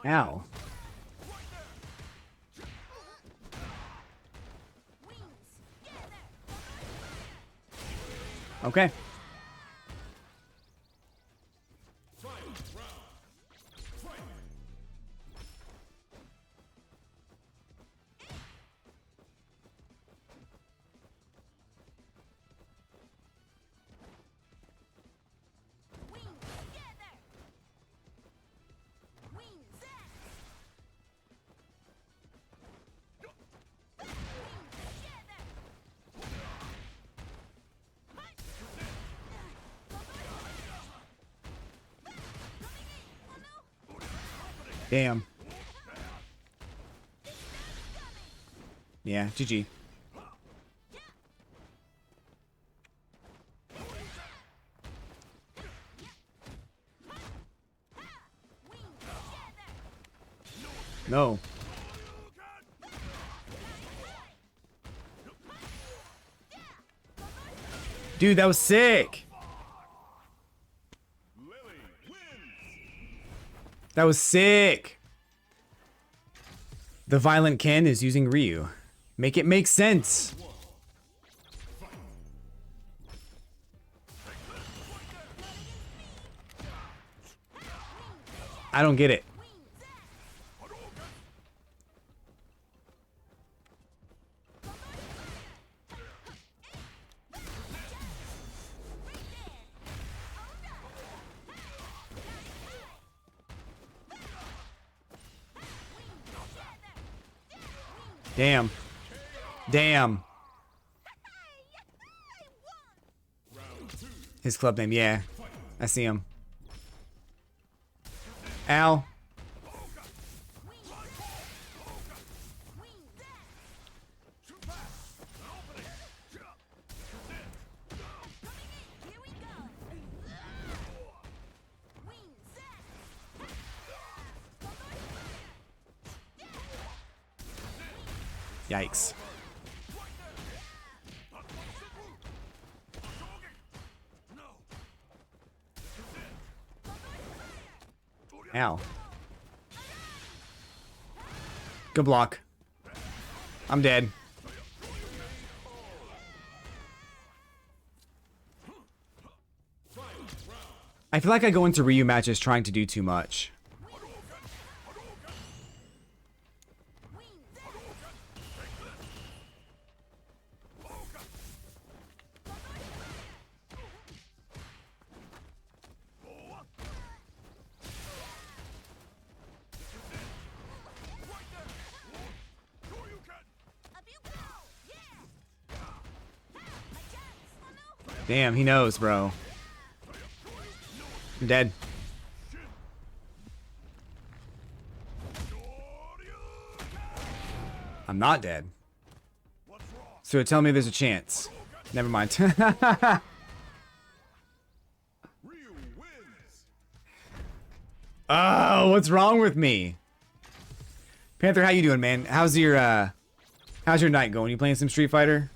Ow. Wings together. Okay. Wings together. Wings that. Wings together. Damn. Yeah, GG. No. Dude, that was sick. Lily wins. That was sick. The Violent Ken is using Ryu. Make it make sense. I don't get it. Damn. Damn. His club name, yeah. I see him. Al. Here we go. Wings that. Yikes. Ow. Good block. I'm dead. I feel like I go into Ryu matches trying to do too much. Damn, he knows, bro. I'm dead. I'm not dead. So tell me there's a chance. Never mind. Ryu wins. Oh, what's wrong with me? Panther, how you doing, man? How's your night going? You playing some Street Fighter?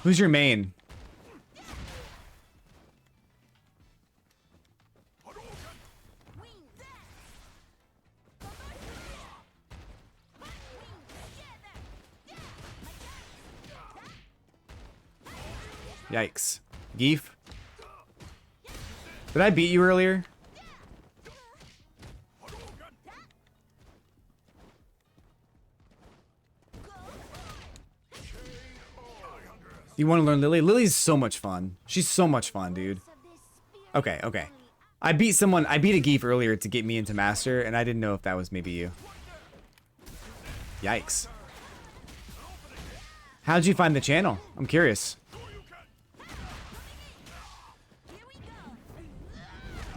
Who's your main? Yikes. Geef? Did I beat you earlier? You want to learn Lily? Lily's so much fun. She's so much fun, dude. Okay, okay. I beat a Geef earlier to get me into Master, and I didn't know if that was maybe you. Yikes. How'd you find the channel? I'm curious.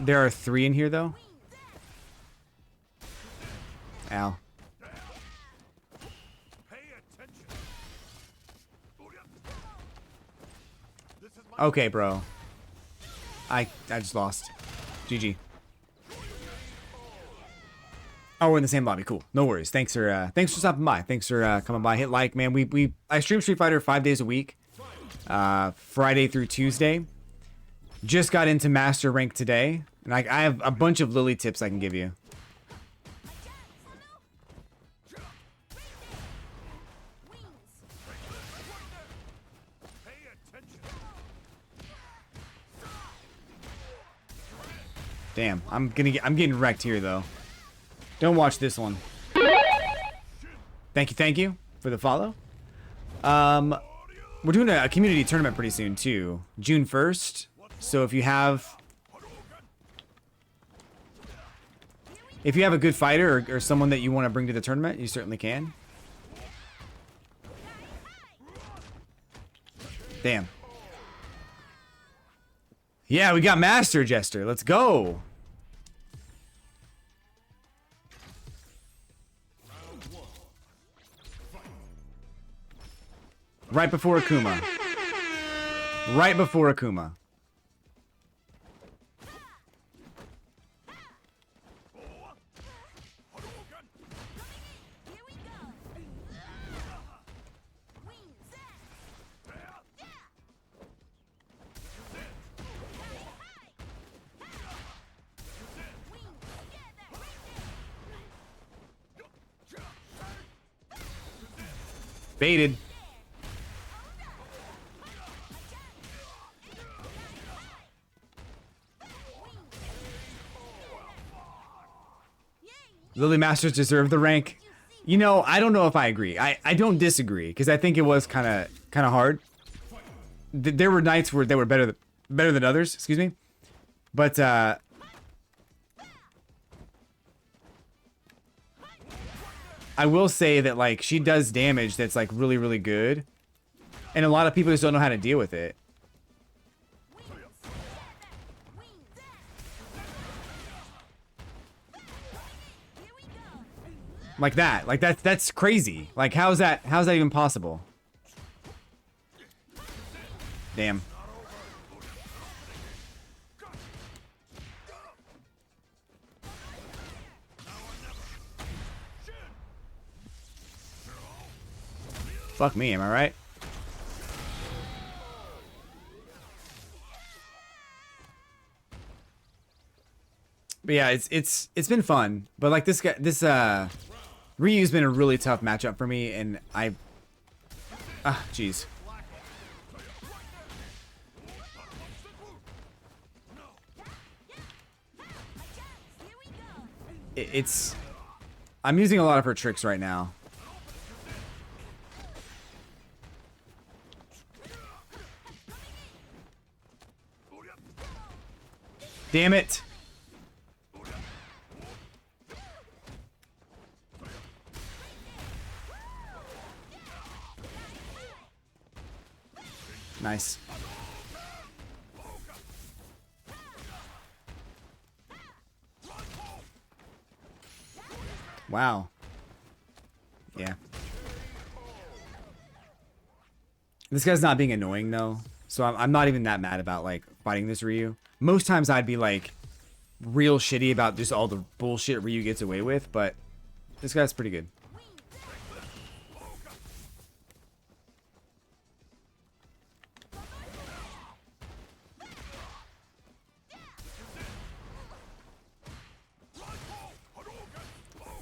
There are 3 in here, though. Ow. Okay, bro. I just lost. GG. Oh, we're in the same lobby. Cool. No worries. Thanks for stopping by. Thanks for coming by. Hit like, man. I stream Street Fighter 5 days a week. Friday through Tuesday. Just got into Master Rank today. And I have a bunch of Lily tips I can give you. Damn, I'm getting wrecked here though. Don't watch this one. Thank you for the follow. We're doing a community tournament pretty soon too, June 1st. So if you have a good fighter or someone that you want to bring to the tournament, you certainly can. Damn. Yeah, we got Master Jester. Let's go. Right before Akuma. Right before Akuma. Baited. Lily Masters deserve the rank. You know, I don't know if I agree. I don't disagree because I think it was kind of hard. There were nights where they were better than others. Excuse me, but I will say that like she does damage that's like really good, and a lot of people just don't know how to deal with it. Like that. Like that's crazy. Like how's that even possible? Damn. Fuck me, am I right? But yeah, it's been fun. But like this Ryu's been a really tough matchup for me, and jeez. Here we go. It's I'm using a lot of her tricks right now. Damn it. Nice. Wow. Yeah. This guy's not being annoying though, so I'm not even that mad about like fighting this Ryu. Most times I'd be like real shitty about just all the bullshit Ryu gets away with, but this guy's pretty good.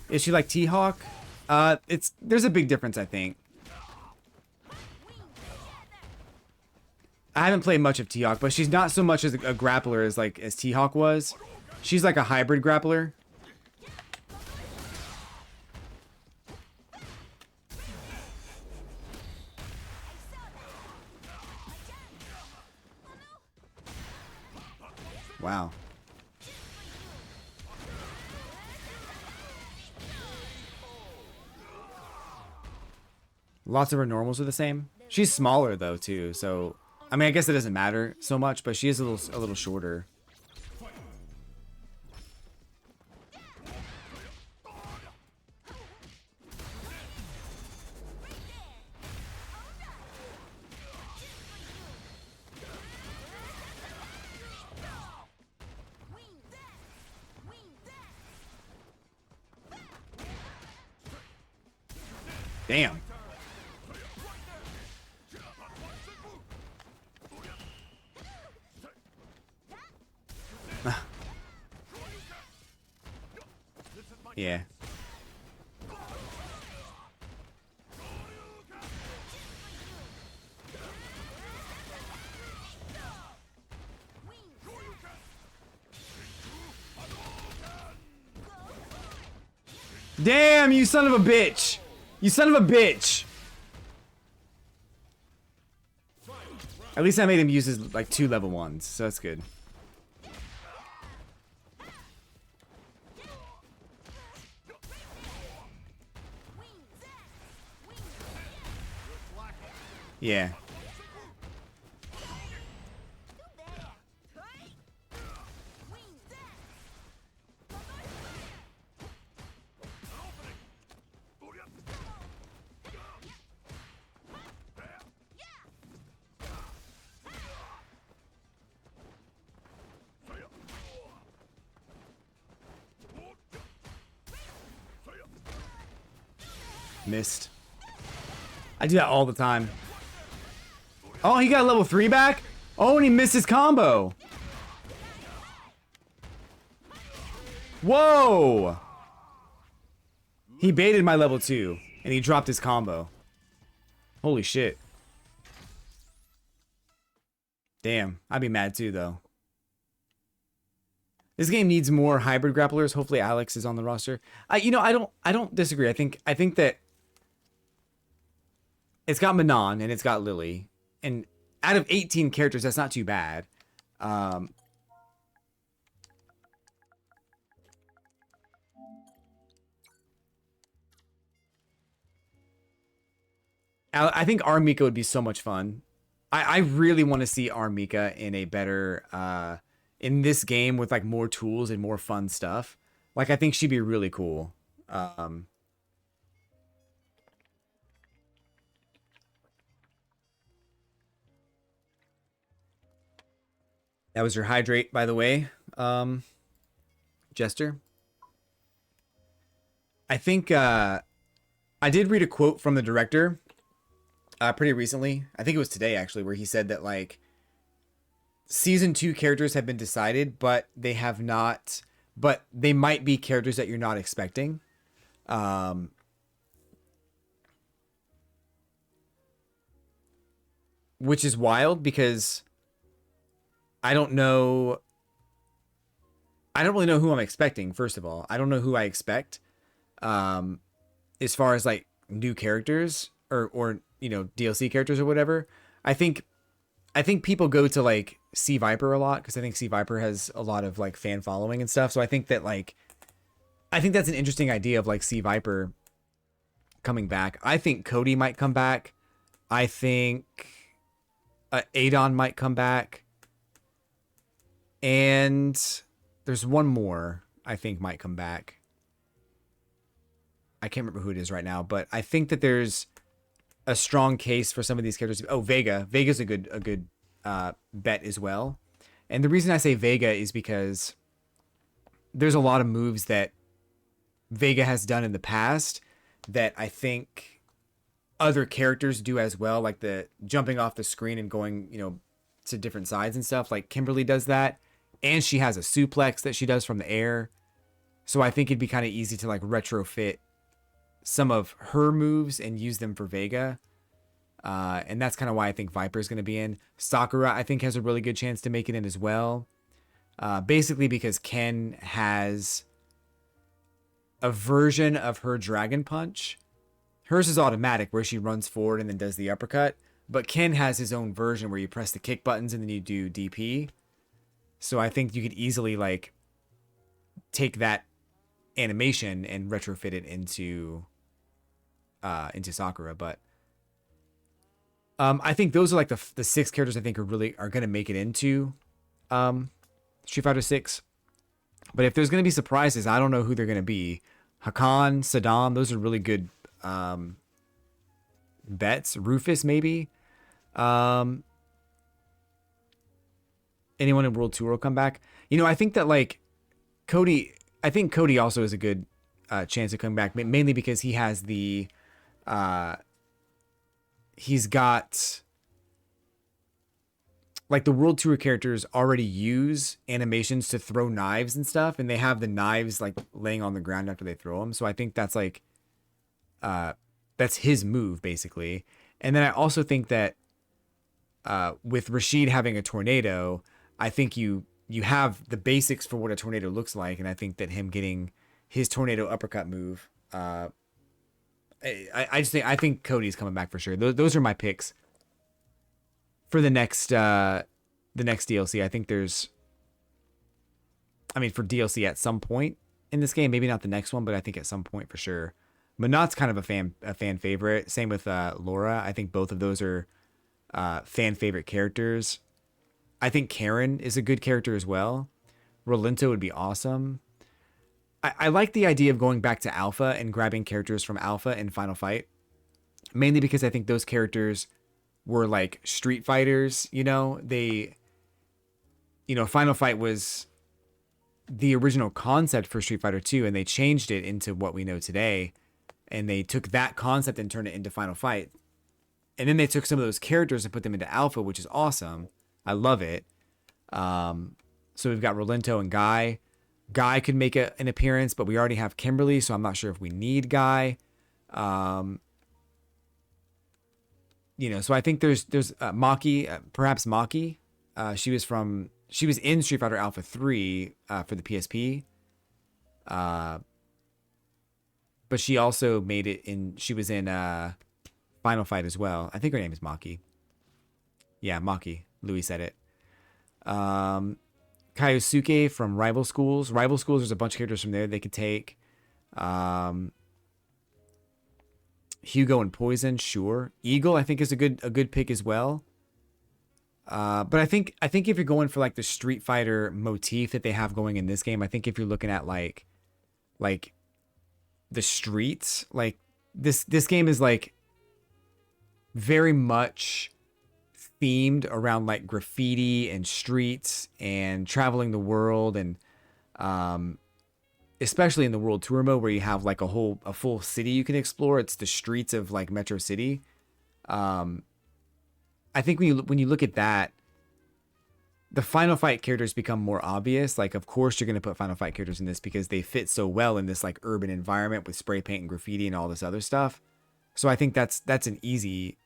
Is she like T-Hawk? There's a big difference, I think. I haven't played much of T-Hawk, but she's not so much as a grappler as T-Hawk was. She's like a hybrid grappler. Wow. Lots of her normals are the same. She's smaller though too, so I mean I guess it doesn't matter so much, but she is a little shorter. Damn. Yeah. Damn, you son of a bitch! You son of a bitch! At least I made him use his like 2 level 1s, so that's good. Yeah. Missed. I do that all the time. Oh, he got level 3 back? Oh, and he missed his combo. Whoa! He baited my level 2, and he dropped his combo. Holy shit. Damn, I'd be mad too, though. This game needs more hybrid grapplers. Hopefully Alex is on the roster. I don't disagree. I think that it's got Manon and it's got Lily. And out of 18 characters, that's not too bad. I think Armika would be so much fun. I really want to see Armika in a better, in this game with like more tools and more fun stuff. Like I think she'd be really cool. That was your hydrate, by the way, Jester. I think I did read a quote from the director pretty recently. I think it was today actually, where he said that like season 2 characters have been decided, but they have not. But they might be characters that you're not expecting. Um, which is wild because I don't know. I don't really know who I'm expecting. First of all, I don't know who I expect. Um, as far as like new characters or DLC characters or whatever. I think I think people go to like Sea Viper a lot because I think Sea Viper has a lot of like fan following and stuff. So I think that like I think that's an interesting idea of like Sea Viper coming back. I think Cody might come back. I think Adon might come back. And there's one more I think might come back. I can't remember who it is right now, but I think that there's a strong case for some of these characters. Oh, Vega. Vega's a good bet as well. And the reason I say Vega is because there's a lot of moves that Vega has done in the past that I think other characters do as well, like the jumping off the screen and going, to different sides and stuff. Like Kimberly does that, and she has a suplex that she does from the air. So I think it'd be kind of easy to like retrofit some of her moves and use them for Vega. And that's kind of why I think Viper is going to be in. Sakura, I think, has a really good chance to make it in as well. Basically because Ken has a version of her Dragon Punch. Hers is automatic where she runs forward and then does the uppercut. But Ken has his own version where you press the kick buttons and then you do DP. So I think you could easily like take that animation and retrofit it into Sakura. But I think those are like the 6 characters I think are going to make it into Street Fighter 6. But if there's going to be surprises, I don't know who they're going to be. Hakan, Saddam, those are really good bets. Rufus, maybe. Anyone in World Tour will come back. I think that like Cody. I think Cody also is a good chance of coming back, mainly because he has the. He's got. Like the World Tour characters already use animations to throw knives and stuff, and they have the knives like laying on the ground after they throw them. So I think that's like, that's his move basically. And then I also think that with Rashid having a tornado, I think you have the basics for what a tornado looks like, and I think that him getting his tornado uppercut move, I think Cody's coming back for sure. Those are my picks for the next DLC. I think there's, for DLC at some point in this game, maybe not the next one, but I think at some point for sure. Manat's kind of a fan favorite. Same with Laura. I think both of those are fan favorite characters. I think Karen is a good character as well. Rolento would be awesome. I like the idea of going back to Alpha and grabbing characters from Alpha in Final Fight, mainly because I think those characters were like Street Fighters. Final Fight was the original concept for Street Fighter 2, and they changed it into what we know today. And they took that concept and turned it into Final Fight. And then they took some of those characters and put them into Alpha, which is awesome. I love it. So we've got Rolento and Guy. Guy could make an appearance, but we already have Kimberly, so I'm not sure if we need Guy. So I think there's Maki, perhaps Maki. She was in Street Fighter Alpha 3 for the PSP. But she also made it she was in Final Fight as well. I think her name is Maki. Yeah, Maki. Louis said it. Kaiosuke from Rival Schools. Rival Schools, there's a bunch of characters from there they could take. Hugo and Poison, sure. Eagle, I think, is a good pick as well. But I think if you're going for like the Street Fighter motif that they have going in this game, I think if you're looking at like the streets, like this game is like very much themed around like graffiti and streets and traveling the world, and especially in the World Tour mode where you have like a full city you can explore. It's the streets of like Metro City. I think when you look at that, the Final Fight characters become more obvious. Like, of course, you're going to put Final Fight characters in this because they fit so well in this like urban environment with spray paint and graffiti and all this other stuff. So I think that's an easy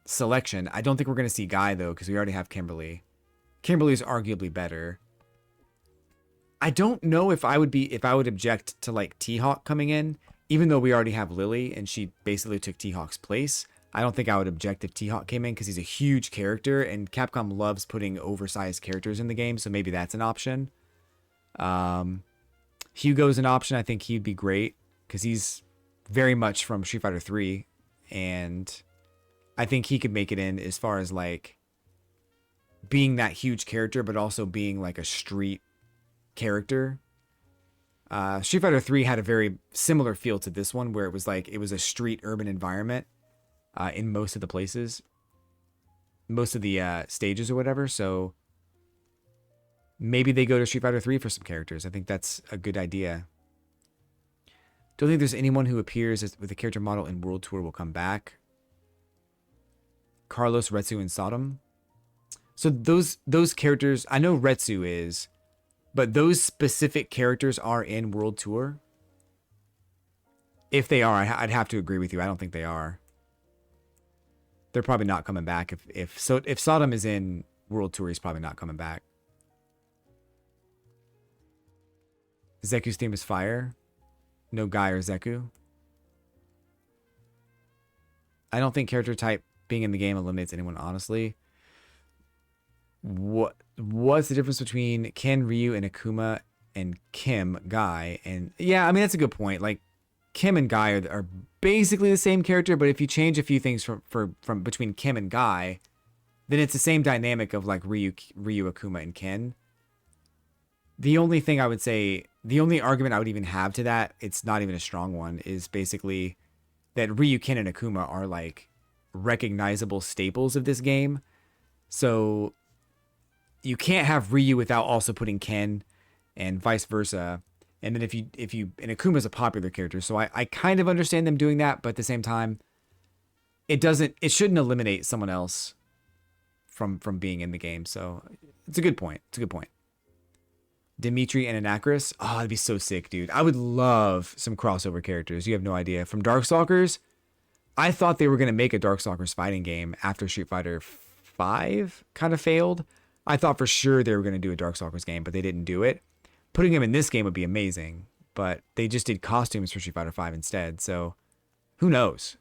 selection. I don't think we're going to see Guy though, because we already have Kimberly. Kimberly's arguably better. I don't know if I would object to like T-Hawk coming in, even though we already have Lily and she basically took T-Hawk's place. I don't think I would object if T-Hawk came in because he's a huge character and Capcom loves putting oversized characters in the game, so maybe that's an option. Hugo's an option. I think he'd be great because he's very much from Street Fighter 3, and I think he could make it in as far as like being that huge character, but also being like a street character. Street Fighter 3 had a very similar feel to this one, where it was a street urban environment. In most of the places, most of the stages or whatever. So maybe they go to Street Fighter 3 for some characters. I think that's a good idea. Don't think there's anyone who appears with a character model in World Tour will come back. Carlos, Retsu, and Sodom. So those characters, I know Retsu is, but those specific characters are in World Tour. If they are, I'd have to agree with you. I don't think they are. They're probably not coming back. If Sodom is in World Tour, he's probably not coming back. Zeku's theme is fire. No Guy or Zeku. I don't think character type being in the game eliminates anyone, honestly. What's the difference between Ken, Ryu, and Akuma and Kim, Guy? And yeah, I mean, that's a good point. Like, Kim and Guy are basically the same character, but if you change a few things from between Kim and Guy, then it's the same dynamic of like Ryu, Akuma, and Ken. The only thing I would say, the only argument I would even have to that, it's not even a strong one, is basically that Ryu, Ken, and Akuma are like recognizable staples of this game. So you can't have Ryu without also putting Ken, and vice versa. And then if you and Akuma's a popular character, so I kind of understand them doing that, but at the same time, it shouldn't eliminate someone else from being in the game. So it's a good point. Dimitri and Anacris. Oh, that'd be so sick, dude. I would love some crossover characters. You have no idea. From Darkstalkers, I thought they were going to make a Darkstalkers fighting game after Street Fighter 5 kind of failed. I thought for sure they were going to do a Darkstalkers game, but they didn't do it. Putting him in this game would be amazing, but they just did costumes for Street Fighter 5 instead. So who knows?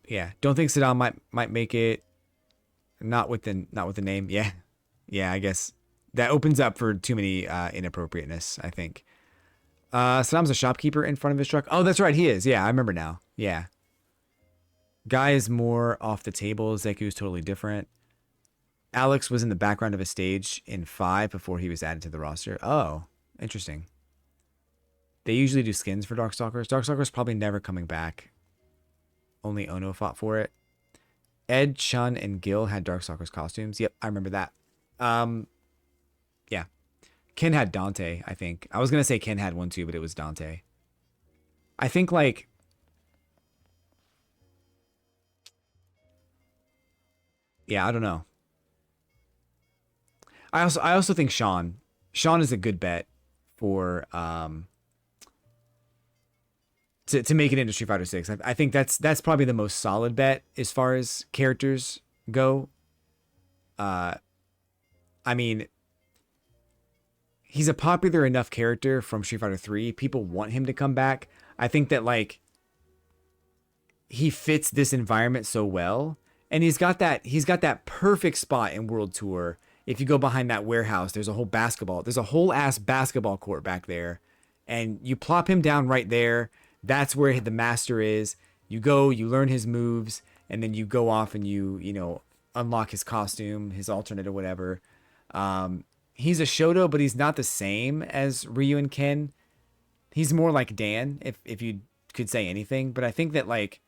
Yeah, don't think Saddam might make it. Not with the name. Yeah, I guess that opens up for too many inappropriateness, I think. Saddam's a shopkeeper in front of his truck. Oh, that's right, he is. Yeah, I remember now. Yeah. Guy is more off the table. Zeku's totally different. Alex was in the background of a stage in 5 before he was added to the roster. Oh, interesting. They usually do skins for Darkstalkers. Darkstalkers probably never coming back. Only Ono fought for it. Ed, Chun, and Gil had Darkstalkers costumes. Yep, I remember that. Yeah. Ken had Dante, I think. I was going to say Ken had one too, but it was Dante. I think like... Yeah, I don't know. I also think Sean is a good bet for to make it into Street Fighter 6. I think that's probably the most solid bet as far as characters go. I mean, he's a popular enough character from Street Fighter 3. People want him to come back. I think that like he fits this environment so well. And he's got that perfect spot in World Tour. If you go behind that warehouse, there's a whole ass basketball court back there. And you plop him down right there. That's where the master is. You go, you learn his moves, and then you go off and you unlock his costume, his alternate or whatever. He's a Shoto, but he's not the same as Ryu and Ken. He's more like Dan, if you could say anything. But I think that like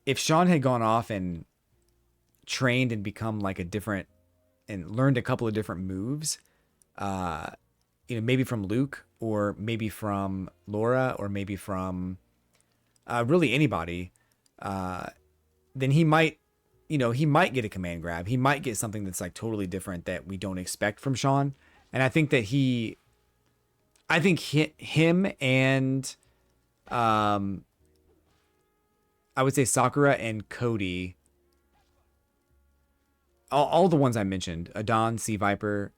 if Sean had gone off and trained and become like and learned a couple of different moves, maybe from Luke, or maybe from Laura, or maybe from really anybody, then he might, he might get a command grab. He might get something that's like totally different that we don't expect from Sean. And I think that him and I would say Sakura and Cody, all the ones I mentioned, Adon, Sea Viper,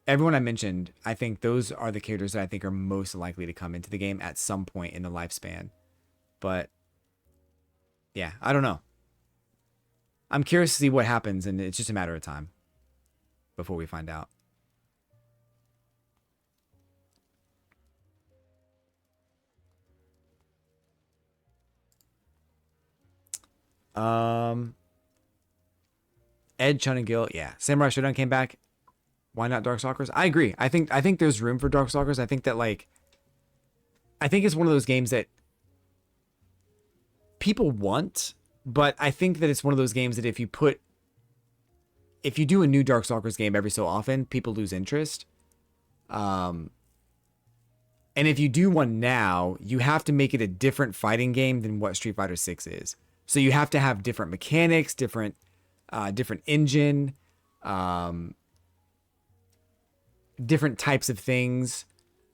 everyone I mentioned, I think those are the characters that I think are most likely to come into the game at some point in the lifespan. But yeah, I don't know. I'm curious to see what happens, and it's just a matter of time before we find out. Ed, Chun, and Gil, yeah. Samurai Shodown came back. Why not Darkstalkers? I agree. I think there's room for Darkstalkers. I think that I think it's one of those games that people want, but I think that it's one of those games that if you do a new Darkstalkers game every so often, people lose interest. And if you do one now, you have to make it a different fighting game than what Street Fighter 6 is. So you have to have different mechanics, different engine, different types of things.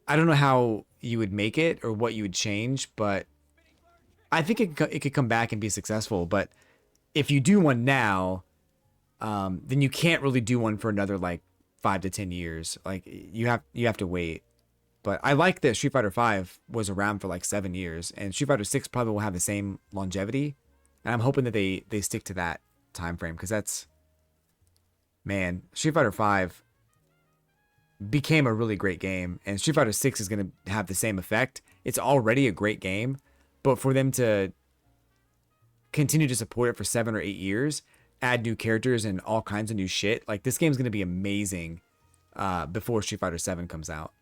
I don't know how you would make it or what you would change, but I think it could come back and be successful. But if you do one now, then you can't really do one for another 5 to 10 years. Like you have to wait. But I like that Street Fighter 5 was around for 7 years, and Street Fighter 6 probably will have the same longevity. And I'm hoping that they stick to that time frame, because Street Fighter 5 became a really great game, and Street Fighter 6 is going to have the same effect. It's already a great game, but for them to continue to support it for 7 or 8 years, add new characters and all kinds of new shit, this game's going to be amazing before Street Fighter 7 comes out.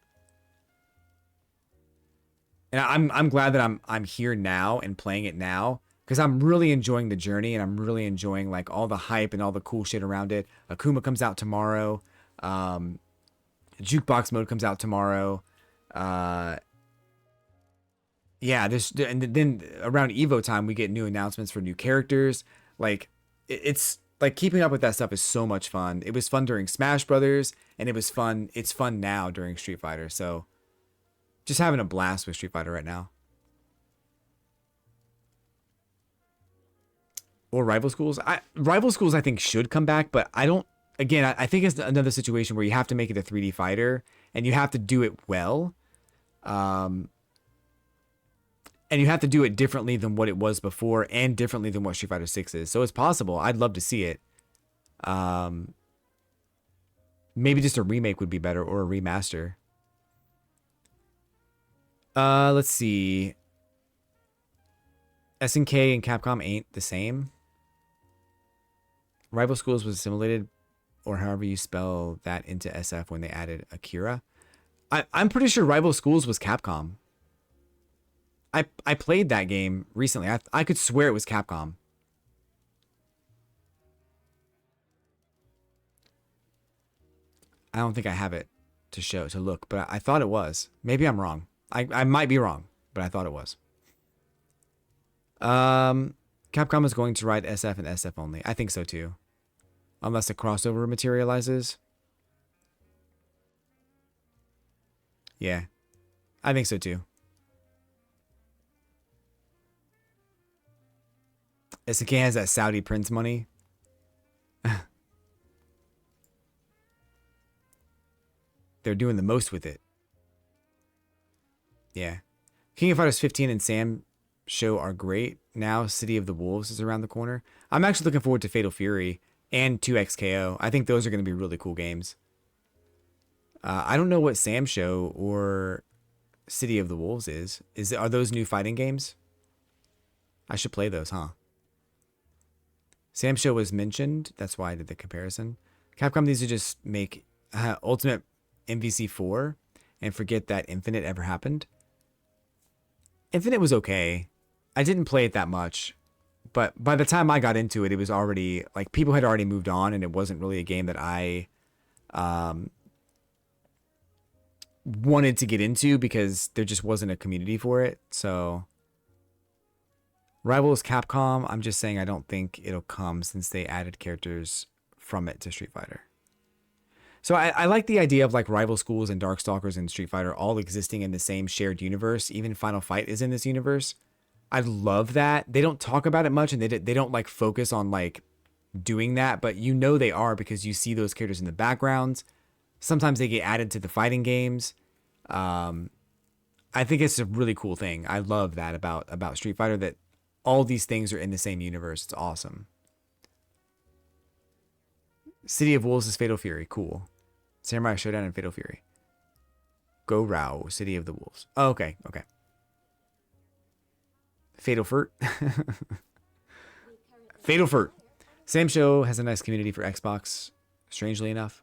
And I'm glad that I'm here now and playing it now, because I'm really enjoying the journey, and I'm really enjoying all the hype and all the cool shit around it. Akuma comes out tomorrow. Jukebox mode comes out tomorrow. Yeah, and then around Evo time we get new announcements for new characters. It's keeping up with that stuff is so much fun. It was fun during Smash Brothers, and it's fun now during Street Fighter. So just having a blast with Street Fighter right now. Or Rival Schools. Rival Schools I think should come back, but I don't. Again, I think it's another situation where you have to make it a 3D fighter, and you have to do it well. And you have to do it differently than what it was before, and differently than what Street Fighter 6 is. So it's possible. I'd love to see it. Maybe just a remake would be better, or a remaster. Let's see. SNK and Capcom ain't the same. Rival Schools was assimilated, or however you spell that, into SF when they added Akira. I'm pretty sure Rival Schools was Capcom. I played that game recently. I could swear it was Capcom. I don't think I have it to look, but I thought it was. Maybe I'm wrong. I might be wrong, but I thought it was. Capcom is going to write SF and SF only. I think so too. Unless a crossover materializes. Yeah. I think so too. SNK has that Saudi prince money. They're doing the most with it. Yeah. King of Fighters 15 and Sam show are great. Now City of the Wolves is around the corner. I'm actually looking forward to Fatal Fury and 2XKO. I think those are going to be really cool games. I don't know what Sam show or City of the Wolves is. Are those new fighting games? I should play those, huh? Sam show was mentioned. That's why I did the comparison. Capcom needs to just make Ultimate MVC4 and forget that Infinite ever happened. Infinite was okay. I didn't play it that much, but by the time I got into it, it was already people had already moved on, and it wasn't really a game that I wanted to get into because there just wasn't a community for it. So Rivals Capcom, I'm just saying I don't think it'll come since they added characters from it to Street Fighter. So I like the idea of like rival schools and Darkstalkers and Street Fighter all existing in the same shared universe. Even Final Fight is in this universe. I love that. They don't talk about it much, and they don't like focus on like doing that, but you know they are because you see those characters in the background. Sometimes they get added to the fighting games. I think it's a really cool thing. I love that about Street Fighter, that all these things are in the same universe. It's awesome. City of Wolves is Fatal Fury. Cool. Samurai Showdown and Fatal Fury. Go Rao, City of the Wolves. Oh, okay. Fatal Furt. Fatal Furt. Same show, has a nice community for Xbox, strangely enough.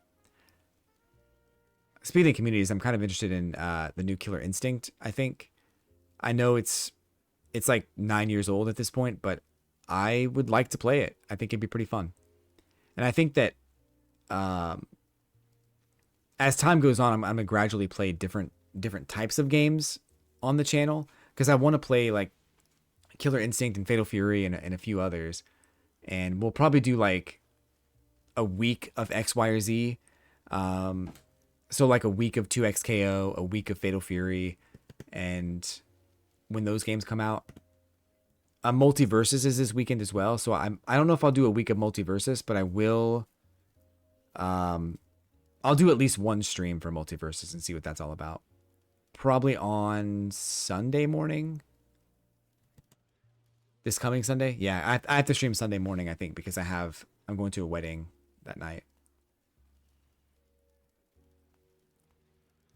Speaking of communities, I'm kind of interested in the new Killer Instinct, I think. I know it's like 9 years old at this point, but I would like to play it. I think it'd be pretty fun. And I think that as time goes on, I'm going to gradually play different types of games on the channel, because I want to play like Killer Instinct and Fatal Fury and a few others. And we'll probably do like a week of X, Y, or Z. So like a week of 2XKO, a week of Fatal Fury, and when those games come out. Multiverses is this weekend as well, so I don't know if I'll do a week of Multiverses, but I will. I'll do at least one stream for Multiverses and see what that's all about. Probably on Sunday morning. This coming Sunday? Yeah, I have to stream Sunday morning, I think, because I'm going to a wedding that night.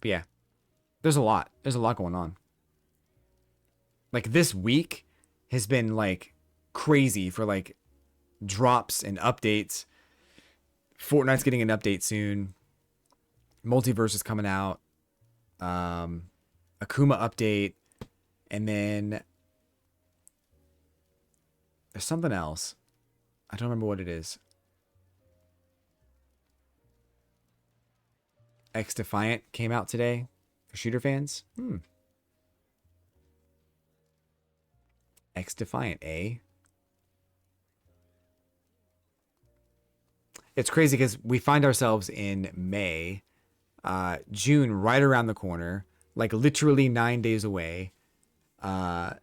But yeah, there's a lot going on. Like this week has been like crazy for like drops and updates. Fortnite's getting an update soon. Multiverse is coming out. Akuma update. And then there's something else. I don't remember what it is. X Defiant came out today for shooter fans. X Defiant, eh? It's crazy because we find ourselves in May, June right around the corner, like literally 9 days away. And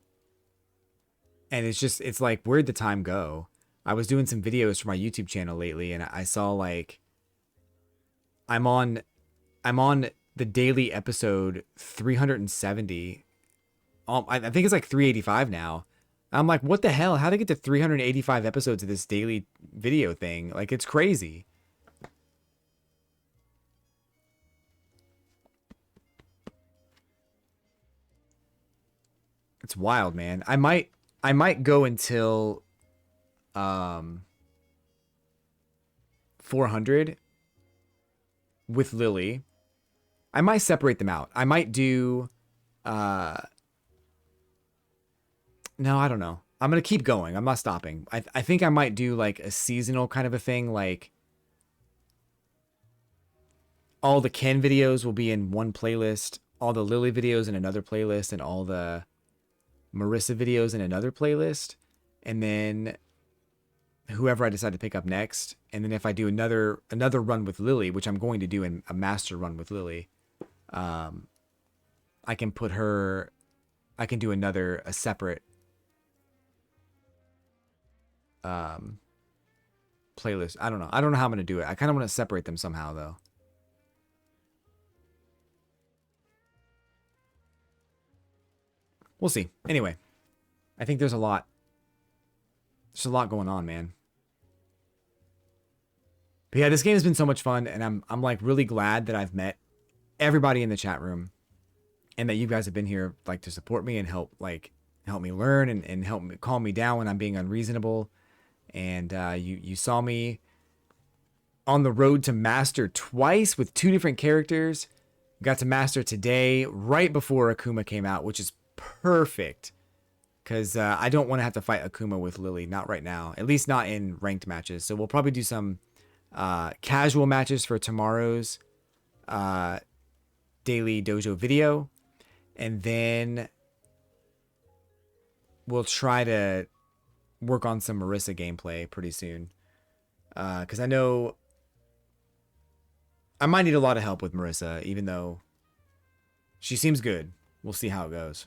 it's like, where'd the time go? I was doing some videos for my YouTube channel lately, and I saw like I'm on the daily episode 370. I think it's like 385 now. I'm like, what the hell? How to get to 385 episodes of this daily video thing? Like, it's crazy. It's wild, man. I might go until 400 with Lily. I might separate them out. I might do no, I don't know. I'm going to keep going. I'm not stopping. I think I might do like a seasonal kind of a thing. Like all the Ken videos will be in one playlist, all the Lily videos in another playlist, and all the Marissa videos in another playlist. And then whoever I decide to pick up next. And then if I do another run with Lily, which I'm going to do in a master run with Lily, I can put her, I can do a separate playlist. I don't know how I'm going to do it. I kind of want to separate them somehow though. We'll see. Anyway, I think there's a lot going on, man. But yeah, this game has been so much fun, and I'm like really glad that I've met everybody in the chat room, and that you guys have been here like to support me and help me learn and help me calm me down when I'm being unreasonable. And you saw me on the road to master twice with 2 different characters. Got to master today right before Akuma came out, which is perfect because I don't want to have to fight Akuma with Lily, not right now, at least not in ranked matches. So we'll probably do some casual matches for tomorrow's daily dojo video, and then we'll try to work on some Marissa gameplay pretty soon. Because I know I might need a lot of help with Marissa, even though she seems good. We'll see how it goes.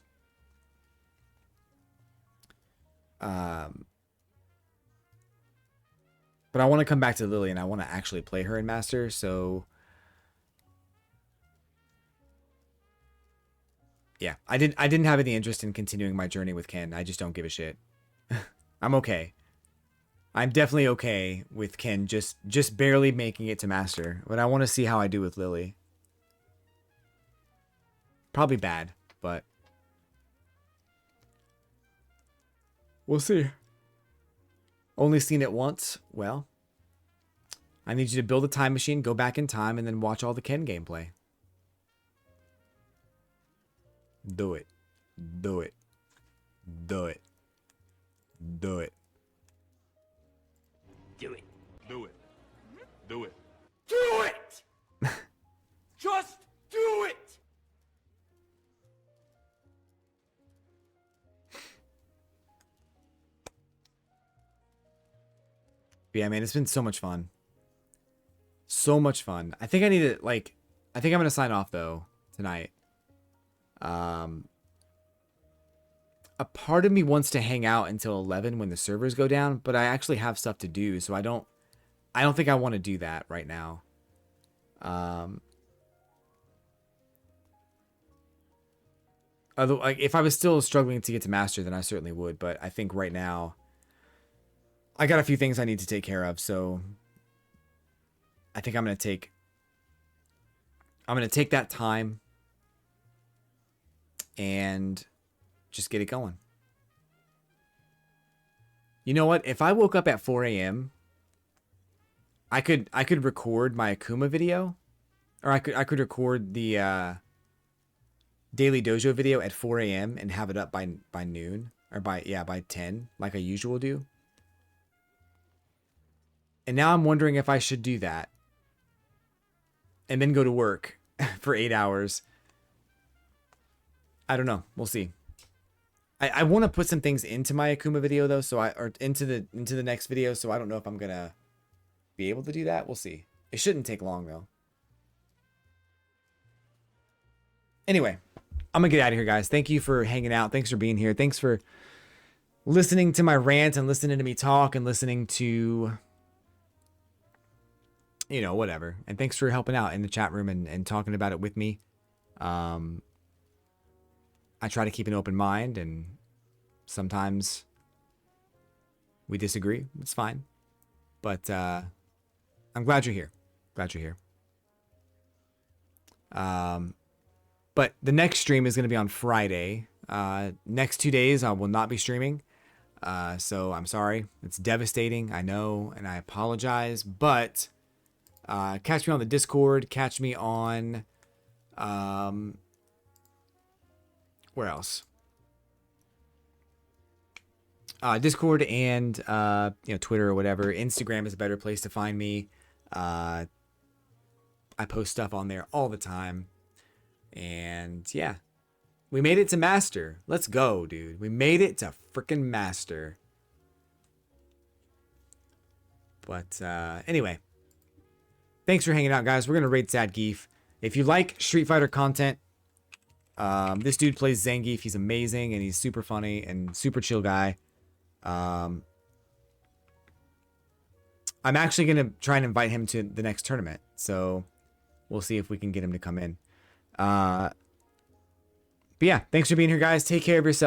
But I want to come back to Lily, and I want to actually play her in Master, so yeah, I didn't have any interest in continuing my journey with Ken. I just don't give a shit. I'm okay. I'm definitely okay with Ken just barely making it to Master, but I want to see how I do with Lily. Probably bad, but we'll see. Only seen it once. Well, I need you to build a time machine, go back in time, and then watch all the Ken gameplay. Do it. Do it. Do it. Do it. Do it. Do it. Do it. Do it! Just do it! Yeah, man, it's been so much fun. So much fun. I think I need to, like, I think I'm going to sign off, though, tonight. A part of me wants to hang out until 11 when the servers go down, but I actually have stuff to do, so I don't think I want to do that right now. Although, like, if I was still struggling to get to Master, then I certainly would, but I think right now I got a few things I need to take care of, so I think I'm going to take that time and just get it going. You know what? If I woke up at 4 a.m., I could record my Akuma video, or I could record the daily dojo video at 4 a.m. and have it up by noon, or by 10, like I usually do. And now I'm wondering if I should do that and then go to work for 8 hours. I don't know. We'll see. I want to put some things into my Akuma video though, or into the next video, so I don't know if I'm gonna be able to do that. We'll see. It shouldn't take long though. Anyway, I'm gonna get out of here, guys. Thank you for hanging out. Thanks for being here. Thanks for listening to my rant and listening to me talk and listening to, you know, whatever. And thanks for helping out in the chat room and talking about it with me. I try to keep an open mind, and sometimes we disagree. It's fine. But I'm glad you're here. Glad you're here. But the next stream is going to be on Friday. Next 2 days I will not be streaming. So I'm sorry. It's devastating, I know, and I apologize. But catch me on the Discord. Catch me on... where else? Discord and Twitter or whatever. Instagram is a better place to find me. I post stuff on there all the time. And yeah, we made it to Master. Let's go, dude. We made it to freaking Master. But anyway, thanks for hanging out, guys. We're gonna raid Sad Geef. If you like Street Fighter content, this dude plays Zangief. He's amazing, and he's super funny and super chill guy. I'm actually going to try and invite him to the next tournament. So we'll see if we can get him to come in. But yeah, thanks for being here, guys. Take care of yourself.